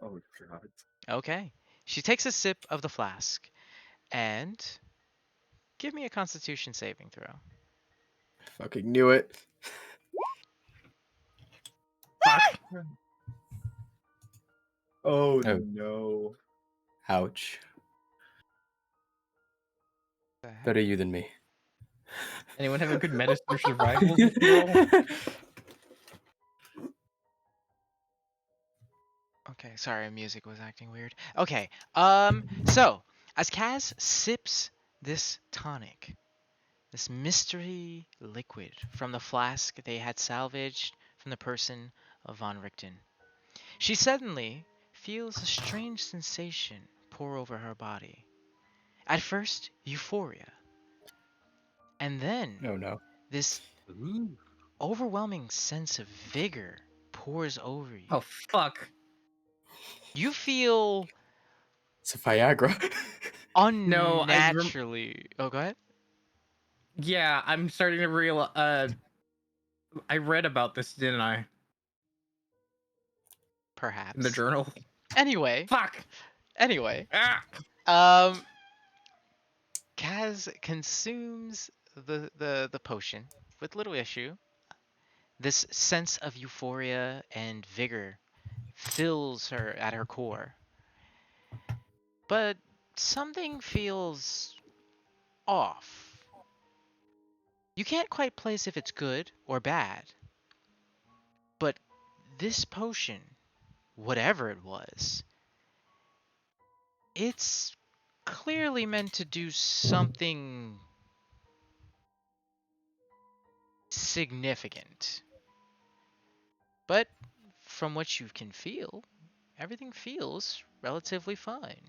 Oh god. Okay. She takes a sip of the flask and give me a constitution saving throw. Fucking knew it. Fuck. Oh Oh. no. Ouch. The heck? Better you than me. Anyone have a good medicine or survival roll? Okay, sorry, music was acting weird. Okay, so as Kaz sips this tonic, this mystery liquid from the flask they had salvaged from the person of Von Richten, she suddenly feels a strange sensation pour over her body. At first, euphoria, and then Oh no. this Ooh. overwhelming sense of vigor pours over you. Oh fuck. You feel It's a Viagra. No, unnaturally. Oh, go ahead. yeah, I'm starting to realize. I read about this, didn't I? In the Perhaps. journal. Anyway, Fuck. anyway, Ah. um, Kaz consumes the potion with little issue. This sense of euphoria and vigor fills her at her core. But something feels off. You can't quite place if it's good or bad. But this potion, whatever it was, it's clearly meant to do something significant. But from what you can feel, everything feels relatively fine.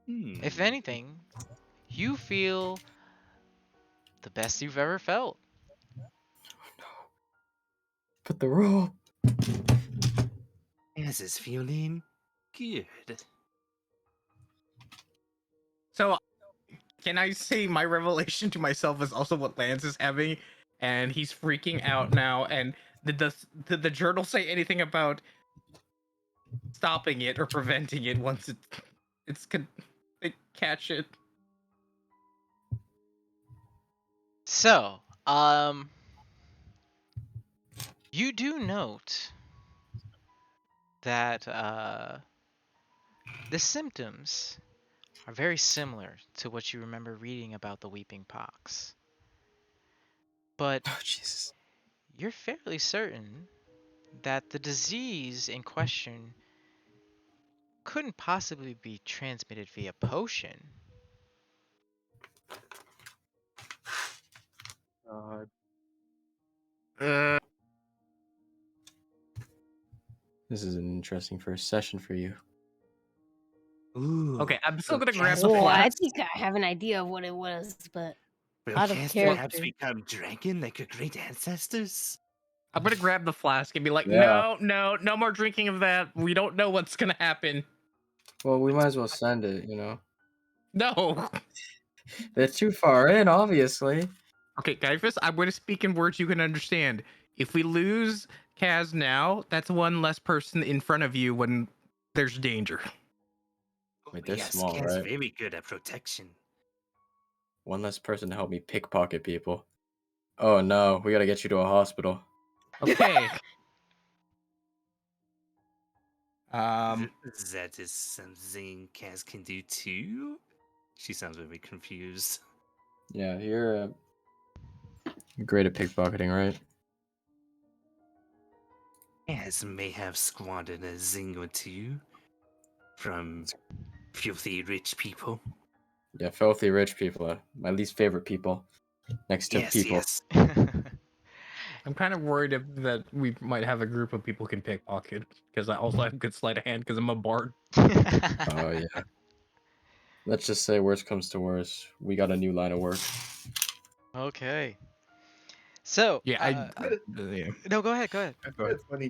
If anything, you feel the best you've ever felt. Put the roll. Kaz is feeling good. So, can I say my revelation to myself is also what Lance is having, and he's freaking out now? And did the journal say anything about stopping it or preventing it once they catch it? So, you do note that the symptoms are very similar to what you remember reading about the weeping pox. But Oh Jesus. you're fairly certain that the disease in question couldn't possibly be transmitted via potion. Uh, This is an interesting first session for you. Ooh. Okay, I'm still will gonna grab Cass the Oh, I flask. think I have an idea of what it was, but Will out of Cass perhaps character. become dragon like her great ancestors? I'm gonna grab the flask and be like, Yeah. no more drinking of that. We don't know what's gonna happen. Well, we might as well send it, you know. No. They're too far in, obviously. Okay, Gaius, I'm gonna speak in words you can understand. If we lose Kaz now, that's one less person in front of you when there's danger. Wait, they're Yes, small, Cass right? very good at protection. One less person to help me pickpocket people. Oh no, we gotta get you to a hospital. Okay. That is something Cass can do too? She sounds very confused. Yeah, you're great at pickpocketing, right? Cass may have squandered a zing or two from filthy rich people. Yeah, filthy rich people are my least favorite people. Next to Yes, people. yes. I'm kind of worried that we might have a group of people who can pickpocket because I also have good sleight of hand because I'm a bard. Oh yeah. Let's just say worst comes to worst, we got a new line of work. Okay. So, Yeah, yeah. no, go ahead, go ahead. I find it funny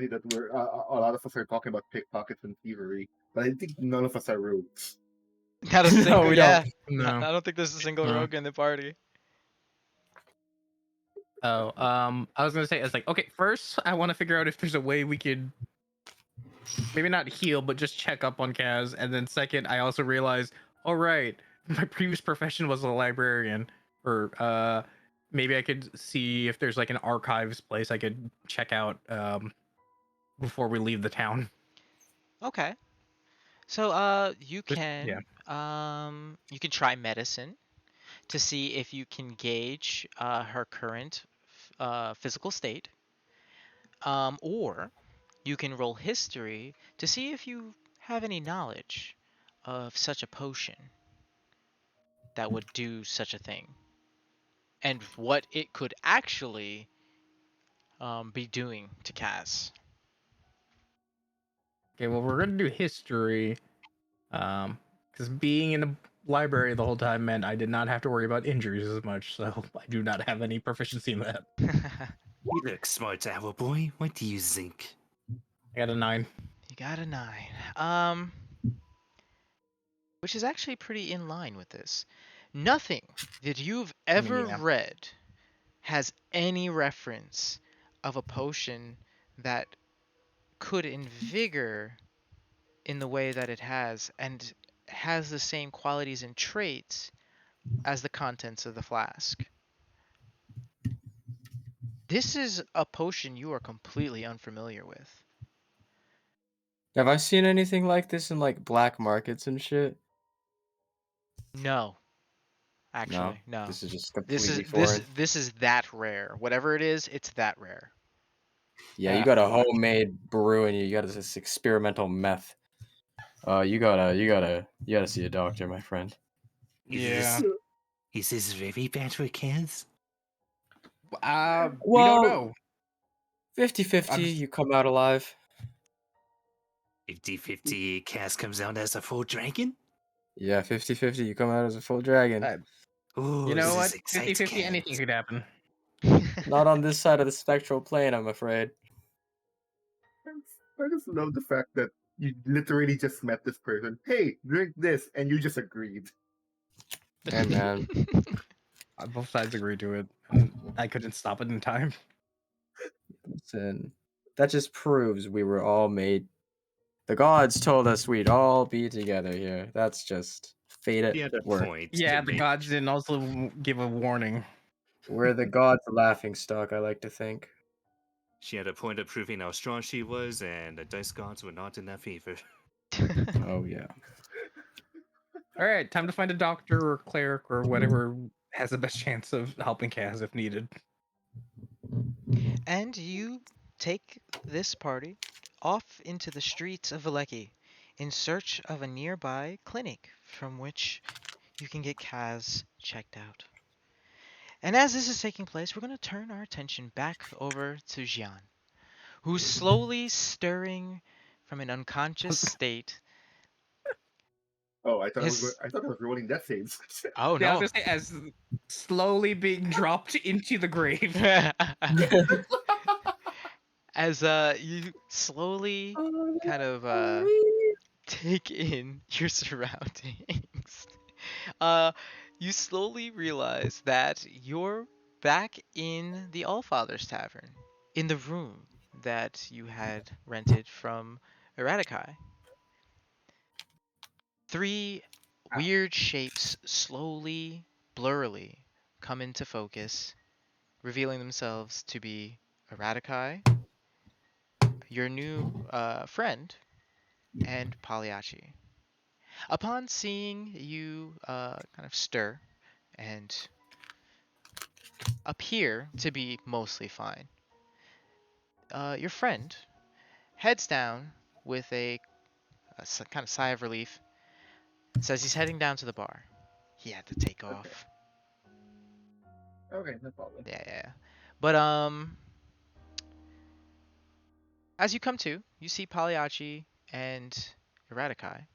that we're a lot of us are talking about pickpockets and thievery, but I think none of us are rogues. Not a single, we don't. yeah. No. I don't think there's a single No. rogue in the party. Oh, I was gonna say, it's like, okay, first I want to figure out if there's a way we could maybe not heal, but just check up on Kaz. And then second, I also realized, all right, my previous profession was a librarian, or maybe I could see if there's like an archives place I could check out before we leave the town. Okay. So, you Just, can, yeah. you can try medicine to see if you can gauge her current physical state. Or you can roll history to see if you have any knowledge of such a potion that would do such a thing and what it could actually be doing to Kaz. Okay, well, we're gonna do history, because being in the library the whole time meant I did not have to worry about injuries as much, so I do not have any proficiency in that. You look smart, Owl Boy. What do you think? I got a 9. You got a 9. Which is actually pretty in line with this. Nothing that you've ever Yeah. read has any reference of a potion that could invigor in the way that it has and has the same qualities and traits as the contents of the flask. This is a potion you are completely unfamiliar with. Have I seen anything like this in like black markets and shit? No, No. actually, no. This is just This is completely this foreign. this is that rare. Whatever it is, it's that rare. Yeah, you got a homemade brew and you got this experimental meth. You gotta see a doctor, my friend. Yeah. Is this very bad for kids? We don't Well, know. 50-50, you come out alive. 50-50 Cass comes out as a full dragon? Yeah, 50-50, you come out as a full dragon. Oh, You know this what? excites 50-50, Cass. anything could happen. Not on this side of the spectral plane, I'm afraid. I just love the fact that you literally just met this person. Hey, drink this, and you just agreed. Hey, man. Both sides agreed to it, and I couldn't stop it in time. Listen, that just proves we were all made. The gods told us we'd all be together here. That's just fate She at had a work. point. Yeah, to the make. gods didn't also give a warning. We're the gods' laughing stock, I like to think. She had a point of proving how strong she was, and the dice gods were not in that favor. Oh, yeah. All right, time to find a doctor or cleric or whatever has the best chance of helping Kaz if needed. And you take this party off into the streets of Valleki in search of a nearby clinic from which you can get Kaz checked out. And as this is taking place, we're going to turn our attention back over to Jian, who's slowly stirring from an unconscious state. Oh, His I thought I was rolling death saves. oh Yeah, I was no. gonna say as slowly being dropped into the grave. As you slowly kind of take in your surroundings, uh you slowly realize that you're back in the Allfather's Tavern, in the room that you had rented from Eradikai. Three weird shapes slowly, blurrily come into focus, revealing themselves to be Eradikai, your new friend, and Pagliacci. Upon seeing you kind of stir and appear to be mostly fine, your friend heads down with a kind of sigh of relief and says he's heading down to the bar. He had to take Okay. off. Okay, no problem. Yeah, yeah. But as you come to, you see Pagliacci and Eradikai,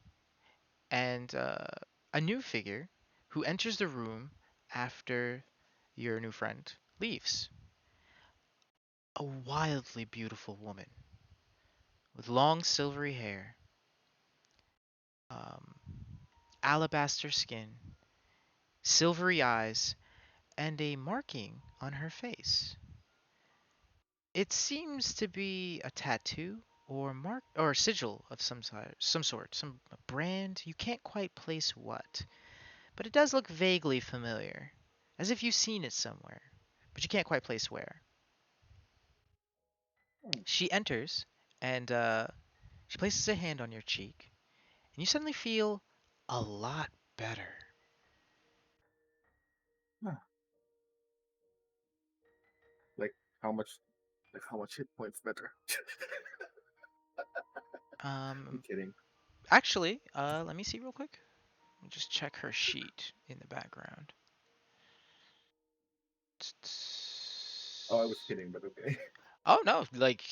and a new figure who enters the room after your new friend leaves. A wildly beautiful woman with long silvery hair, um, alabaster skin, silvery eyes, and a marking on her face. It seems to be a tattoo or mark or a sigil of some sort, some brand. You can't quite place what, but it does look vaguely familiar, as if you've seen it somewhere, but you can't quite place where. Hmm. She enters and she places a hand on your cheek, and you suddenly feel a lot better. Huh. Like how much? Like how much hit points better? I'm Um, kidding. actually, let me see real quick. Let me just check her sheet in the background. Oh, I was kidding, but okay. Oh no, like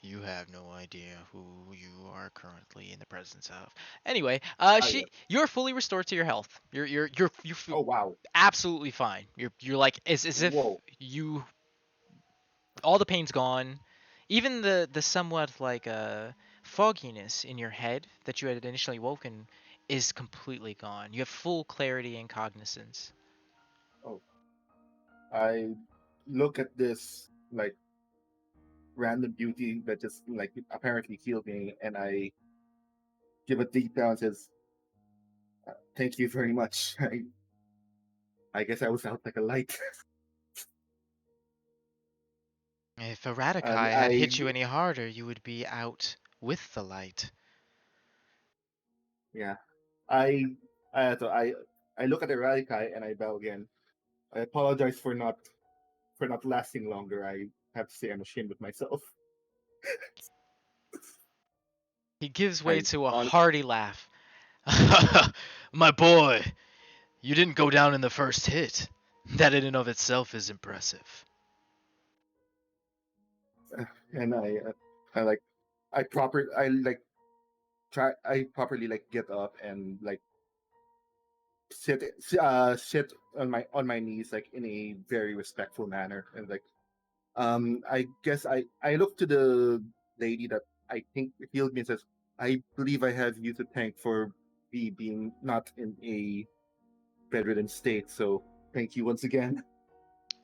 you have no idea who you are currently in the presence of. Anyway, Ah, yeah. you're fully restored to your health. You feel Oh wow. absolutely fine. You're like as if Whoa. you all the pain's gone. Even the somewhat like fogginess in your head that you had initially woken is completely gone. You have full clarity and cognizance. Oh, I look at this like random beauty that just like apparently healed me, and I give a deep down and says, "Thank you very much." I guess I was out like a light, If and Eradikai had hit you any harder, you would be out with the light. yeah, I so I look at the Radikai and I bow again. I apologize for not lasting longer. I have to say I'm ashamed of myself. He gives way I to a on hearty laugh. My boy, you didn't go down in the first hit. That in and of itself is impressive. and I like I like try I properly like get up and like sit on my knees like in a very respectful manner, and like I guess I look to the lady that I think healed me and says, I believe I have you to thank for me being not in a bedridden state, so thank you once again.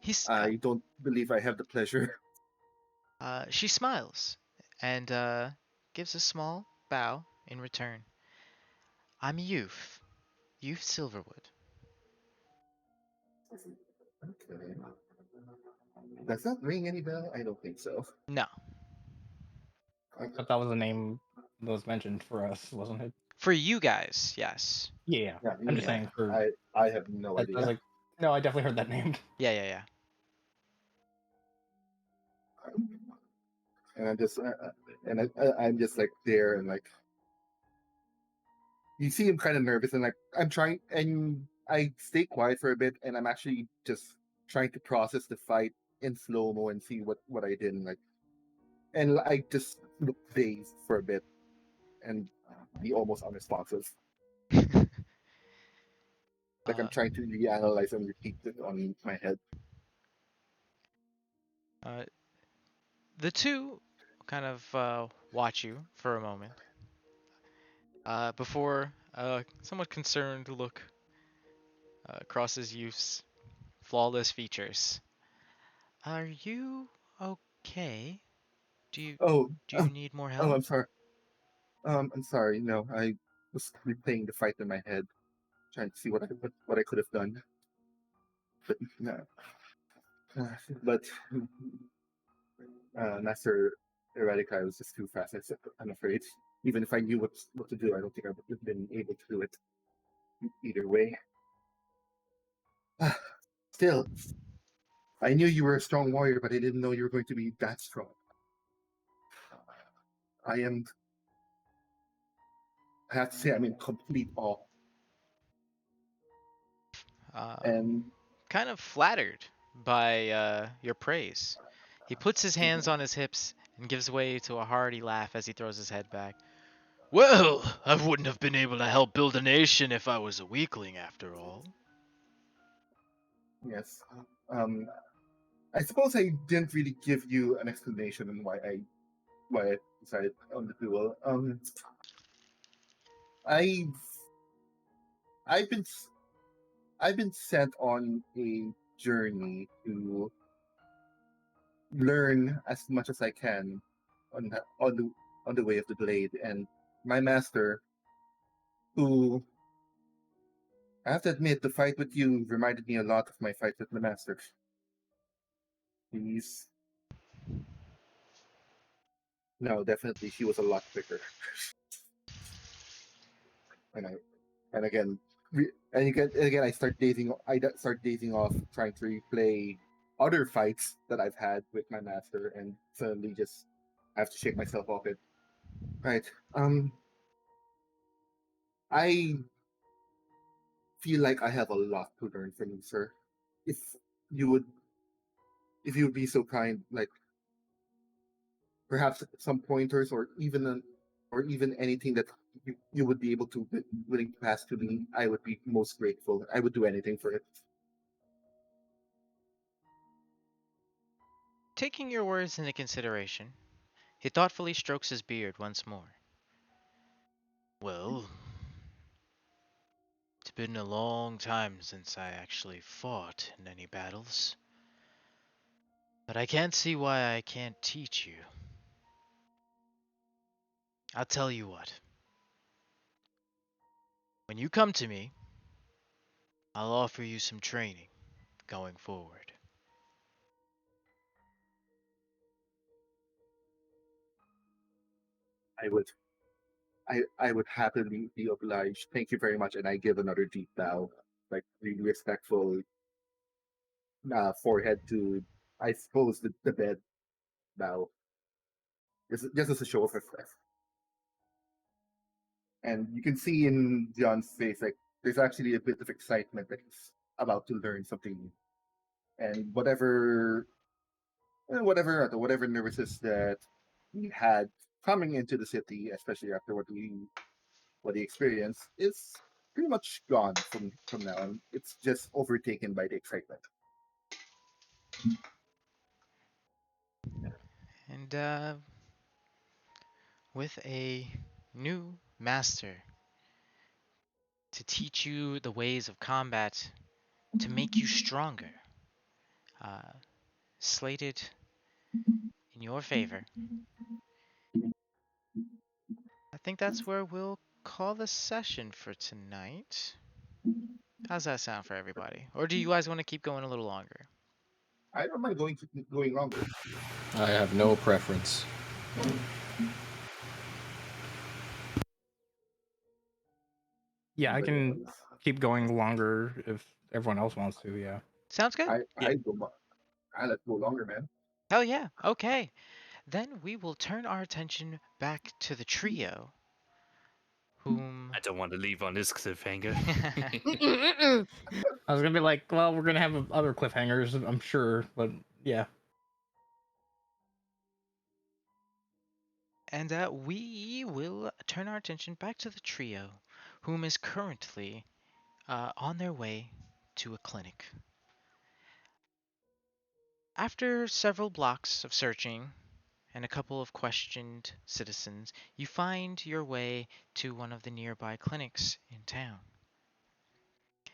He's I don't believe I have the pleasure. she smiles and gives a small bow in return. I'm Youth Silverwood. Okay. Does that ring any bell? I don't think so. No, But that was the name that was mentioned for us, wasn't it? for you guys, yes. Yeah. Yeah, I'm me, just Yeah, saying for I have no I was idea. like, no, I definitely heard that name. yeah, yeah, yeah. and I'm just like there and like you see him kind of nervous and like I'm trying and I stay quiet for a bit and I'm actually just trying to process the fight in slow mo and see what I did and I just look dazed for a bit and be almost unresponsive. Like I'm uh, trying to reanalyze and repeat it on my head. uh, the two kind of watch you for a moment before a somewhat concerned look crosses youth's flawless features. Are you okay? Do you Oh, do you need more oh, help? I'm sorry. I'm sorry. No, I was replaying the fight in my head, trying to see what I could have done. But no, but Master Eradica was just too fast. I'm afraid. Even if I knew what to do, I don't think I would have been able to do it either way. Still, I knew you were a strong warrior, but I didn't know you were going to be that strong. I am. I have to say, I'm in complete awe. Uh, And kind of flattered by your praise. He puts his hands on his hips and gives way to a hearty laugh as he throws his head back. Well, I wouldn't have been able to help build a nation if I was a weakling after all. yes, um, I suppose I didn't really give you an explanation on why I decided on the duel. I've I've been I've been sent on a journey to learn as much as I can on the way of the blade, and my master, who I have to admit, the fight with you reminded me a lot of my fight with the master. He's no, definitely she was a lot quicker, and I and again, and again, start dazing off, trying to replay other fights that I've had with my master, and suddenly just have to shake myself off it. Right. I feel like I have a lot to learn from you, sir. If you would, if you would be so kind, like perhaps some pointers or even anything that you would be able to willing to pass to me, I would be most grateful. I would do anything for it. Taking your words into consideration, he thoughtfully strokes his beard once more. Well, it's been a long time since I actually fought in any battles. But I can't see why I can't teach you. I'll tell you what. When you come to me, I'll offer you some training going forward. I would I would happily be obliged. Thank you very much. And I give another deep bow, like really respectful forehead to, I suppose, the bed bow, just as a show of respect. And you can see in John's face, like there's actually a bit of excitement that he's about to learn something new. And whatever nervousness that he had coming into the city, especially after what he experienced, is pretty much gone from now on. It's just overtaken by the excitement. And with a new master to teach you the ways of combat, to make you stronger, uh, slated in your favor, I think that's where we'll call the session for tonight. How's that sound for everybody? Or do you guys want to keep going a little longer? I don't mind going longer. I have no preference. Yeah, I Anybody can else? keep going longer if everyone else wants to. Yeah. Sounds good. I go. I let go longer, man. Hell yeah. Okay. Then we will turn our attention back to the trio, whom. I don't want to leave on this cliffhanger. I was gonna be like, well, we're gonna have other cliffhangers, I'm sure, but yeah. And we will turn our attention back to the trio, whom is currently on their way to a clinic. After several blocks of searching and a couple of questioned citizens, you find your way to one of the nearby clinics in town.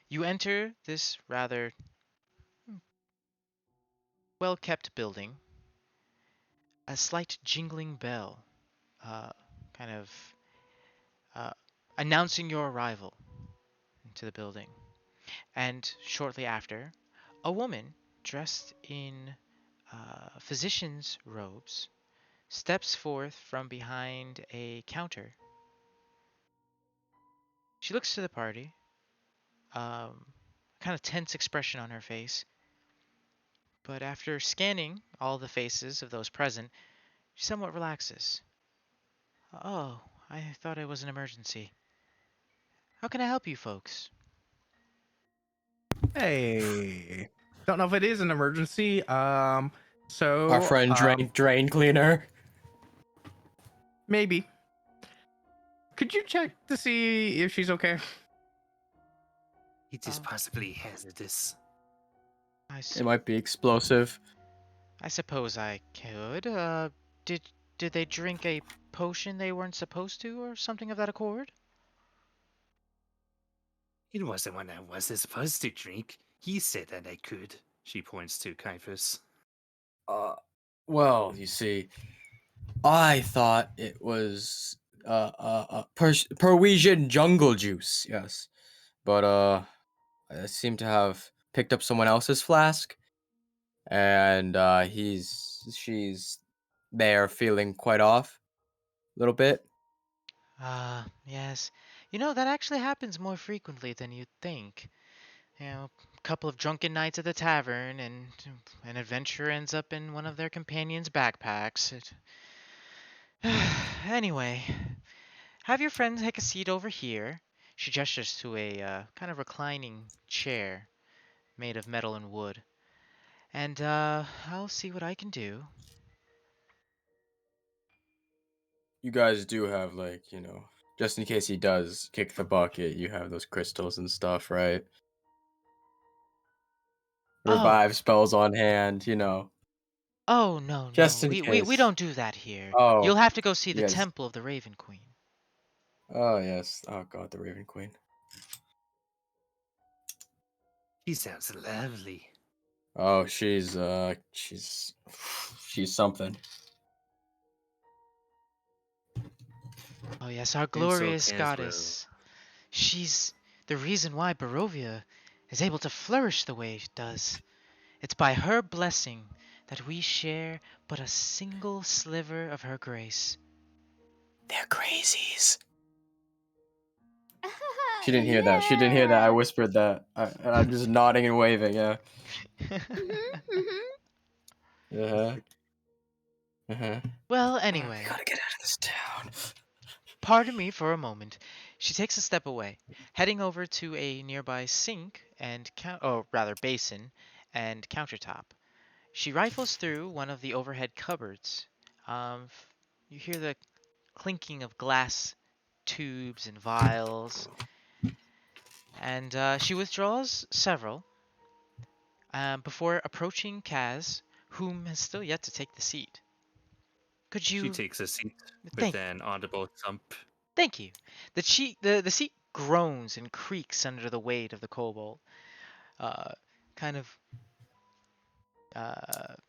You enter this rather well kept building. A slight jingling bell, uh, kind of uh, announcing your arrival into the building. And shortly after, a woman dressed in physician's robes steps forth from behind a counter. She looks to the party, kind of tense expression on her face, but after scanning all the faces of those present, she somewhat relaxes. Oh, I thought it was an emergency. How can I help you folks? Hey, don't know if it is an emergency. Our So friend drain cleaner. maybe could you check to see if she's okay? It is possibly hazardous. I, It might be explosive. I suppose I could. Did did they drink a potion they weren't supposed to, or something of that accord? It wasn't one I wasn't supposed to drink. He said that I could. She points to Caiaphas. Well, you see, I thought it was Persian jungle juice. Yes, but I seem to have picked up someone else's flask, and she's there feeling quite off a little bit. Yes. You know, that actually happens more frequently than you'd think. A couple of drunken nights at the tavern, and an adventurer ends up in one of their companions' backpacks. Anyway, have your friend take a seat over here. She gestures to a kind of reclining chair made of metal and wood. And I'll see what I can do. You guys do have, like, just in case he does kick the bucket, you have those crystals and stuff, right? Oh, Revive spells on hand. oh no, Just no. in We case. don't do that here. Oh, You'll have to go see the you guys. Temple of the Raven Queen. Oh, yes. Oh, God, the Raven Queen. He sounds lovely. Oh, she's something. Oh yes, our And so glorious Caswell. goddess. She's the reason why Barovia is able to flourish the way it does. It's by her blessing that we share but a single sliver of her grace. They're crazies. She didn't hear that. She didn't hear that. I whispered that. And I'm just nodding and waving, yeah. Uh-huh. Uh-huh. Well, We anyway, gotta get out of this town. pardon me for a moment. She takes a step away, heading over to a nearby sink and basin and countertop. She rifles through one of the overhead cupboards. You hear the clinking of glass tubes and vials, and she withdraws several before approaching Kaz, whom has still yet to take the seat. Could She you takes a seat with thank an audible thump. thank you? The seat groans and creaks under the weight of the kobold, uh, kind of kind of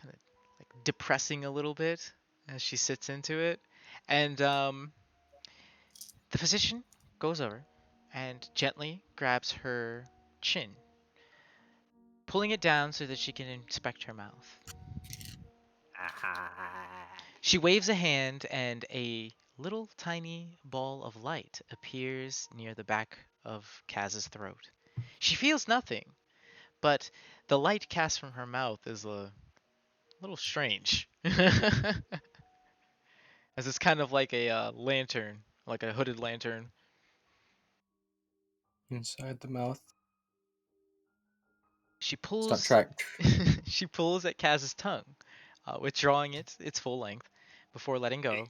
like depressing a little bit as she sits into it, and the physician goes over and gently grabs her chin, pulling it down so that she can inspect her mouth. She waves a hand, and a little tiny ball of light appears near the back of Kaz's throat. She feels nothing, but the light cast from her mouth is a little strange. As it's kind of like a lantern, like a hooded lantern. Inside the mouth. She It's not pulls. tracked. She pulls at Kaz's tongue, withdrawing it its full length before letting go,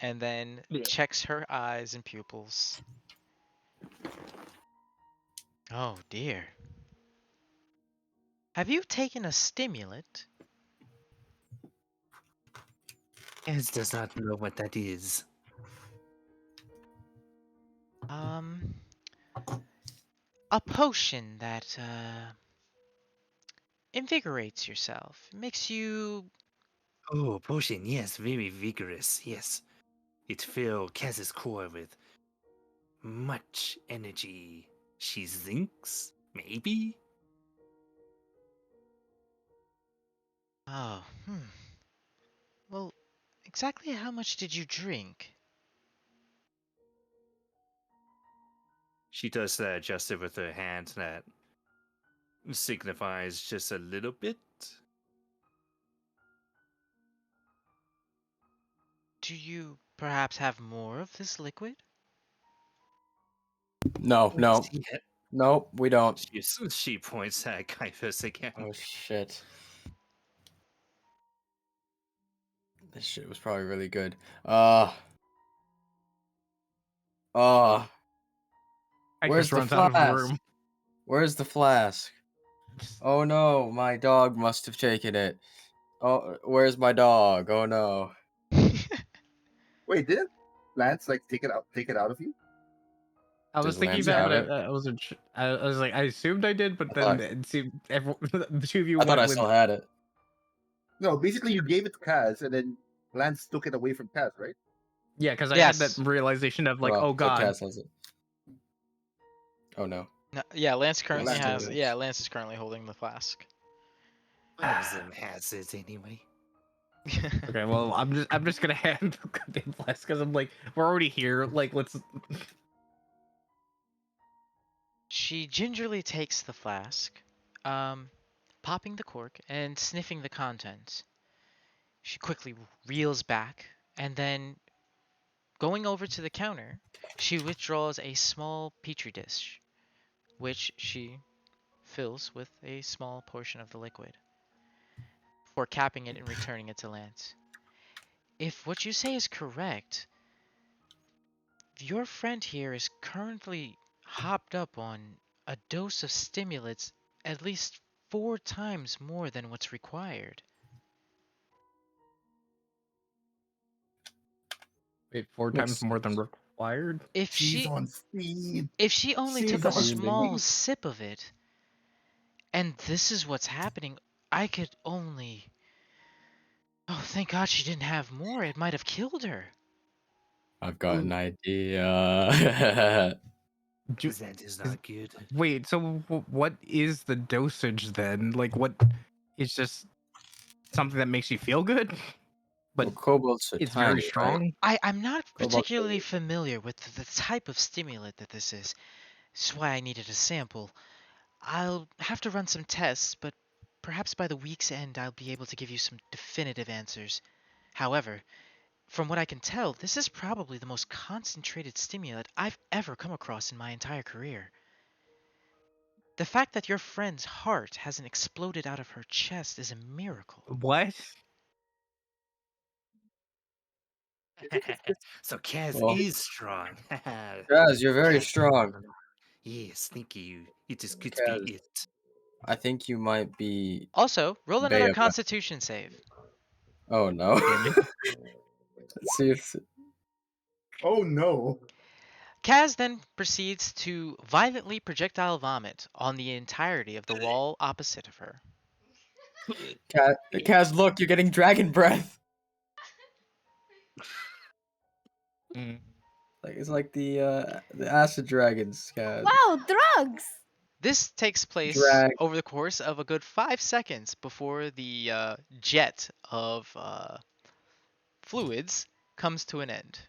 and then checks her eyes and pupils. Oh dear. Have you taken a stimulant? Kaz does not know what that is. Um, a potion that invigorates yourself, makes you. Oh, potion, yes, very vigorous, yes. It filled Kaz's core with much energy. She thinks, maybe? Oh, Well, exactly how much did you drink? She does that gesture with her hand that signifies just a little bit. Do you perhaps have more of this liquid? No, Oh, no, no, we don't. she points at Caiaphas again. Oh shit. This shit was probably really good. Uh, I where's just the runs out of flask? room. Where's the flask? Oh no, my dog must have taken it. Oh, where's my dog? Oh no. Wait, didn't Lance like take it out of you? I was Does thinking Lance that, have but it? I wasn't. I was like, I assumed I did, but I then thought, it seemed the two of you I thought went I with. still had it. No, basically you gave it to Kaz, and then Lance took it away from Kaz, right? Yeah, because I had that Yes. realization of like, Well, oh so god. Kaz has it. Oh no. No, yeah, Lance Yeah, currently Lance has. has it. Yeah, Lance is currently holding the flask. One of them has it anyway. Okay, well, I'm just gonna hand the goddamn flask because I'm like, we're already here. Like, let's. She gingerly takes the flask, popping the cork and sniffing the contents. She quickly reels back, and then, going over to the counter, she withdraws a small petri dish, which she fills with a small portion of the liquid, before capping it and returning it to Lance. If what you say is correct, your friend here is currently hopped up on a dose of stimulants at least 4 times more than what's required. Wait, 4 times Makes more than sense. required. If She's she on speed. if she only She's took a on small speed. sip of it, and this is what's happening, I could only. Oh, thank God she didn't have more. It might have killed her. I've got an idea. Do- That is is- not good. Wait, so what is the dosage then? Like, what is just something that makes you feel good, but Well, kobolds are it's tiny, very right? strong? I'm not Kobolds are particularly familiar with the type of stimulant that this is. That's why I needed a sample. I'll have to run some tests, but perhaps by the week's end I'll be able to give you some definitive answers. However, from what I can tell, this is probably the most concentrated stimulant I've ever come across in my entire career. The fact that your friend's heart hasn't exploded out of her chest is a miracle. What? So Kaz well, is strong. Kaz, you're very Kaz. strong. Yes, thank you. It is good to be Kaz, it. I think you might be Also, roll another Bayaba. constitution save. Oh no. Really? Let's see if Oh no. Kaz then proceeds to violently projectile vomit on the entirety of the wall opposite of her. Kaz, look, you're getting dragon breath. Mm. Like it's like the acid dragons, Kaz. Wow, drugs! This takes place Drag. over the course of a good 5 seconds before the jet of fluids comes to an end.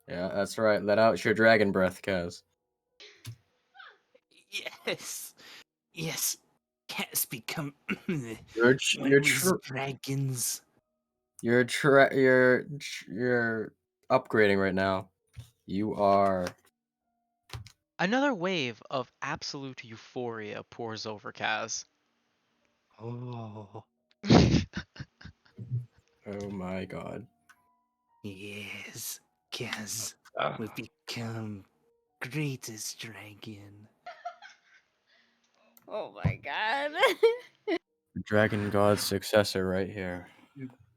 Yeah, that's right. Let out your dragon breath, Kaz. Yes. Yes. has become You're one of those dragons. you're upgrading right now. You are. Another wave of absolute euphoria pours over Kaz. Oh, Oh my god. yes. Kaz Ah. will become greatest dragon. Oh my god. Dragon God's successor right here.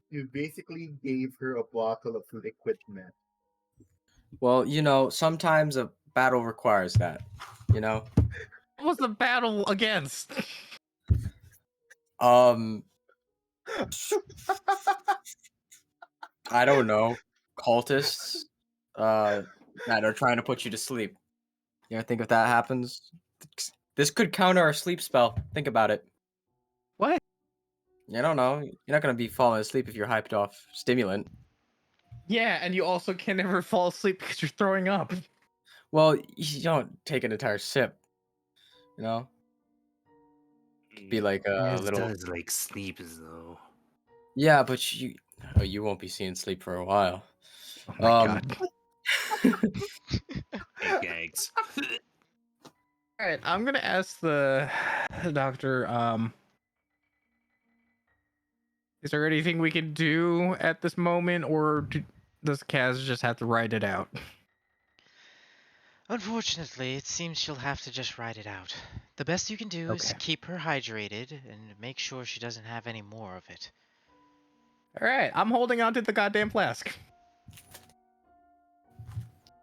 You basically gave her a bottle of liquid meth. Well, sometimes a battle requires that. You know? What was the battle against? Um, I don't know. Cultists that are trying to put you to sleep. You ever think if that happens? This could counter our sleep spell. Think about it. What? I don't know. You're not gonna be falling asleep if you're hyped off stimulant. Yeah, and you also can never fall asleep because you're throwing up. Well, you don't take an entire sip. You know? Could be like a Kaz little. does like sleep though. Yeah, but you won't be seeing sleep for a while. Oh my god. Hey, gags. All right, I'm gonna ask the doctor. Is there anything we can do at this moment, or does Kaz just have to ride it out? Unfortunately, it seems she'll have to just ride it out. The best you can do is Okay. keep her hydrated and make sure she doesn't have any more of it. All right, I'm holding on to the goddamn flask.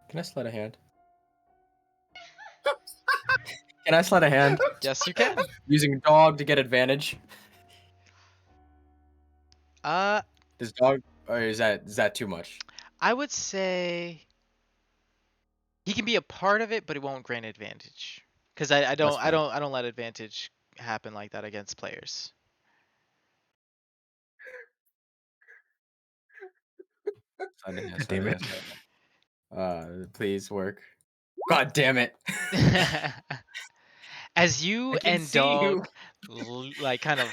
Can I slide a hand? Can I slide a hand? Yes, you can. Using dog to get advantage. Uh, Does dog, or is that too much? I would say he can be a part of it, but it won't grant advantage. Because I That's don't I fine. don't I don't let advantage happen like that against players. Slide a hand. God Slide a damn it. hand. Slide a hand. Please work. God damn it. As you I can and see you. Dog like kind of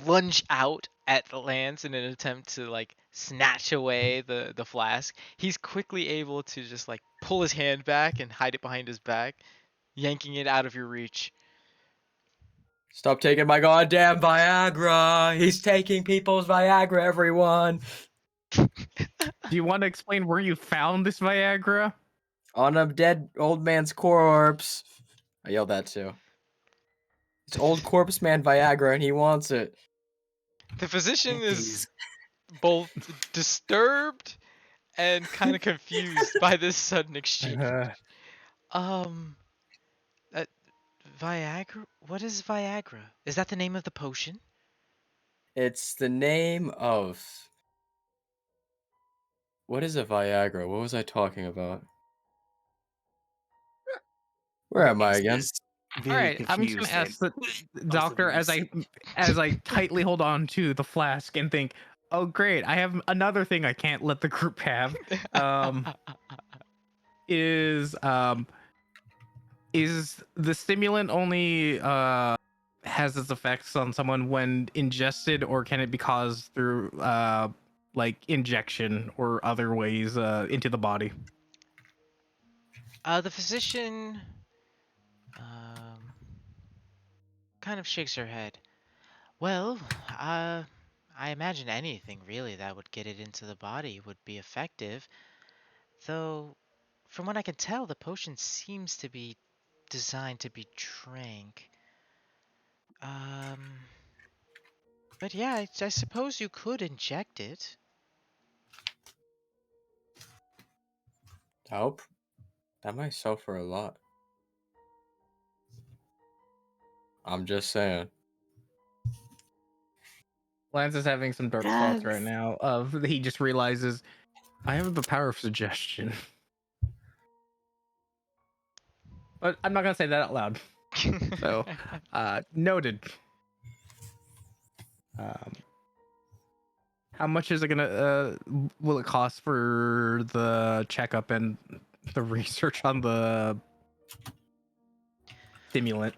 lunge out at Lance in an attempt to like snatch away the flask, he's quickly able to just like pull his hand back and hide it behind his back, yanking it out of your reach. Stop taking my goddamn Viagra. He's taking people's Viagra, everyone. Do you want to explain where you found this Viagra? On a dead old man's corpse. I yelled that too. It's old corpse man Viagra and he wants it. The physician It is is both disturbed and kind of confused by this sudden exchange. Um, uh, Viagra? What is Viagra? Is that the name of the potion? It's the name of. What is a Viagra? What was I talking about? Where am I Gags again? is All very right, I'm just confused gonna and ask the also doctor very as sick. I tightly hold on to the flask and think, oh great, I have another thing I can't let the group have. Is is the stimulant only has its effects on someone when ingested, or can it be caused through like injection or other ways into the body? The physician um, kind of shakes her head. Well, I imagine anything really that would get it into the body would be effective. Though, from what I can tell, the potion seems to be designed to be drank. Um, but yeah, I suppose you could inject it. Help? That might sell for a lot. I'm just saying. Lance is having some dark thoughts right Drugs. now. Of he just realizes I have the power of suggestion, but I'm not gonna say that out loud. So, noted. Um, how much is it gonna? Will it cost for the checkup and the research on the stimulant?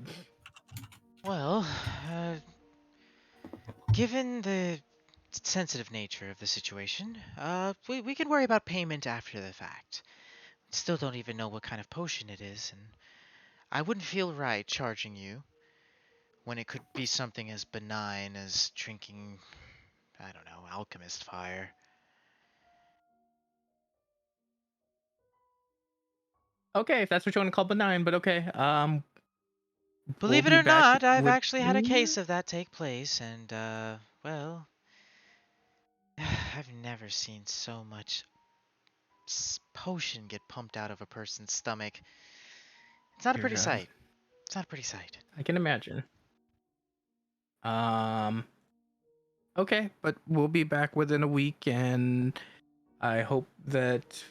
Well, uh, given the sensitive nature of the situation, we can worry about payment after the fact. Still don't even know what kind of potion it is, and I wouldn't feel right charging you when it could be something as benign as drinking, I don't know, alchemist fire. Okay, if that's what you want to call benign, but okay. We'll Believe it be or back not, I've with. actually had a case of that take place, and, well, I've never seen so much potion get pumped out of a person's stomach. It's not a Dear pretty God, sight. It's not a pretty sight. I can imagine. Um. Okay, but we'll be back within a week, and I hope that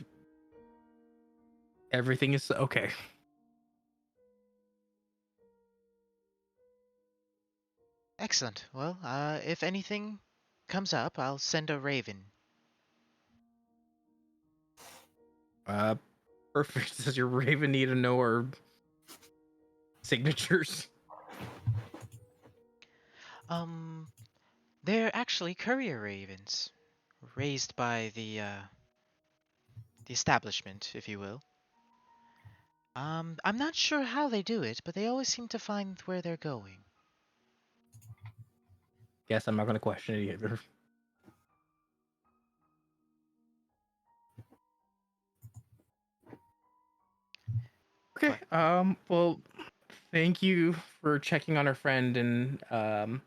everything is okay. Excellent. Well, if anything comes up, I'll send a raven. Uh, Perfect. Does your Raven need to know our signatures? Um, they're actually courier ravens, raised by the establishment, if you will. I'm not sure how they do it, but they always seem to find where they're going. Guess I'm not going to question it either. Okay. But Well, thank you for checking on our friend and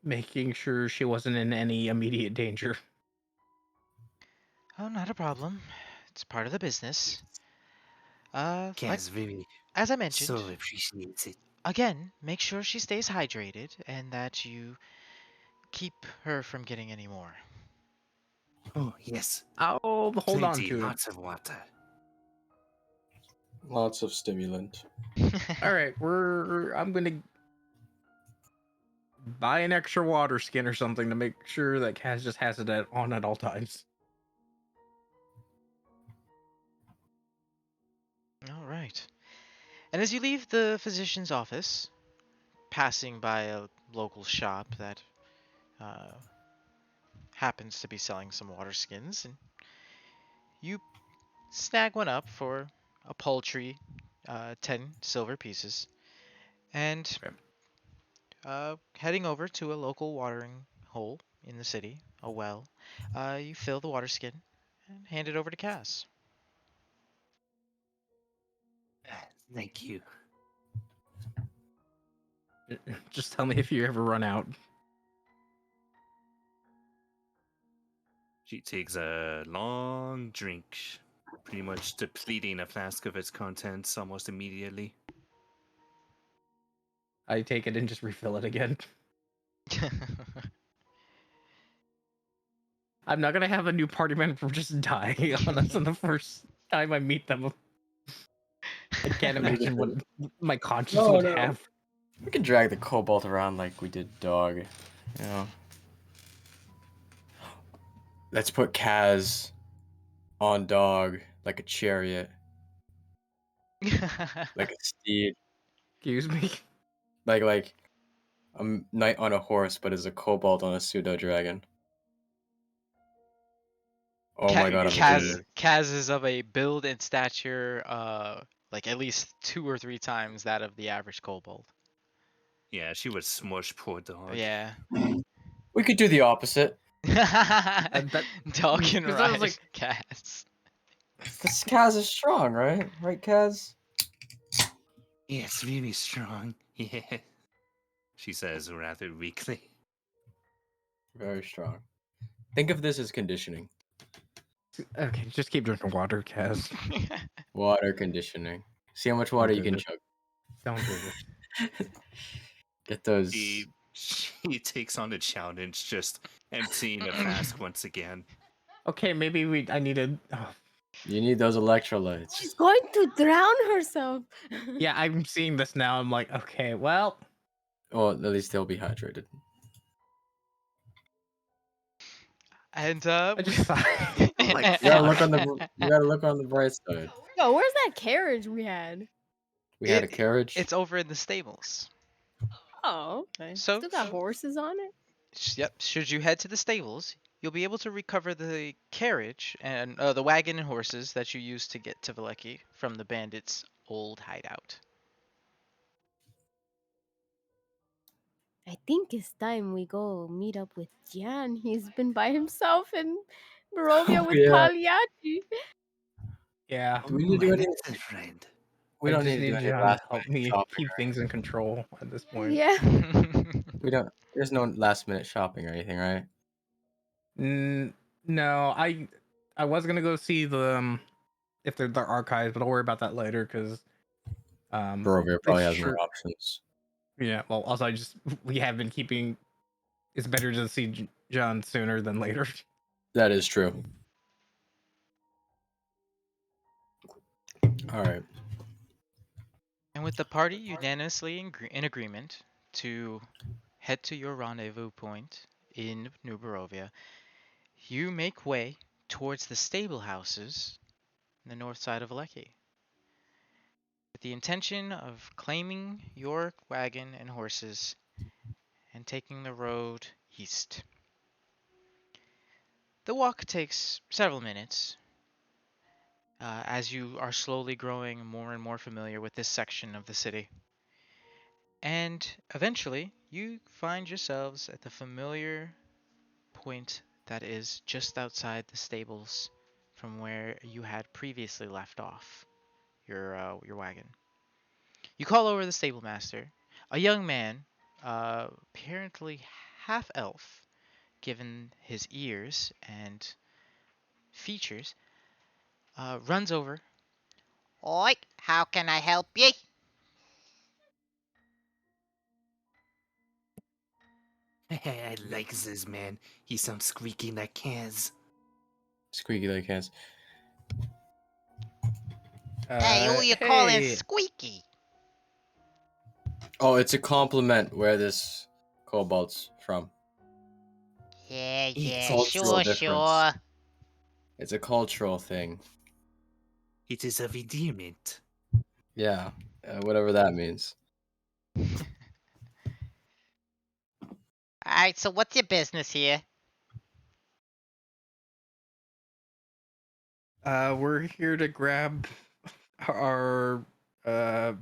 making sure she wasn't in any immediate danger. oh, not a problem. It's part of the business. Like Kaz very as I so mentioned, appreciates it. again, make sure she stays hydrated and that you keep her from getting any more. Oh, yes. I'll hold on Plenty, to it. lots of water. Lots of stimulant. All right, I'm gonna buy an extra water skin or something to make sure that Kaz just has it on at all times. All right. And as you leave the physician's office, passing by a local shop that uh, happens to be selling some water skins, and you snag one up for a paltry 10 silver pieces, and Okay. heading over to a local watering hole in the city, a well, you fill the water skin and hand it over to Cass. Thank you. Just tell me if you ever run out. She takes a long drink, pretty much depleting a flask of its contents almost immediately. I take it and just refill it again. I'm not gonna have a new party member just die on us on the first time I meet them. I can't imagine what my conscience No, would no. have. We can drag the cobalt around like we did dog. You know. Let's put Kaz on dog like a chariot, like a steed, Excuse me. like a knight on a horse, but as a cobalt on a pseudo dragon. Oh my god, I'm a Kaz genius. Kaz is of a build and stature like at least 2 or 3 times that of the average kobold. Yeah, she would smush poor dog. Yeah. We could do the opposite. That Dog can because I was ride like, Kaz. Because Kaz is strong, right? Right, Kaz? Yes, really strong. Yeah, she says rather weakly. Very strong. Think of this as conditioning. okay, just keep drinking water, Kaz. Water conditioning. See how much water you do can this. chug. Don't do this. Get those. She takes on the challenge, just emptying a flask once again. Okay, maybe I need to. Oh, You need those electrolytes. She's going to drown herself. yeah, I'm seeing this now. I'm like, okay, well, Well, at least they'll be hydrated. And I just thought. Like, You gotta look on the. You gotta look on the bright side. Yo, where's that carriage we had? We had a carriage. It's over in the stables. Oh, okay. So, Still got horses on it? yep, should you head to the stables, you'll be able to recover the carriage and the wagon and horses that you used to get to Valleki from the bandits' old hideout. I think it's time we go meet up with Jan. He's been by himself in Barovia with Yeah. Pagliacci. Yeah. Do we need to my do any? little friend. We I don't just need to do need any John to last help minute me shopping. keep things in control at this point. Yeah. We don't. There's no last minute shopping or anything, right? No, I was gonna go see the if they're the archives, but I'll worry about that later because Barovia it's probably has true. more options. Yeah. Well, also we have been keeping. It's better to see John sooner than later. That is true. All right. And with the party unanimously in agreement to head to your rendezvous point in New Barovia, you make way towards the stable houses on the north side of Valleki, with the intention of claiming your wagon and horses and taking the road east. The walk takes several minutes, as you are slowly growing more and more familiar with this section of the city. And eventually, you find yourselves at the familiar point that is just outside the stables from where you had previously left off your wagon. You call over the stable master, a young man, apparently half elf, given his ears and features, runs over. Oi, how can I help ye? I like this man. He sounds squeaky like Kaz. Squeaky like hands. Hey, who you calling Hey, squeaky? Oh, it's a compliment where this cobalt's from. Yeah, It's Cultural sure, difference. sure. It's a cultural thing. It is a endearment. Yeah, whatever that means. Alright, so what's your business here? we're here to grab our uh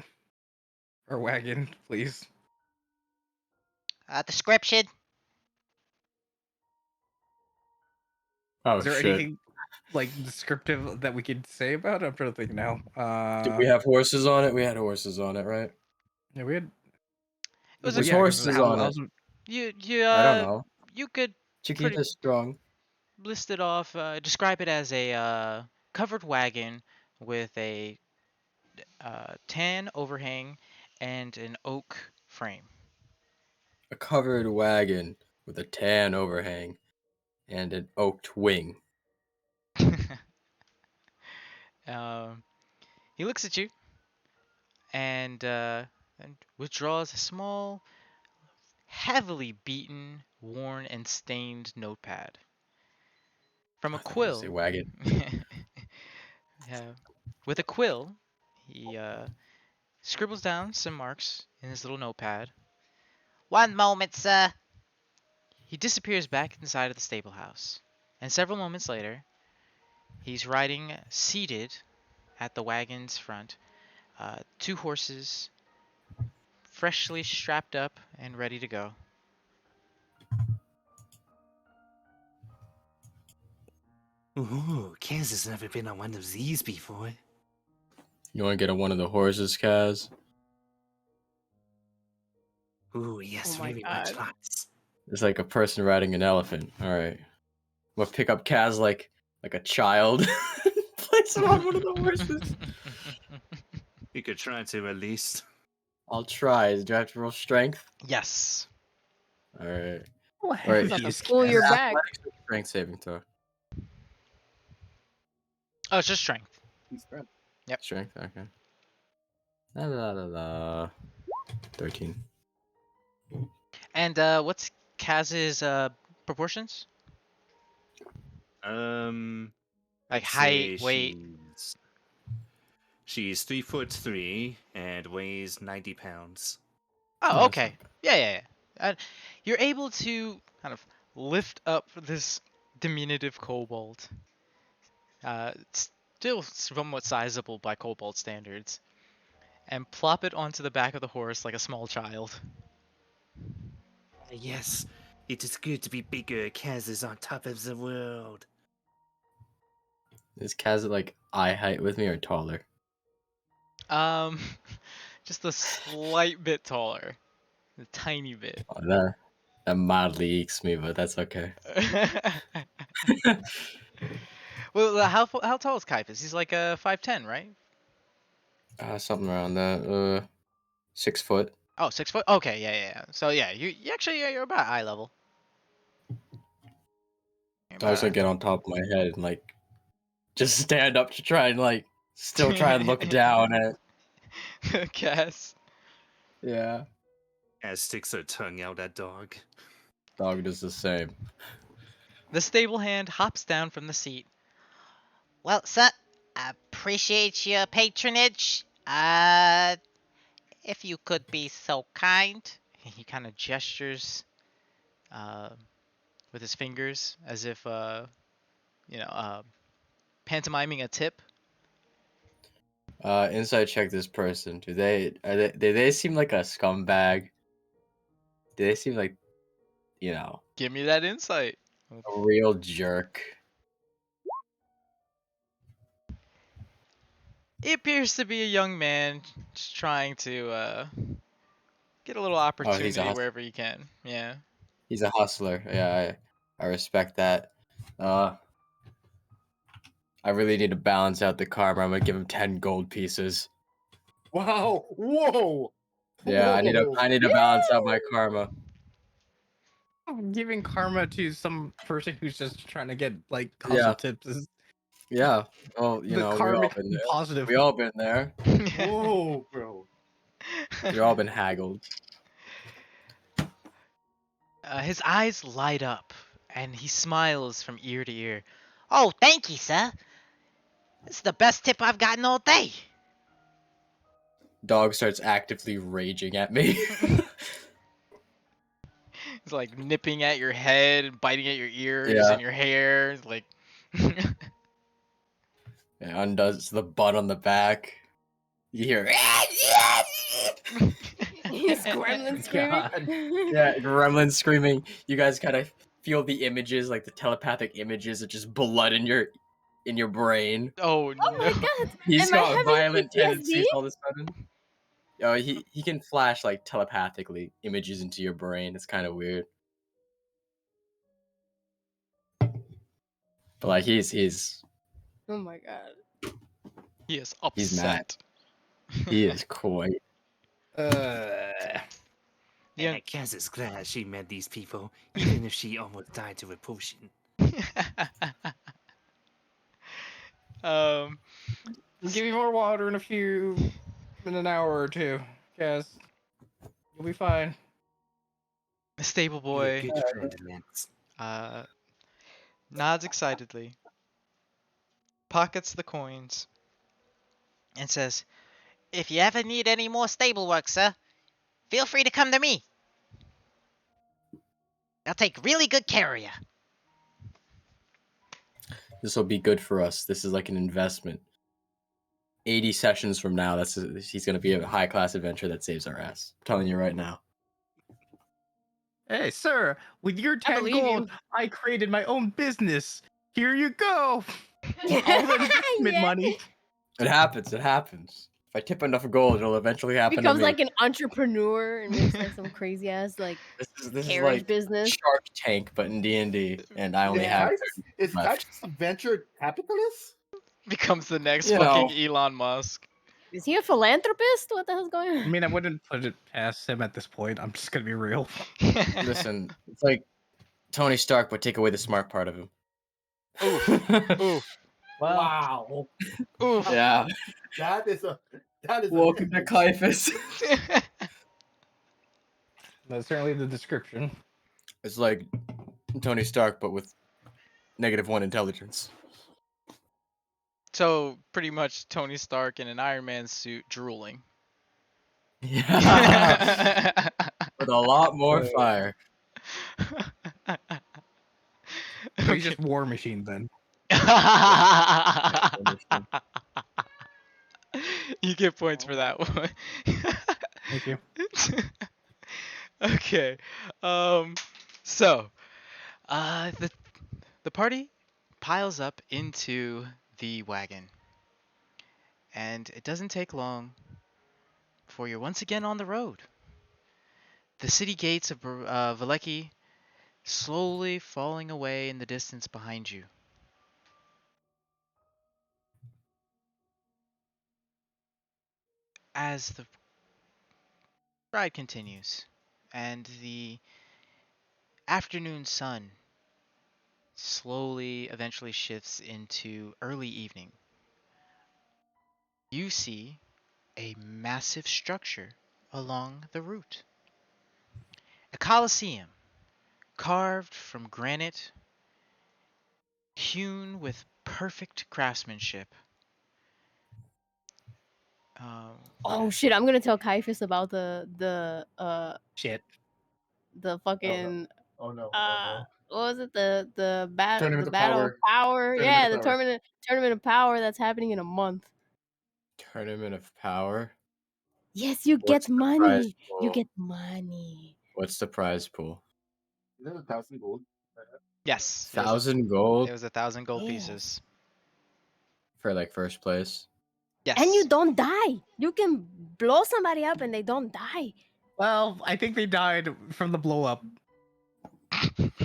our wagon, please. Description? Oh Is there shit! anything like descriptive that we could say about it? I'm trying to think now. Did we have horses on it? We had horses on it, right? Yeah, we had. It was Well, a There's yeah, because horses on it. I don't know. you could pretty Chiquita's strong. list it off. Describe it as a covered wagon with a tan overhang and an oak frame. A covered wagon with a tan overhang and an oaked wing. um, he looks at you and withdraws a small, heavily beaten, worn, and stained notepad from I a thought you were gonna say quill. wagon. Yeah, with a quill, he scribbles down some marks in his little notepad. One moment, sir. He disappears back inside of the stable house, and several moments later, he's riding seated at the wagon's front, two horses freshly strapped up and ready to go. Ooh, Kaz has never been on one of these before. You want to get on one of the horses, Kaz? Ooh, yes, Oh my very much God. lots. It's like a person riding an elephant. All right. We'll pick up Kaz like a child. Place him on one of the horses. You could try to at least. I'll try. Do I have to roll strength? Yes. All right. What All right. It's not to He's pull your Kaz. back. Athletics or strength saving throw. Oh, it's just strength. He's friend. Strength. Okay. La la la la. 13. And what's Kaz's proportions? Like I'd say height, weight. she's 3'3" and weighs 90 pounds. Oh, No, it's okay. Yeah. You're able to kind of lift up this diminutive kobold. It's still somewhat sizable by kobold standards, and plop it onto the back of the horse like a small child. Yes, it is good to be bigger. Kaz is on top of the world. Is Kaz like eye height with me or taller? Um, just a slight bit taller, a tiny bit. Oh, that mildly eeks me, but that's okay. Well, how tall is Caiaphas? He's like 5'10", right? Something around that. 6 foot. Oh, 6 foot. Okay, yeah. So yeah, you actually you're about eye level. You're I was gonna about get on top of my head and like just stand up to try and like still try and look down at. Guess. Yeah. Kaz sticks her tongue out at dog. Dog does the same. The stable hand hops down from the seat. Well, sir, appreciate your patronage. If you could be so kind. He kind of gestures uh, with his fingers as if pantomiming a tip. Inside check this person. Do they seem like a scumbag? Do they seem like, Give me that insight. a real jerk? He appears to be a young man just trying to get a little Oh, opportunity wherever he can. Yeah. he's a hustler. Yeah, I respect that. I really need to balance out the karma. I'm gonna give him 10 gold pieces. Wow! Whoa! Yeah, I need to balance out my karma. I'm giving karma to some person who's just trying to get like hustle Yeah. tips is Yeah. Well, the we all karmic been there. positive. We all been there. Whoa, bro! We all been haggled. His eyes light up, and he smiles from ear to ear. Oh, thank you, sir. This is the best tip I've gotten all day. Dog starts actively raging at me. He's like nipping at your head, and biting at your ears Yeah. and your hair. Like, It undoes the butt on the back. You hear, He's gremlin screaming. yeah, gremlin screaming. You guys kind of feel the images, like the telepathic images of just blood in your brain. oh Oh my no. god! He's Am I got having violent PTSD? tendencies all of a sudden. Oh, he can flash like telepathically images into your brain. It's kind of weird. But like he's Oh my god. He is He's mad. upset. he is coy. Yeah. And Kaz is glad she met these people, even if she almost died to a potion. um, Give me more water in an hour or two. Guess you'll be fine. the stable You're a boy good friend, Lance. nods excitedly, pockets the coins, And says, if you ever need any more stable work, sir, feel free to come to me. I'll take really good care of you. This will be good for us. This is like an investment. 80 sessions from now, he's gonna be a high class adventure that saves our ass. I'm telling you right now. Hey, sir, with your 10 believe gold, you. I created my own business. Here you go. All the investment Yeah. money. It happens. It happens. If I tip enough gold, it'll eventually happen Becomes to me. like an entrepreneur and makes like some crazy ass like This is carriage like business. Shark Tank, but in D&D, and I only have Is left. Kai's a venture capitalist? becomes the next You fucking know. Elon Musk. Is he a philanthropist? What the hell's going on? I mean, I wouldn't put it past him at this point. I'm just gonna be real. Listen, it's like Tony Stark, but take away the smart part of him. Oof. Wow. Oof. Yeah. That is Welcome to Caiaphas. That's certainly the description. It's like Tony Stark, but with -1 intelligence. So pretty much Tony Stark in an Iron Man suit drooling. Yeah, with a lot more fire. So he's Okay. just War Machine then. You get points for that one. Thank you. Okay. Um. So, the party piles up into the wagon, and it doesn't take long before you're once again on the road. The city gates of Valleki slowly falling away in the distance behind you. As the ride continues, and the afternoon sun slowly eventually shifts into early evening, you see a massive structure along the route. A coliseum carved from granite, hewn with perfect craftsmanship. Oh shit! I'm gonna tell Kaifus about Shit. the Oh no! fucking Oh no! Oh no! what was it, Tournament the of battle of Power. power? Tournament Yeah, of the Power. tournament of power that's happening in a month. Tournament of Power. Yes, you What's get the prize money. You pool? get money. What's the prize pool? Is that 1,000 gold? Yes, 1,000 it gold was 1,000 gold Yes. pieces. for like first place. And you Yes. don't die. You can blow somebody up and they don't die. Well, I think they died from the blow up.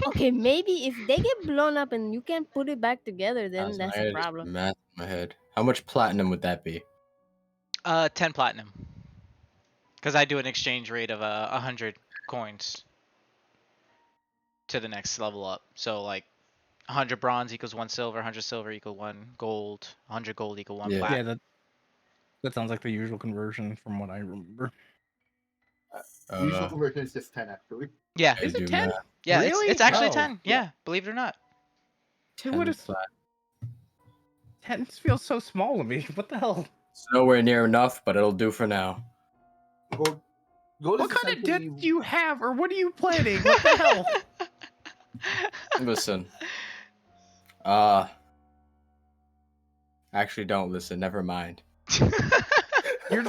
Okay, maybe if they get blown up and you can't put it back together, then 1,000. that's I a gotta just problem. math in my head. How much platinum would that be? 10 platinum. Because I do an exchange rate of 100 coins to the next level up. So like 100 bronze equals 1 silver, 100 silver equal 1 gold, 100 gold equal 1 Yeah. plat. Yeah, that sounds like the usual conversion from what I remember. Usual Uh, conversion is just 10 actually. Yeah. Is it do 10? math. Yeah, Really? it's actually Oh, 10. Yeah, believe it or not. who 10 would have? plat. 10 feels so small to me. What the hell? It's nowhere near enough, but it'll do for now. Gold. Gold What is kind of debt essentially. do you have, or what are you planning? What the hell? Listen. Actually, don't listen. Never mind. You're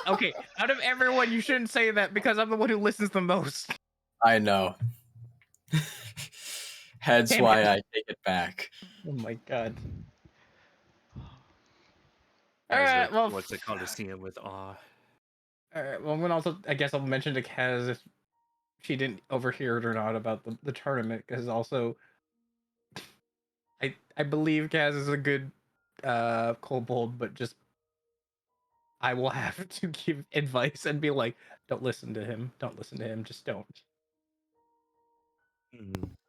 okay. Out of everyone, you shouldn't say that because I'm the one who listens the most. I know. Hence Damn why it. I take it back. Oh my god. All As right. look Well, towards the Colosseum with awe. all right. Well, I'm gonna also. I guess I'll mention to Kaz if she didn't overhear it or not about the tournament, because also, I believe Kaz is a good kobold, but just I will have to give advice and be like, don't listen to him. Don't listen to him. Just don't.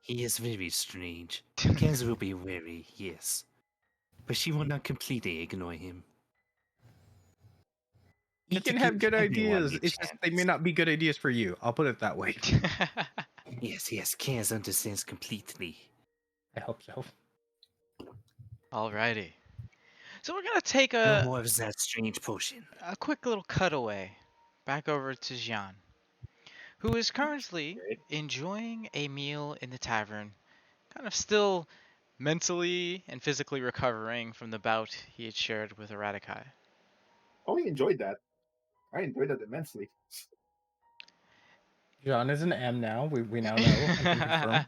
He is very strange. Kaz will be wary, yes. But she will not completely ignore him. He Not to can have give good everyone ideas. a It's just they may chance. not be good ideas for you. I'll put it that way. Yes, yes, Kaz understands completely. I hope so. Alrighty. So we're gonna take No a more of that strange potion. quick little cutaway back over to Jian, who is currently enjoying a meal in the tavern, kind of still mentally and physically recovering from the bout he had shared with Eradikai. Oh, he enjoyed that. I enjoyed that immensely. John is an M now. We now know. I can confirm.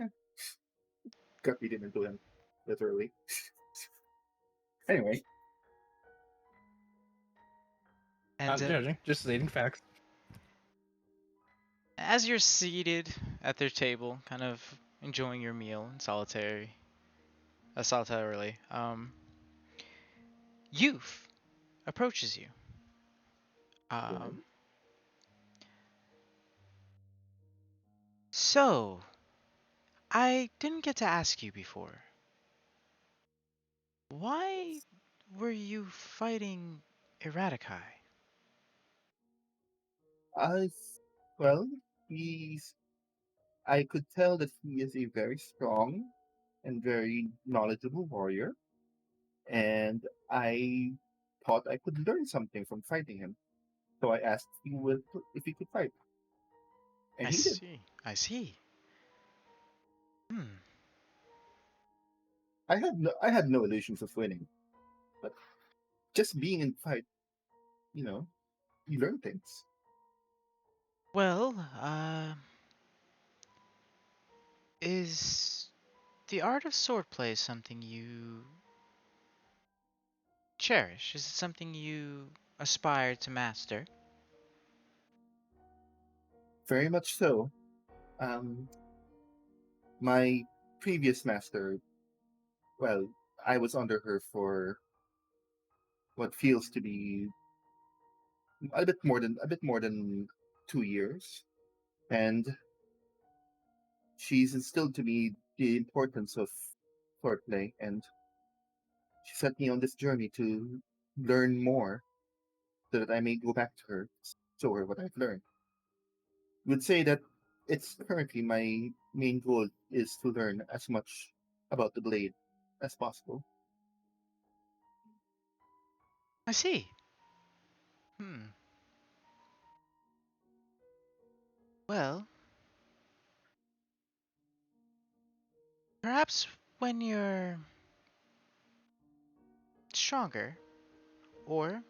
Eh, got beaten into him, literally. Anyway, And Not judging, just stating facts. as you're seated at their table, kind of enjoying your meal in solitarily, Youth approaches you. Um, so, I didn't get to ask you before. Why were you fighting Eradikai? I well, he's. I could tell that he is a very strong and very knowledgeable warrior, and I thought I could learn something from fighting him. So I asked if he could fight, and I he did. see. I see. Hmm. I had no illusions of winning, but just being in fight, you know, you learn things. Well, is the art of swordplay something you cherish? Is it something you aspire to master? Very much so. Um, my previous master, well, I was under her for what feels to be a bit more than 2 years, and she's instilled to me the importance of swordplay, and she sent me on this journey to learn more so that I may go back to her, show her what I've learned. Would say that it's currently my main goal is to learn as much about the blade as possible. I see. Hmm. Well, perhaps when you're stronger, or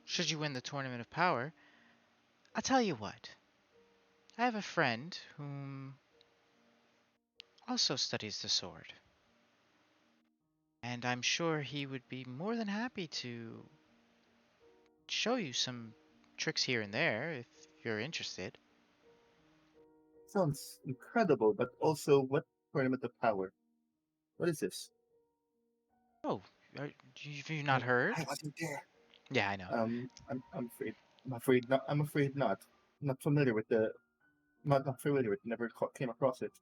should you win the Tournament of Power, I'll tell you what. I have a friend whom also studies the sword, and I'm sure he would be more than happy to show you some tricks here and there if you're interested. Sounds incredible, but also what tournament of power? What is this? Oh, have you not heard? I wasn't there. Yeah, I know. I'm afraid. I'm afraid not. I'm afraid not. Not familiar with the. Not familiar with. Never came across it.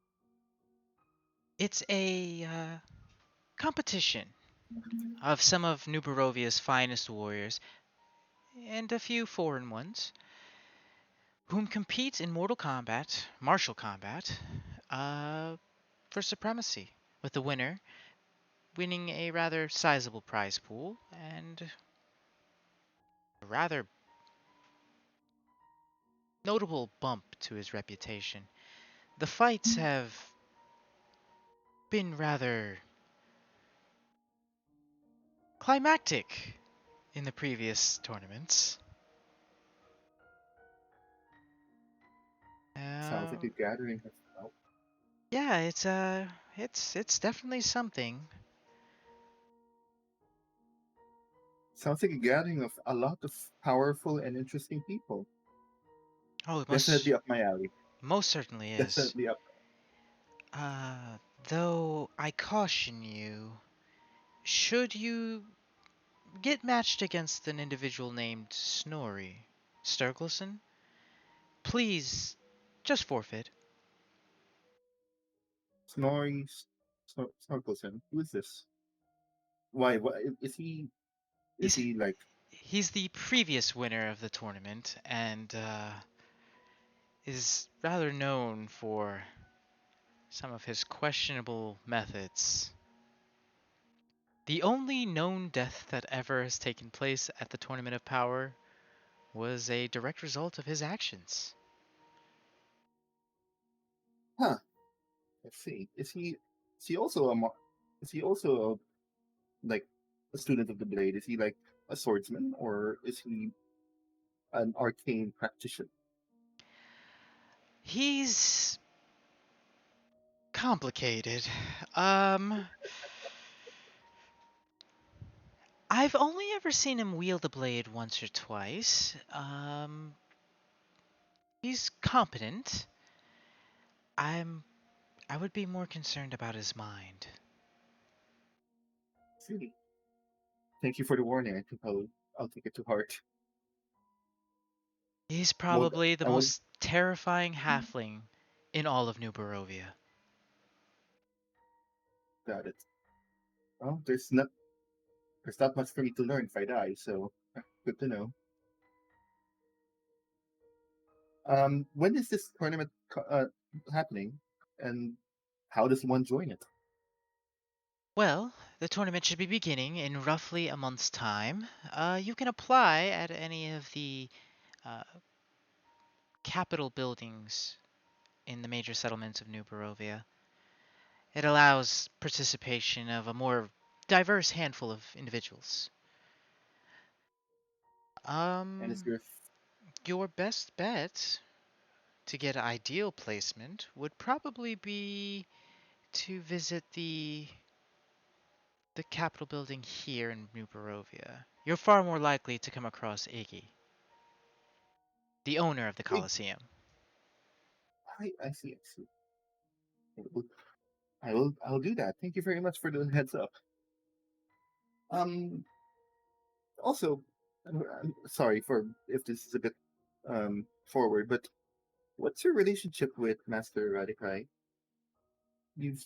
It's a competition of some of New Barovia's finest warriors and a few foreign ones whom compete in mortal combat, martial combat, uh, for supremacy, with the winner winning a rather sizable prize pool and a rather notable bump to his reputation. The fights have been rather climactic in the previous tournaments. Sounds Uh, like a gathering of. Well, yeah, it's definitely something. sounds like a gathering of a lot of powerful and interesting people. Oh, it Definitely up my alley. most certainly is. Definitely up. Though I caution you, should you get matched against an individual named Snorri Sturgleson, please just forfeit. Snorri Snorkelson. Who is this? Why? What is he? Is He's he like? he's the previous winner of the tournament and is rather known for some of his questionable methods. The only known death that ever has taken place at the Tournament of Power was a direct result of his actions. Huh? Let's see. Is he? Is he also a? Is he also like a student of the blade? Is he like a swordsman, or is he an arcane practitioner? He's complicated. Um, I've only ever seen him wield a blade once or twice. He's competent. I'm I would be more concerned about his mind. See. Thank you for the warning. I think I'll take it to heart. He's Won't probably the I won't most terrifying halfling in all of New Barovia. doubt it. Well, there's not much for me to learn if I die, so good to know. When is this tournament happening, and how does one join it? Well, the tournament should be beginning in roughly a month's time. You can apply at any of the uh, capital buildings in the major settlements of New Barovia. It allows participation of a more diverse handful of individuals. And is Um, there your best bet to get ideal placement would probably be to visit the Capitol building here in New Barovia. You're far more likely to come across Iggy, the owner of the Hey, Colosseum. I see, I see. I will do that. Thank you very much for the heads up. Um, Also, I'm sorry for if this is a bit forward, but what's your relationship with Master Radikai? You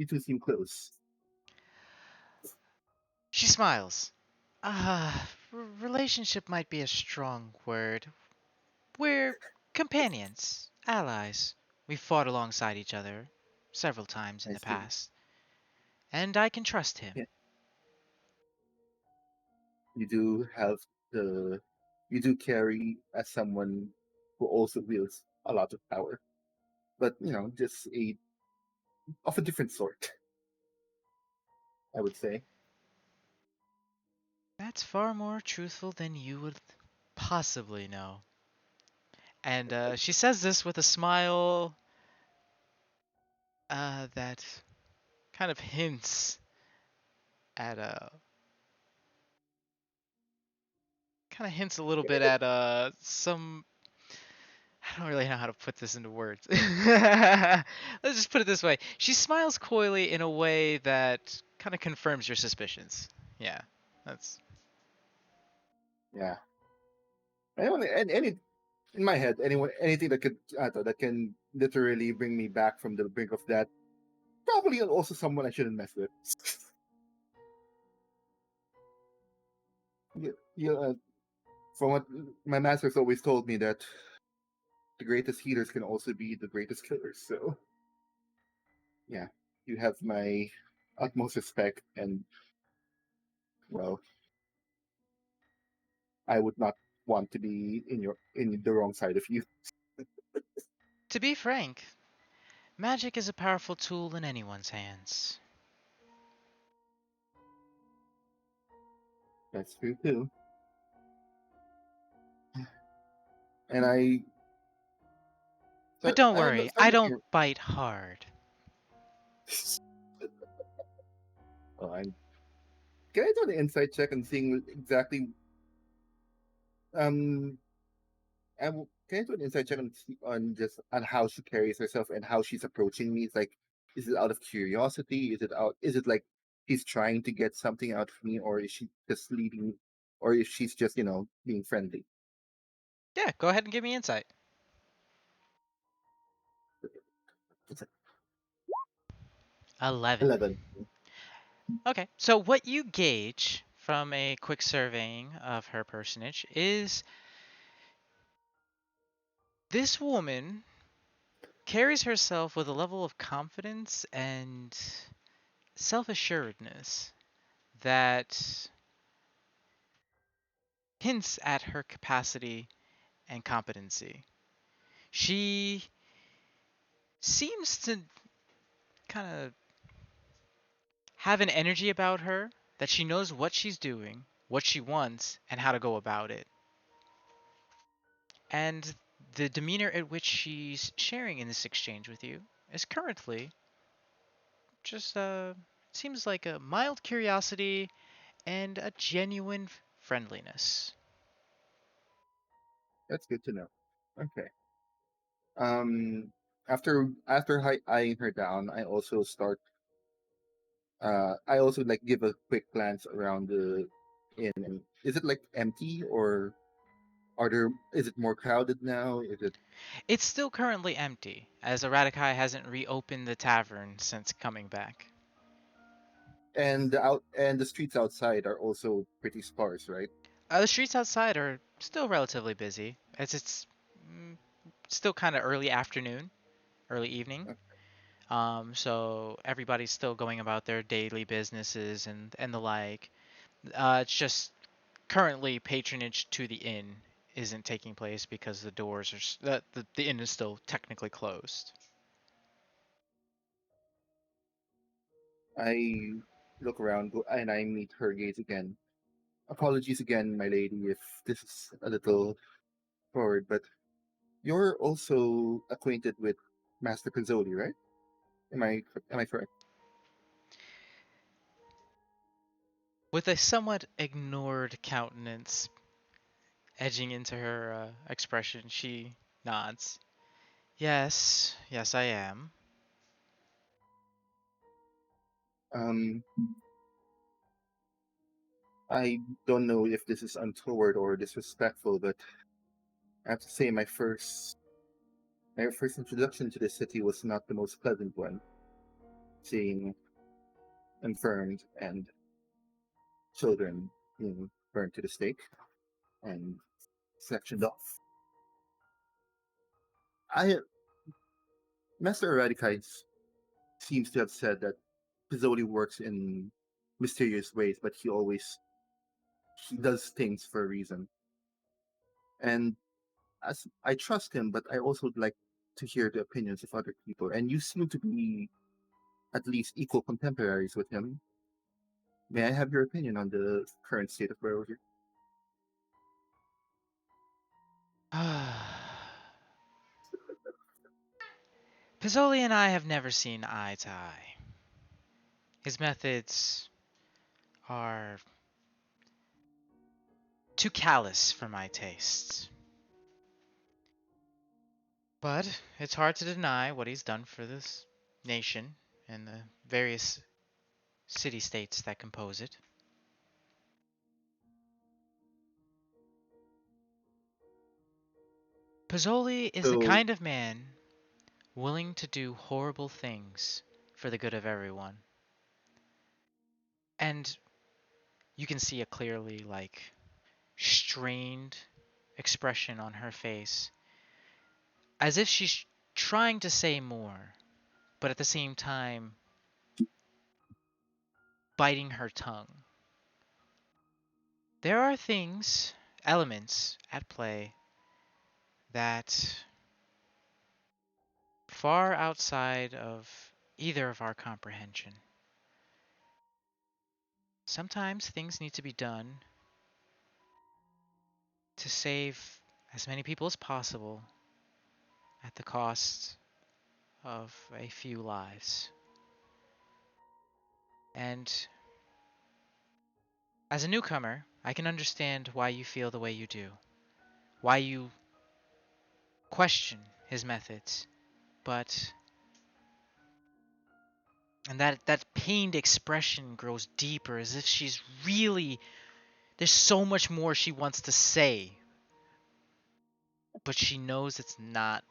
two seem close. She smiles. Relationship might be a strong word. We're companions, allies. We've fought alongside each other several times in I the see. past, and I can trust him. Yeah, you do have the you do carry as someone who also wields a lot of power, but just a of a different sort, I would say. That's far more truthful than you would possibly know. And she says this with a smile that kind of hints at kind of hints a little bit at some. I don't really know how to put this into words. Let's just put it this way. She smiles coyly in a way that kind of confirms your suspicions. Yeah, that's Yeah, and any in my head, anything that can literally bring me back from the brink of that. Probably also someone I shouldn't mess with. Yeah, from what my masters always told me that the greatest healers can also be the greatest killers. So yeah, you have my utmost respect, and well, I would not want to be in the wrong side of you. to be frank. Magic is a powerful tool in anyone's hands. That's true too. And I, But so don't I'm worry, I starting don't to. bite hard. Oh, can I do an insight check and seeing exactly um can I do an insight check on just on how she carries herself and how she's approaching me? It's like, is it out of curiosity? Is it like she's trying to get something out of me, or is she just leading, or if she's just being friendly? Yeah, go ahead and give me insight. It's like 11. 11. Okay, so what you gauge from a quick surveying of her personage is this woman carries herself with a level of confidence and self assuredness that hints at her capacity and competency. She seems to kind of have an energy about her that she knows what she's doing, what she wants, and how to go about it. And the demeanor at which she's sharing in this exchange with you is currently just seems like a mild curiosity and a genuine friendliness. That's good to know. Okay. Um, after eyeing her down, I also like give a quick glance around the inn. And is it like empty, or is it more crowded now? Is it It's still currently empty, as Eradikai hasn't reopened the tavern since coming back. and the streets outside are also pretty sparse, right? The streets outside are still relatively busy, as it's mm, still kind of early afternoon, early evening. So everybody's still going about their daily businesses and the like. It's just currently patronage to the inn isn't taking place because the doors are the inn is still technically closed. I look around and I meet her gaze again. Apologies again, my lady, if this is a little forward, but you're also acquainted with Master Pizzoli, right? Am I correct? With a somewhat ignored countenance edging into her expression, she nods. Yes, yes, I am. Um, I don't know if this is untoward or disrespectful, but I have to say my first introduction to the city was not the most pleasant one. Seeing infirmed and children being burned to the stake and sectioned off. I Master Eradicates seems to have said that Pizzoli works in mysterious ways, but he does things for a reason. And as I trust him, but I also would like to hear the opinions of other people. And you seem to be at least equal contemporaries with him. May I have your opinion on the current state of Barovia? Pizzoli and I have never seen eye to eye. His methods are too callous for my tastes. But it's hard to deny what he's done for this nation and the various city states that compose it. Pizzoli is the So, kind of man willing to do horrible things for the good of everyone. And you can see a clearly, like, strained expression on her face, as if she's trying to say more, but at the same time biting her tongue. There are things, elements at play that far outside of either of our comprehension. Sometimes things need to be done to save as many people as possible at the cost of a few lives. And as a newcomer, I can understand why you feel the way you do, why you question his methods, but and that pained expression grows deeper as if she's really there's so much more she wants to say, but she knows it's not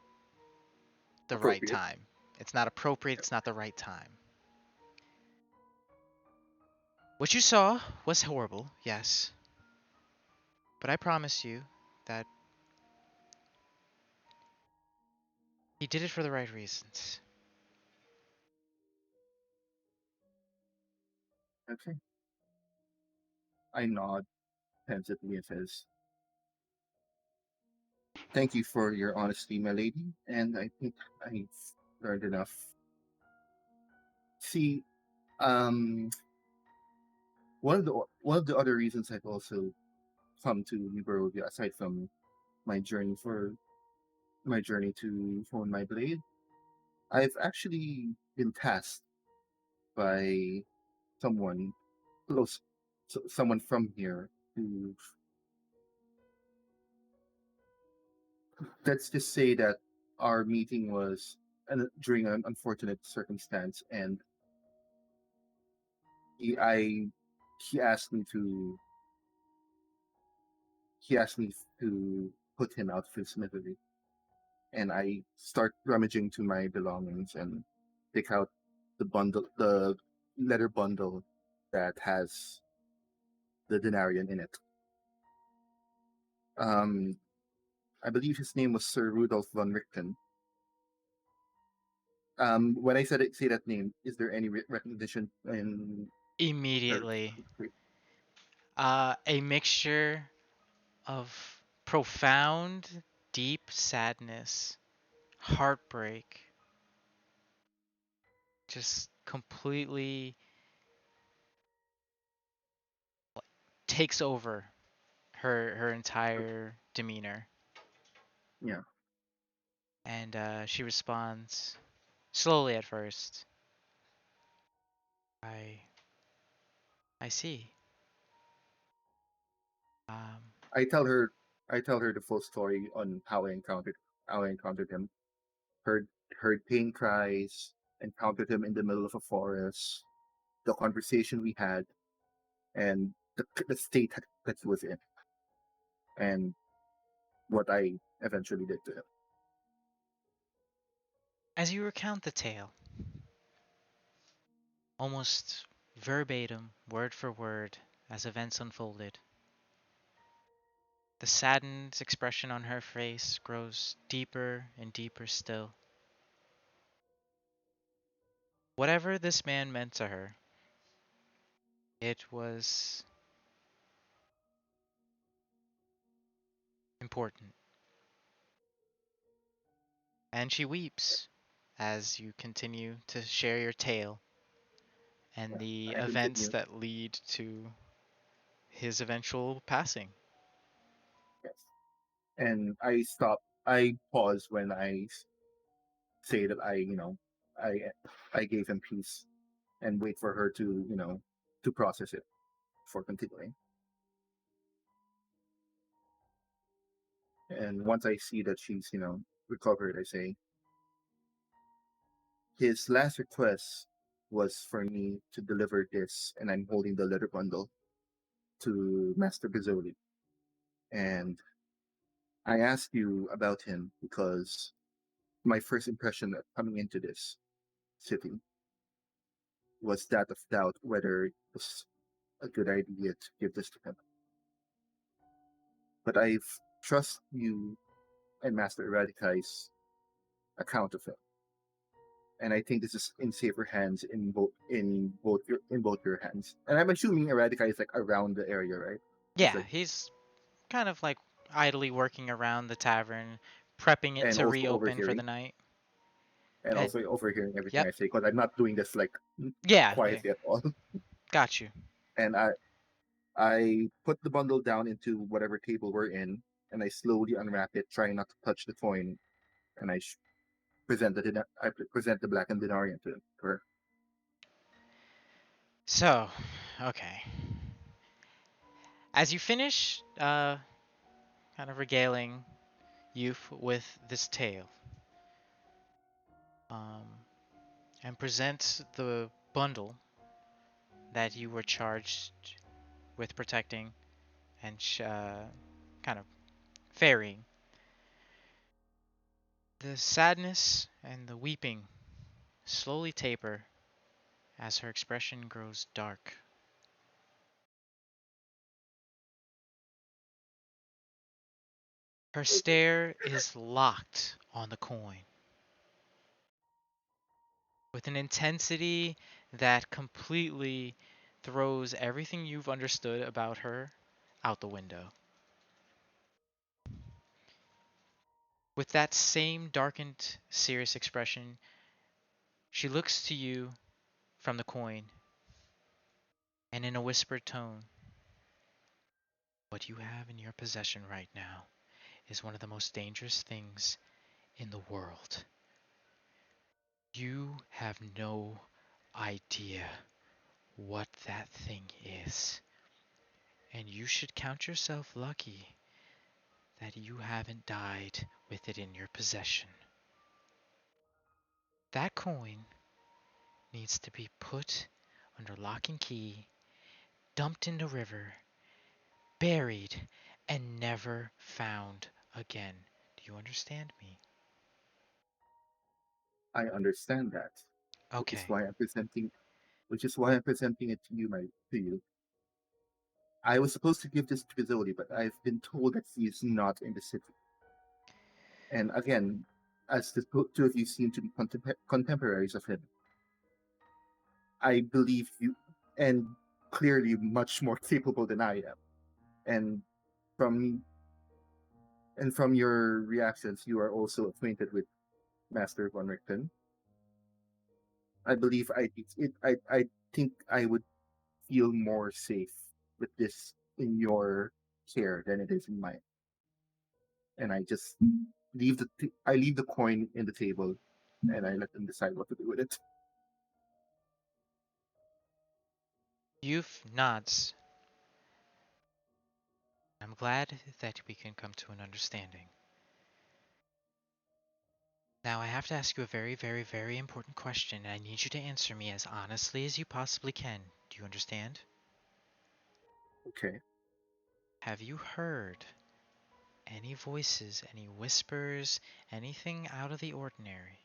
the right appropriate. time. It's not appropriate, it's not the right time. What you saw was horrible, yes, but I promise you that he did it for the right reasons. Okay. I nod pensively and says, "Thank you for your honesty, my lady, and I think I've learned enough." See, um, one of the other reasons I've also come to New Barovia, aside from my journey for my journey to hone my blade, I've actually been tasked by someone close, someone from here who, let's just say that our meeting was during an unfortunate circumstance, and he I he asked me to he asked me to put him out of his misery, and I start rummaging to my belongings and pick out the letter bundle that has the denarian in it. Um, I believe his name was Sir Rudolph von Richten. When I said it, say that name, is there any recognition in her? Immediately. A mixture of profound, deep sadness, heartbreak, just completely takes over her entire demeanor. Yeah, And she responds slowly at first. I I see. Um, I tell her. I tell her the full story on how I encountered him. Heard heard pain cries. Encountered him in the middle of a forest. The conversation we had, and the state that he was in, and what I eventually did to him. as you recount the tale, almost verbatim, word for word, as events unfolded, the saddened expression on her face grows deeper and deeper still. Whatever this man meant to her, it was important. And she weeps as you continue to share your tale and Yeah, the I events continue. that lead to his eventual passing. Yes, and I stop. I pause when say that I I gave him peace, and wait for her to to process it before continuing. And once I see that she's recovered, I say his last request was for me to deliver this, and I'm holding the letter bundle to Master Bizzoli. And I asked you about him because my first impression coming into this city was that of doubt whether it was a good idea to give this to him. But I've trust you and Master Eradicai's account of him, and I think this is in safer hands in both your hands. And I'm assuming Eradicai is like around the area, right? He's Yeah, like he's kind of like idly working around the tavern, prepping it and to also reopen for the overhearing night. and And also overhearing everything yep, I say because I'm not doing this like yeah, yeah, quietly at all. got you. And I put the bundle down into whatever table we're in, and I slowly unwrap it, trying not to touch the coin. And I present the blackened denarian to her. So, okay. As you finish, kind of regaling youth with this tale, um, and present the bundle that you were charged with protecting and kind of ferrying, the sadness and the weeping slowly taper as her expression grows dark. Her stare is locked on the coin with an intensity that completely throws everything you've understood about her out the window. With that same darkened, serious expression, she looks to you from the coin and in a whispered tone, what you have in your possession right now is one of the most dangerous things in the world. You have no idea what that thing is. And you should count yourself lucky that you haven't died with it in your possession. That coin needs to be put under lock and key, dumped in the river, buried, and never found again. Do you understand me? I understand that, which is Okay. why I'm presenting, it to you. I was supposed to give this to Pizzoli, but I've been told that he is not in the city. And again, as the two of you seem to be contemporaries of him, I believe you, and clearly much more capable than I am. And from from your reactions, you are also acquainted with Master von Richten. I believe I think I would feel more safe with this in your care than it is in mine. And I just I leave the coin in the table, and I let them decide what to do with it. Youth nods. I'm glad that we can come to an understanding. Now, I have to ask you a very, very, very important question, and I need you to answer me as honestly as you possibly can. Do you understand? Okay. Have you heard any voices, any whispers, anything out of the ordinary?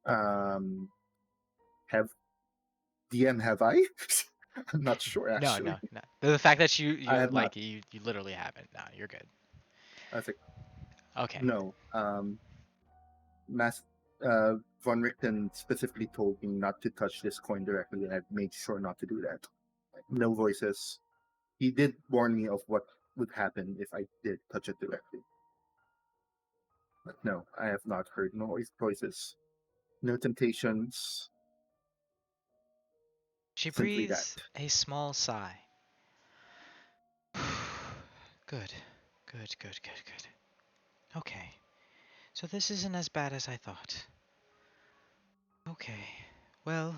Um, have DM have I? I'm not sure No, actually. no, no. The fact that you I you have not. like you literally haven't. No, you're good. I was like, Okay. no. Mas Von Richten specifically told me not to touch this coin directly, and I've made sure not to do that. No voices. He did warn me of what would happen if I did touch it directly. But no, I have not heard voices. No temptations. She Simply that. breathes a small sigh. Good, good, good, good, good. Okay, so this isn't as bad as I thought. Okay, well,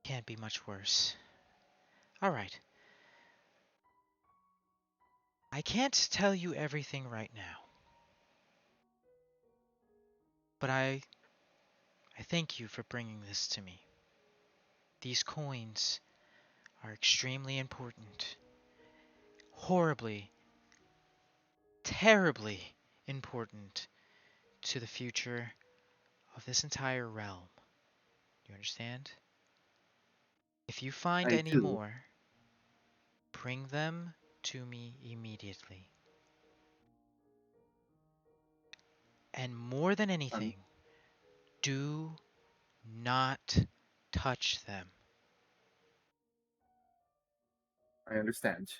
can't be much worse. Alright, I can't tell you everything right now, but I thank you for bringing this to me. These coins are extremely important. Horribly, terribly important to the future of this entire realm. You understand? If you find I any do. more, bring them to me immediately. And more than Um, anything, do not touch them. I understand.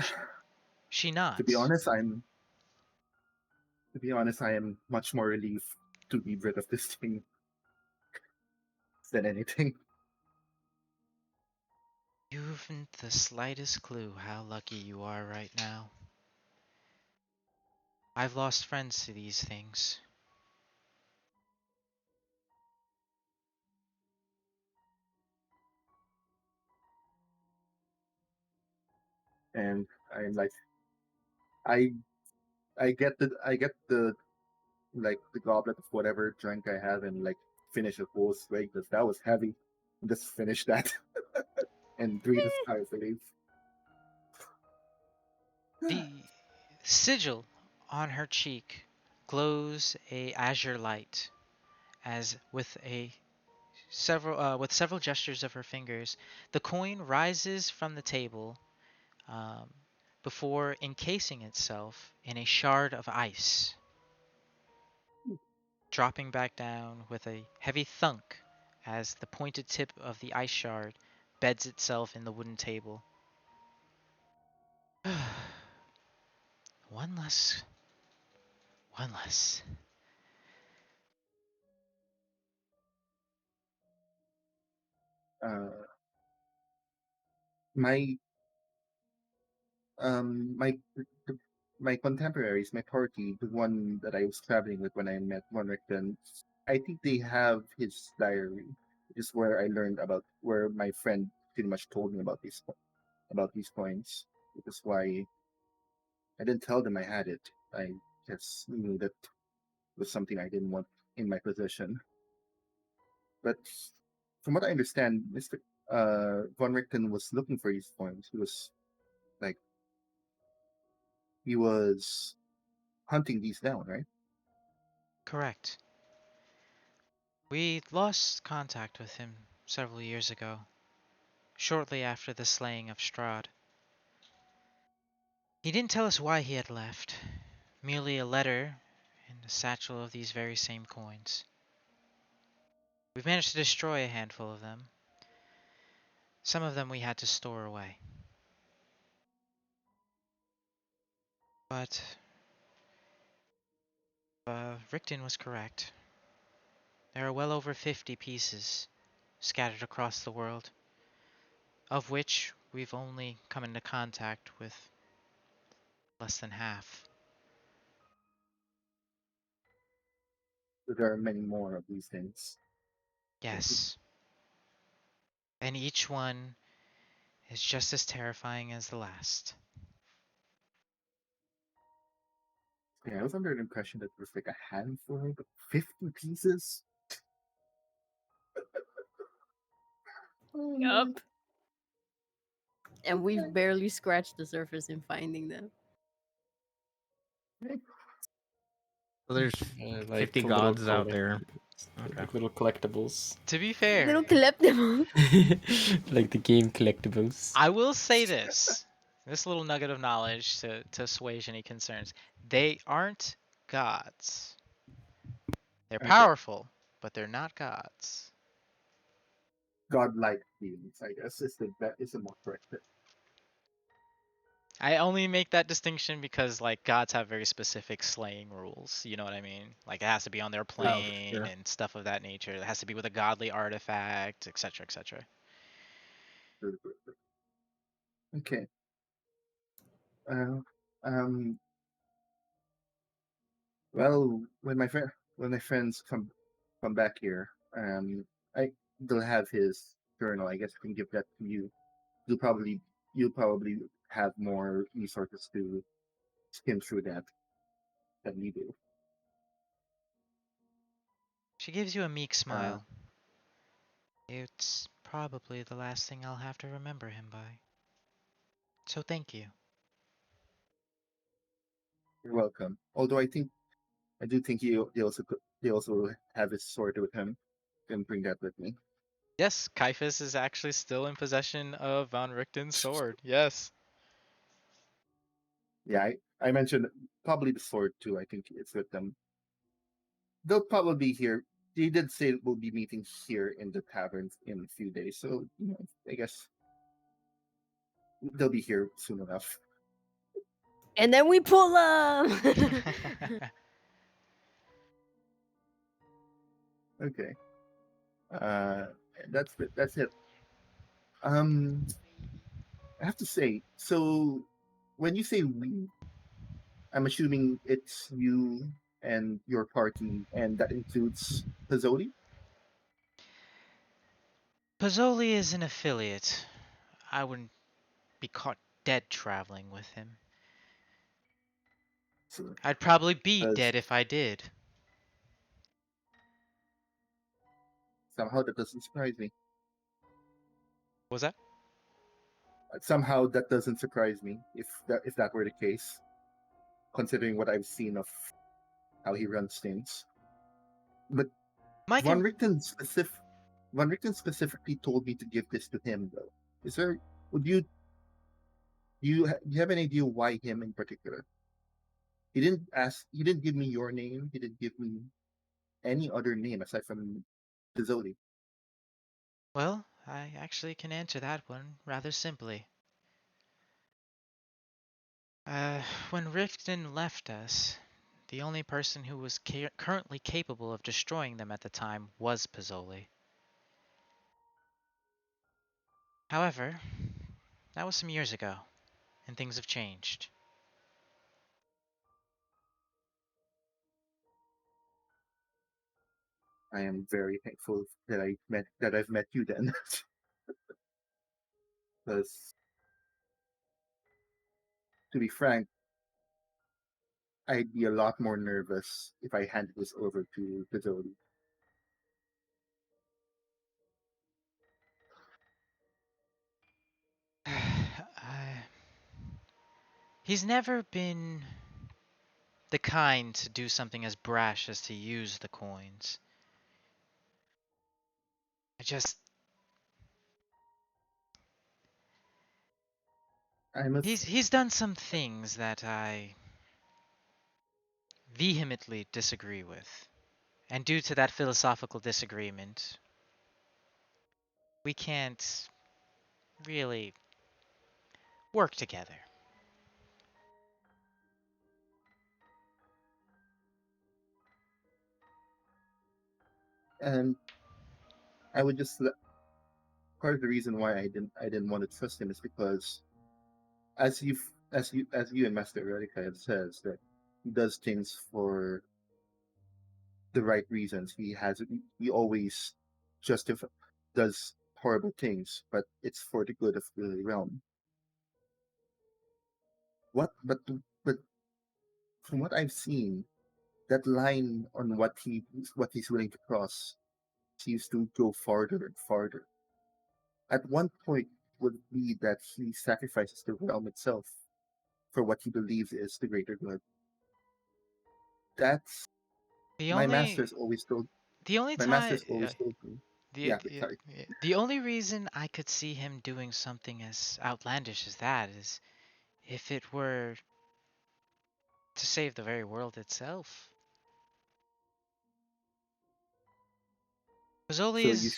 Sh- She to be nods. honest, I'm to be honest, I am much more relieved to be rid of this thing than anything. You haven't the slightest clue how lucky you are right now. I've lost friends to these things. And I'm like, I I get the like the goblet of whatever drink I have and like finish a full swig because that was heavy. Just finish that and breathe a sigh of relief. The sigil on her cheek glows a azure light as with several gestures of her fingers, the coin rises from the table um, before encasing itself in a shard of ice, dropping back down with a heavy thunk as the pointed tip of the ice shard beds itself in the wooden table. One less. One less. Uh, my my my contemporaries, my party, the one that I was traveling with when I met Von Richten, I think they have his diary, which is where I learned about where my friend pretty much told me about these coins. Which is why I didn't tell them I had it. I just knew that was something I didn't want in my possession. But from what I understand, Mr. Von Richten was looking for these coins. Like he was hunting these down, right? Correct. We lost contact with him several years ago, shortly after the slaying of Strahd. He didn't tell us why he had left. Merely a letter and a satchel of these very same coins. We've managed to destroy a handful of them. Some of them we had to store away. But Rickton was correct. There are well over 50 pieces scattered across the world, of which we've only come into contact with less than half. There are many more of these things. Yes. And each one is just as terrifying as the last. Yeah, I was under the impression that there was like a handful, but 50 pieces? Oh, man. Yup. And we've barely scratched the surface in finding them. So there's Like 50 the little gods out there. Okay. like little collectibles, To be fair, Little collectible. like the game collectibles. I will say this little nugget of knowledge to assuage any concerns. They aren't gods. They're Okay. powerful, but they're not gods. Godlike beings, I guess, is the more correct term. I only make that distinction because like gods have very specific slaying rules. You know what I mean? Like it has to be on their Oh, plane sure. and stuff of that nature. It has to be with a godly artifact, etc., etc. Sure, sure, sure. Okay. Uh, um. Well, when my friends come back here, I they'll have his journal. I guess I can give that to you. You'll probably you'll probably have more resources to skim through that than we do. She gives you a meek Uh, smile. It's probably the last thing I'll have to remember him by. So thank you. you're welcome. Although I do think they also have his sword with him. Can bring that with me. Yes, Caiaphas is actually still in possession of Von Richten's sword. Yes. Yeah, I mentioned probably the sword too. I think it's with them. They'll probably be here. They did say we'll be meeting here in the tavern in a few days, so I guess they'll be here soon enough. And then we pull up. Okay. Uh, that's it. Um, I have to say, so when you say we, I'm assuming it's you and your party, and that includes Pizzoli. Pozzoli is an affiliate. I wouldn't be caught dead traveling with him. So, I'd probably be because dead if I did. somehow that doesn't surprise me. Was that? Somehow that doesn't surprise me if that were the case, considering what I've seen of how he runs things. But Mike Von and Richten specific Von Richten specifically told me to give this to him though. Is there would you do you have any idea why him in particular? He didn't give me your name, he didn't give me any other name aside from Pizzoli. well, I actually can answer that one rather simply. When Riften left us, the only person who was currently capable of destroying them at the time was Pizzoli. However, that was some years ago, and things have changed. I am very thankful that I've met you then. Because to be frank, I'd be a lot more nervous if I handed this over to Pizzoli. I, he's never been the kind to do something as brash as to use the coins. I just. I'm a He's done some things that I vehemently disagree with. And due to that philosophical disagreement, we can't really work together. and I would just part of the reason why I didn't want to trust him is because as you and Master Erika have says that he does things for the right reasons. He always justify does horrible things, but it's for the good of the realm. What but from what I've seen, that line on what he's willing to cross seems to go farther and farther. At one point would be that he sacrifices the realm itself for what he believes is the greater good. That's The my only master's always told the only my time master's always told me. the Yeah, sorry. the only reason I could see him doing something as outlandish as that is if it were to save the very world itself. Fazoli So you is,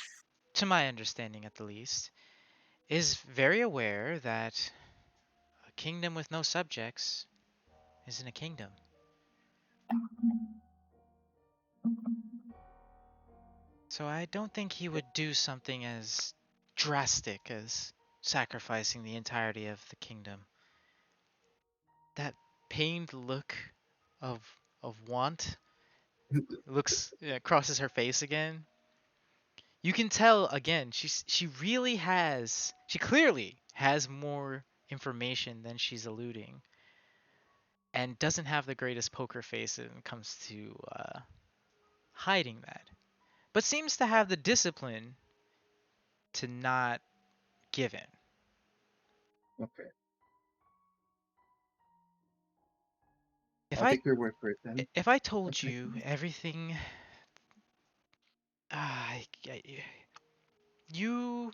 to my understanding at the least, is very aware that a kingdom with no subjects isn't a kingdom. So I don't think he would do something as drastic as sacrificing the entirety of the kingdom. That pained look of want looks crosses her face again. You can tell again she clearly has more information than she's alluding and doesn't have the greatest poker face when it comes to hiding that. But seems to have the discipline to not give in. okay. If I'll I take your word for it then. if I told Okay. you everything, you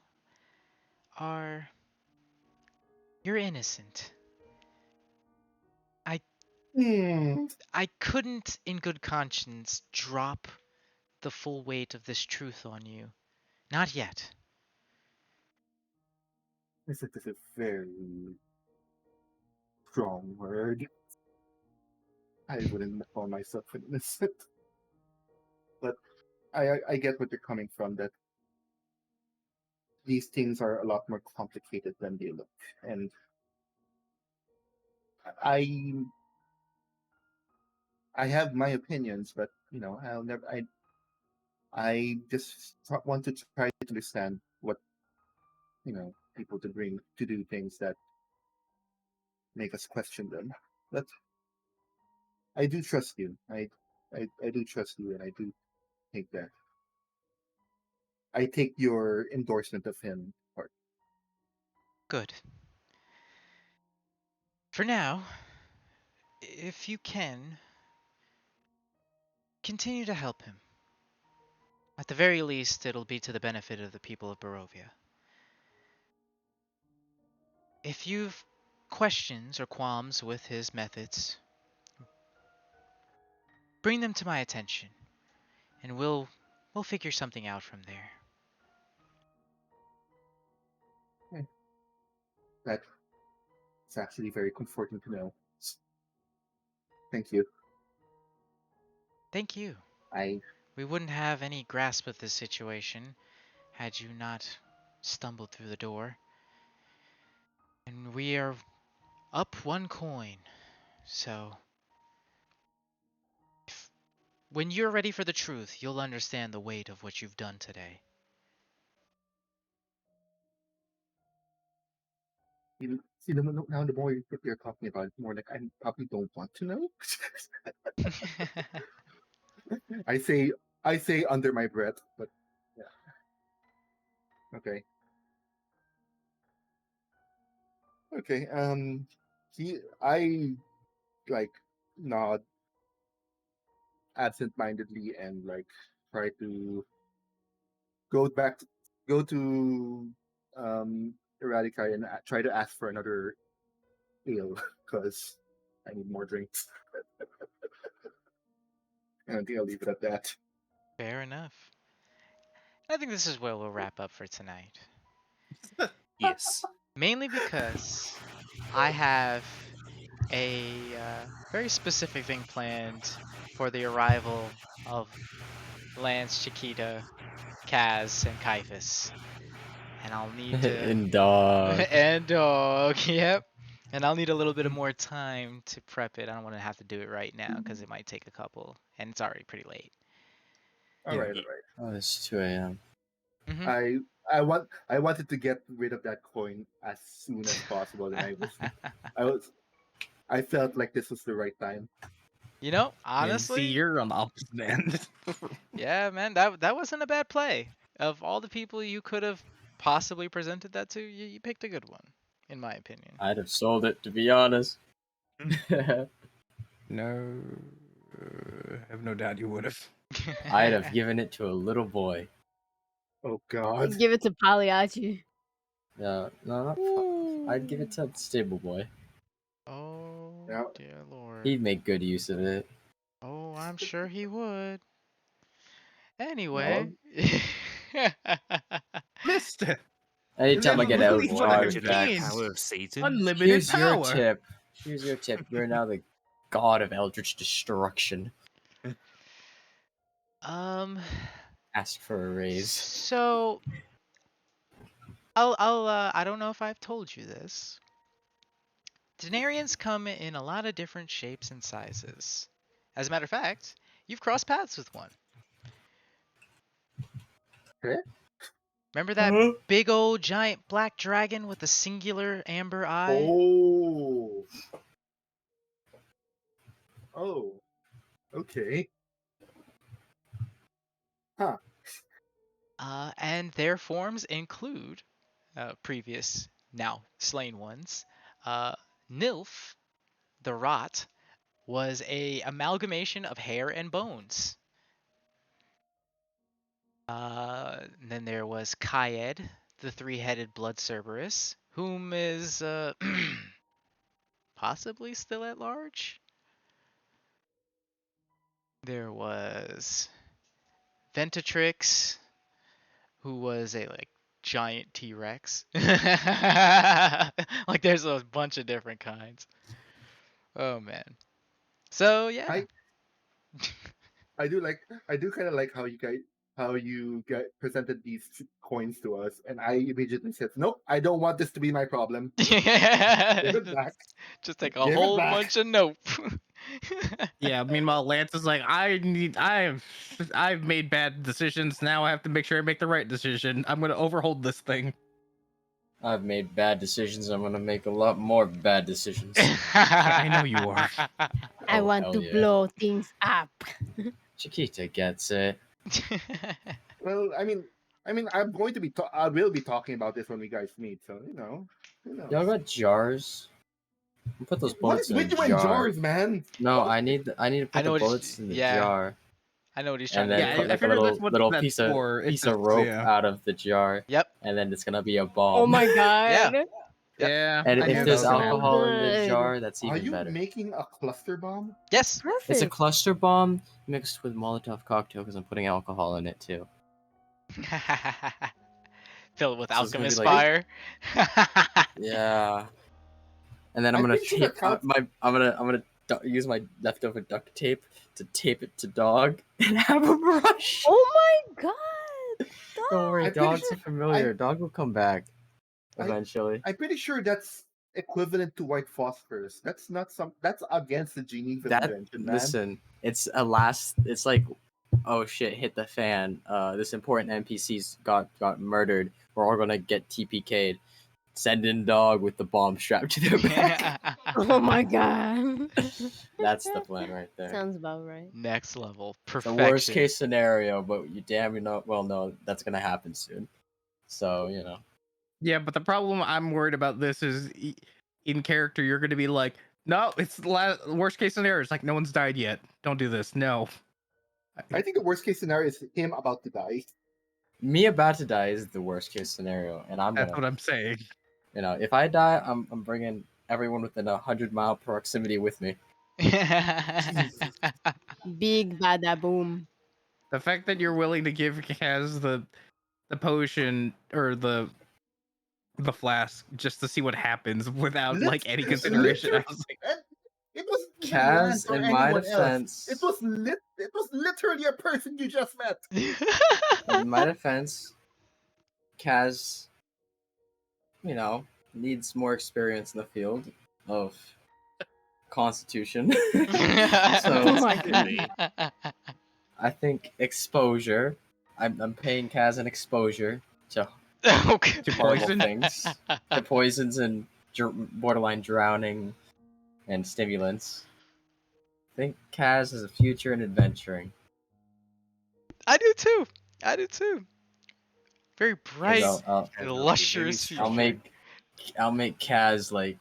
are you're innocent. I Hmm. I couldn't in good conscience drop the full weight of this truth on you. Not yet. This is a very strong word. I wouldn't call myself innocent, but I get what you're coming from. That these things are a lot more complicated than they look, and I I have my opinions, but I'll never. I just want to try to understand what people to bring to do things that make us question them. But I do trust you. I do trust you, and I do think that I take your endorsement of him part. Good. For now, if you can, continue to help him. At the very least, it'll be to the benefit of the people of Barovia. If you've questions or qualms with his methods, bring them to my attention, and we'll figure something out from there. Yeah, that's actually very comforting to know. Thank you. Thank you. I We wouldn't have any grasp of this situation had you not stumbled through the door. And we are up one coin. So, when you're ready for the truth, you'll understand the weight of what you've done today. see now the more you're talking about it, more like I probably don't want to know. I say I say under my breath, but yeah, okay, okay. I like nod absent-mindedly and like try to go back, go to Eradicate and try to ask for another. ale because I need more drinks. And I think I'll leave it at that. Fair enough. I think this is where we'll wrap up for tonight. Yes. Mainly because I have a very specific thing planned for the arrival of Lance, Chiquita, Kaz, and Caiaphas. And I'll need to. In dog. And dog, yep. And I'll need a little bit of more time to prep it. I don't want to have to do it right now because it might take a couple, and it's already pretty late. All Yeah. right, all right. Oh, it's 2 a.m. Mm-hmm. I wanted to get rid of that coin as soon as possible, and I felt like this was the right time. You know, And see, honestly, you're on the opposite end. yeah, man, that wasn't a bad play. Of all the people you could have possibly presented that to, you picked a good one, in my opinion. I'd have sold it, to be honest. No, I have no doubt you would have. I'd have given it to a little boy. Oh God! Give it to Pagliacci. No, not. I'd give it to Stable Boy. Oh Yeah. dear lord. He'd make good use of it. Oh, I'm sure he would. Anyway. No. Mister, Anytime I get Little out boy. of Under the King. artifacts, power of Satan. unlimited here's your power. tip. Here's your tip. You're now the god of eldritch destruction. um Ask for a raise. So I don't know if I've told you this. Denarians come in a lot of different shapes and sizes. As a matter of fact, you've crossed paths with one. Okay. Remember that big old giant black dragon with the singular amber eye? Oh. Oh. Okay. Huh. And their forms include previous, now slain ones. Nilf, the rot, was a amalgamation of hair and bones. Then there was Kaed, the three-headed blood Cerberus, whom is possibly still at large. There was Ventatrix, who was a giant T-Rex. Like there's a bunch of different kinds. Oh man. So yeah. I do kind of like how you guys presented these coins to us, and I immediately said, "Nope, I don't want this to be my problem. Give it back. Just take a Give it whole back." bunch of nope. Yeah. Meanwhile, Lance is like, I've made bad decisions. Now I have to make sure I make the right decision. I'm gonna overhold this thing. I've made bad decisions. I'm gonna make a lot more bad decisions. I know you are. I Oh, want hell to yeah. blow things up. Chiquita gets it. Well, I'm going to be. I will be talking about this when we guys meet. So who knows? Y'all got jars? We'll put those What bullets is in a with you and jar. jars, man? No, What? I need to I put know the what he's- bullets in the yeah. jar. I know what he's trying And to then do. put I like a figured that's little what that's piece of for. It's just- rope yeah. out of the jar. Yep. And then it's gonna be a bomb. Oh my god. Yeah. Yep. Yeah. And I if knew there's that was gonna happen. alcohol in the Good. jar, that's Are even you better. making a cluster bomb? Yes. Perfect. It's a cluster bomb mixed with Molotov cocktail because I'm putting alcohol in it too. Fill it with So it's gonna be alchemist like- fire. Yeah. And then I'm I'm gonna pretty sure tape that counts. use my leftover duct tape to tape it to dog and have a brush. Oh my god. Don't worry, I'm pretty dog's sure- familiar. Dog will come back I- eventually. I'm pretty sure that's equivalent to white phosphorus. That's not some. That's against the Geneva That Convention, man. listen, it's It's like, oh shit, hit the fan. This important NPC's got murdered. We're all gonna get TPK'd. Send in dog with the bomb strapped to their back. Oh my god. That's the plan right there. Sounds about right. Next level The perfection. worst case scenario, but you know that's gonna happen soon. So Yeah, but the problem I'm worried about this is in character, you're going to be like, no, it's the worst case scenario. It's like, no one's died yet. Don't do this. No. I think the worst case scenario is him about to die. me about to die is the worst case scenario, and I'm That's gonna, what I'm saying. if I die, I'm bringing everyone within 100-mile proximity with me. Jesus. Big bada boom. The fact that you're willing to give Kaz the potion or the flask just to see what happens without like any consideration. I was like, It wasn't even Kaz, Lance or in my anyone else. defense, It was literally a person you just met. in my defense, Kaz, you know, needs more experience in the field of Constitution. Oh So my god. I think exposure. I'm paying Kaz an exposure to Okay. to horrible poison. things, to poisons and borderline drowning and stimulants. I think Kaz has a future in adventuring. I do too. I do too. Very Maybe bright I'll and Very lustrous strong. future. I'll make Kaz like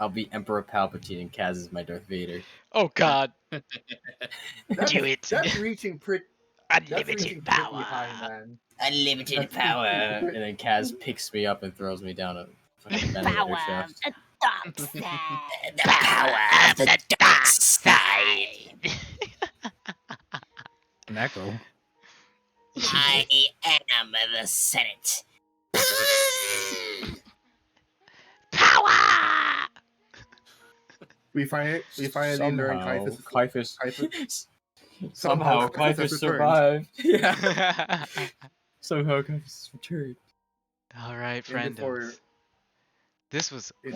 I'll be Emperor Palpatine and Kaz is my Darth Vader. Oh God. That's, Do it. that's reaching pretty. That's reaching Unlimited pretty power. high, man. Unlimited That's power, and then Kaz picks me up and throws me down a fucking ventilator Power of shaft. the dark side. The power of the dark side. An echo. I am the Senate. Power. We finally learned Somehow Caiaphas Caiaphas has returned. survived. Yeah. Somehow Caiaphas returned. All right, And before friendos. This was Oh,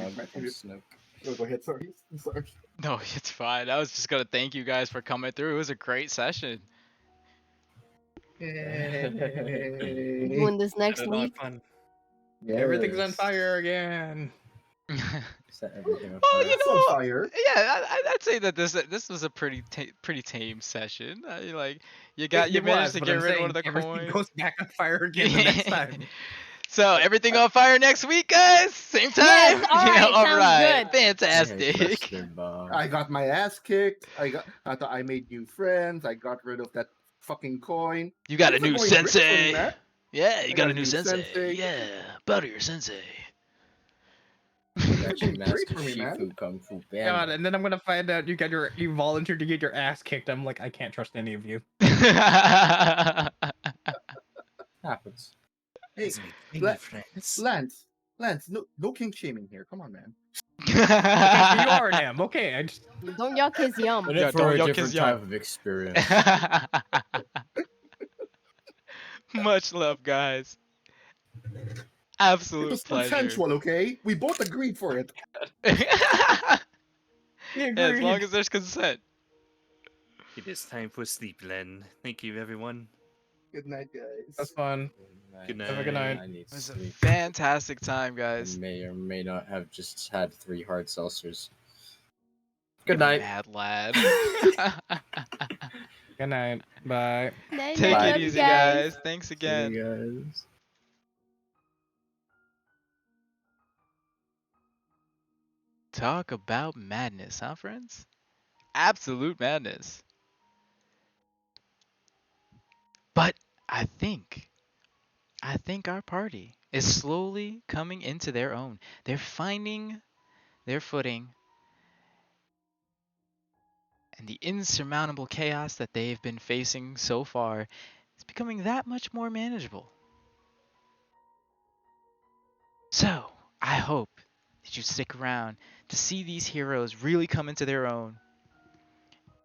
go ahead. Sorry. I'm sorry. no, it's fine. I was just gonna thank you guys for coming through. It was a great session. Doing this next Had a lot of week. fun. Yes. Everything's on fire again. Set everything on Well, fire. you It's know, on fire. yeah, I'd say that this was a pretty tame session. Like you It managed was, to but get I'm rid of one saying of the everything coins. goes back on fire again the next time. So everything on fire next week, guys. Same time. Yes, all right, All sounds right, good. fantastic. I got my ass kicked. I made new friends. I got rid of that fucking coin. You got a Things are new going great for me, sensei. man. Yeah, you I got a new sensei. Yeah, butter your sensei. Actually, Great for me, man. Shifu Kung Fu God, and then I'm gonna find out you volunteered to get your ass kicked. I'm like, I can't trust any of you. Happens. Hey, As we many La- friends. Lance, no king shaming here. Come on, man. Okay, you are him. Okay, I just Don't yuck his yum. In Yeah, it for don't a yuck different his yum. type of experience. Much love, guys. It Absolute was pleasure. consensual, okay? We both agreed for it. Yeah, as long as there's consent. It is time for sleep, Len. Thank you, everyone. Good night, guys. that's fun. Good Have a good night. I need It was a sleep. fantastic time, I guys. may or may not have just had 3 hard seltzers. Good night. Mad lad. Good night. Bye. Night, Take night, it love you easy, guys. Thanks See again. you guys. Talk about madness, huh, friends? Absolute madness. But I think our party is slowly coming into their own. They're finding their footing, and the insurmountable chaos that they've been facing so far is becoming that much more manageable. So, I hope that you stick around to see these heroes really come into their own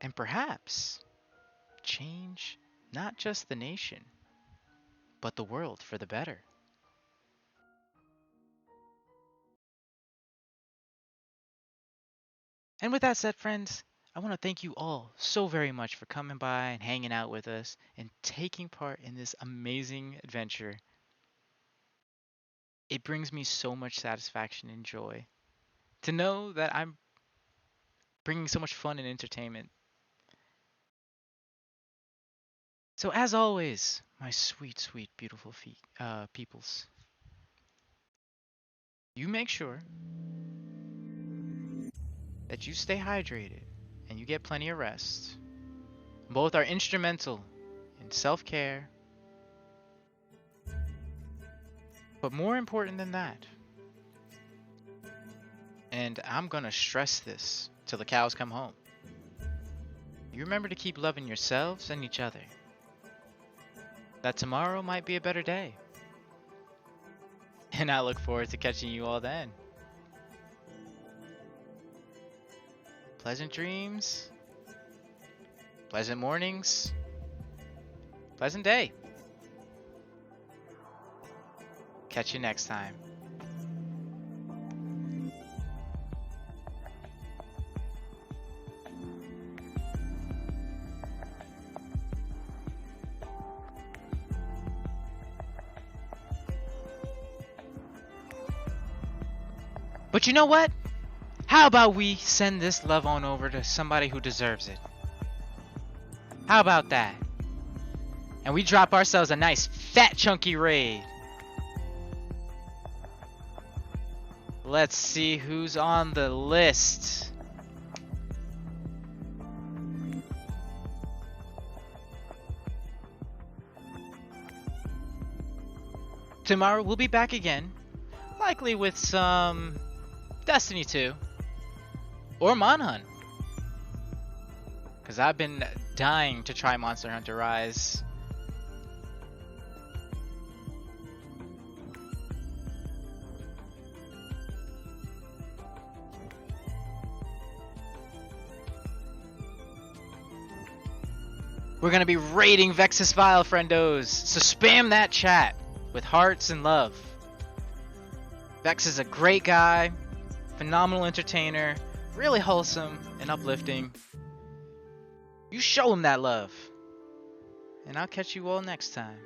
and perhaps change not just the nation, but the world for the better. And with that said, friends, I want to thank you all so very much for coming by and hanging out with us and taking part in this amazing adventure. It brings me so much satisfaction and joy to know that I'm bringing so much fun and entertainment. So, as always, my sweet, sweet, beautiful peoples, you make sure that you stay hydrated and you get plenty of rest. Both are instrumental in self care, but more important than that, and And I'm gonna stress this till the cows come home. You remember to keep loving yourselves and each other. That tomorrow might be a better day. And I look forward to catching you all then. Pleasant dreams, pleasant mornings, pleasant day. Catch you next time. But you know what? How about we send this love on over to somebody who deserves it? How about that? And we drop ourselves a nice fat chunky raid. Let's see who's on the list. Tomorrow we'll be back again, likely with some Destiny 2 or Monhunt, because I've been dying to try Monster Hunter Rise. We're gonna be raiding Vexus Vile, friendos, so spam that chat with hearts and love. Vex is a great guy, phenomenal entertainer, really wholesome and uplifting. You show him that love. And I'll catch you all next time.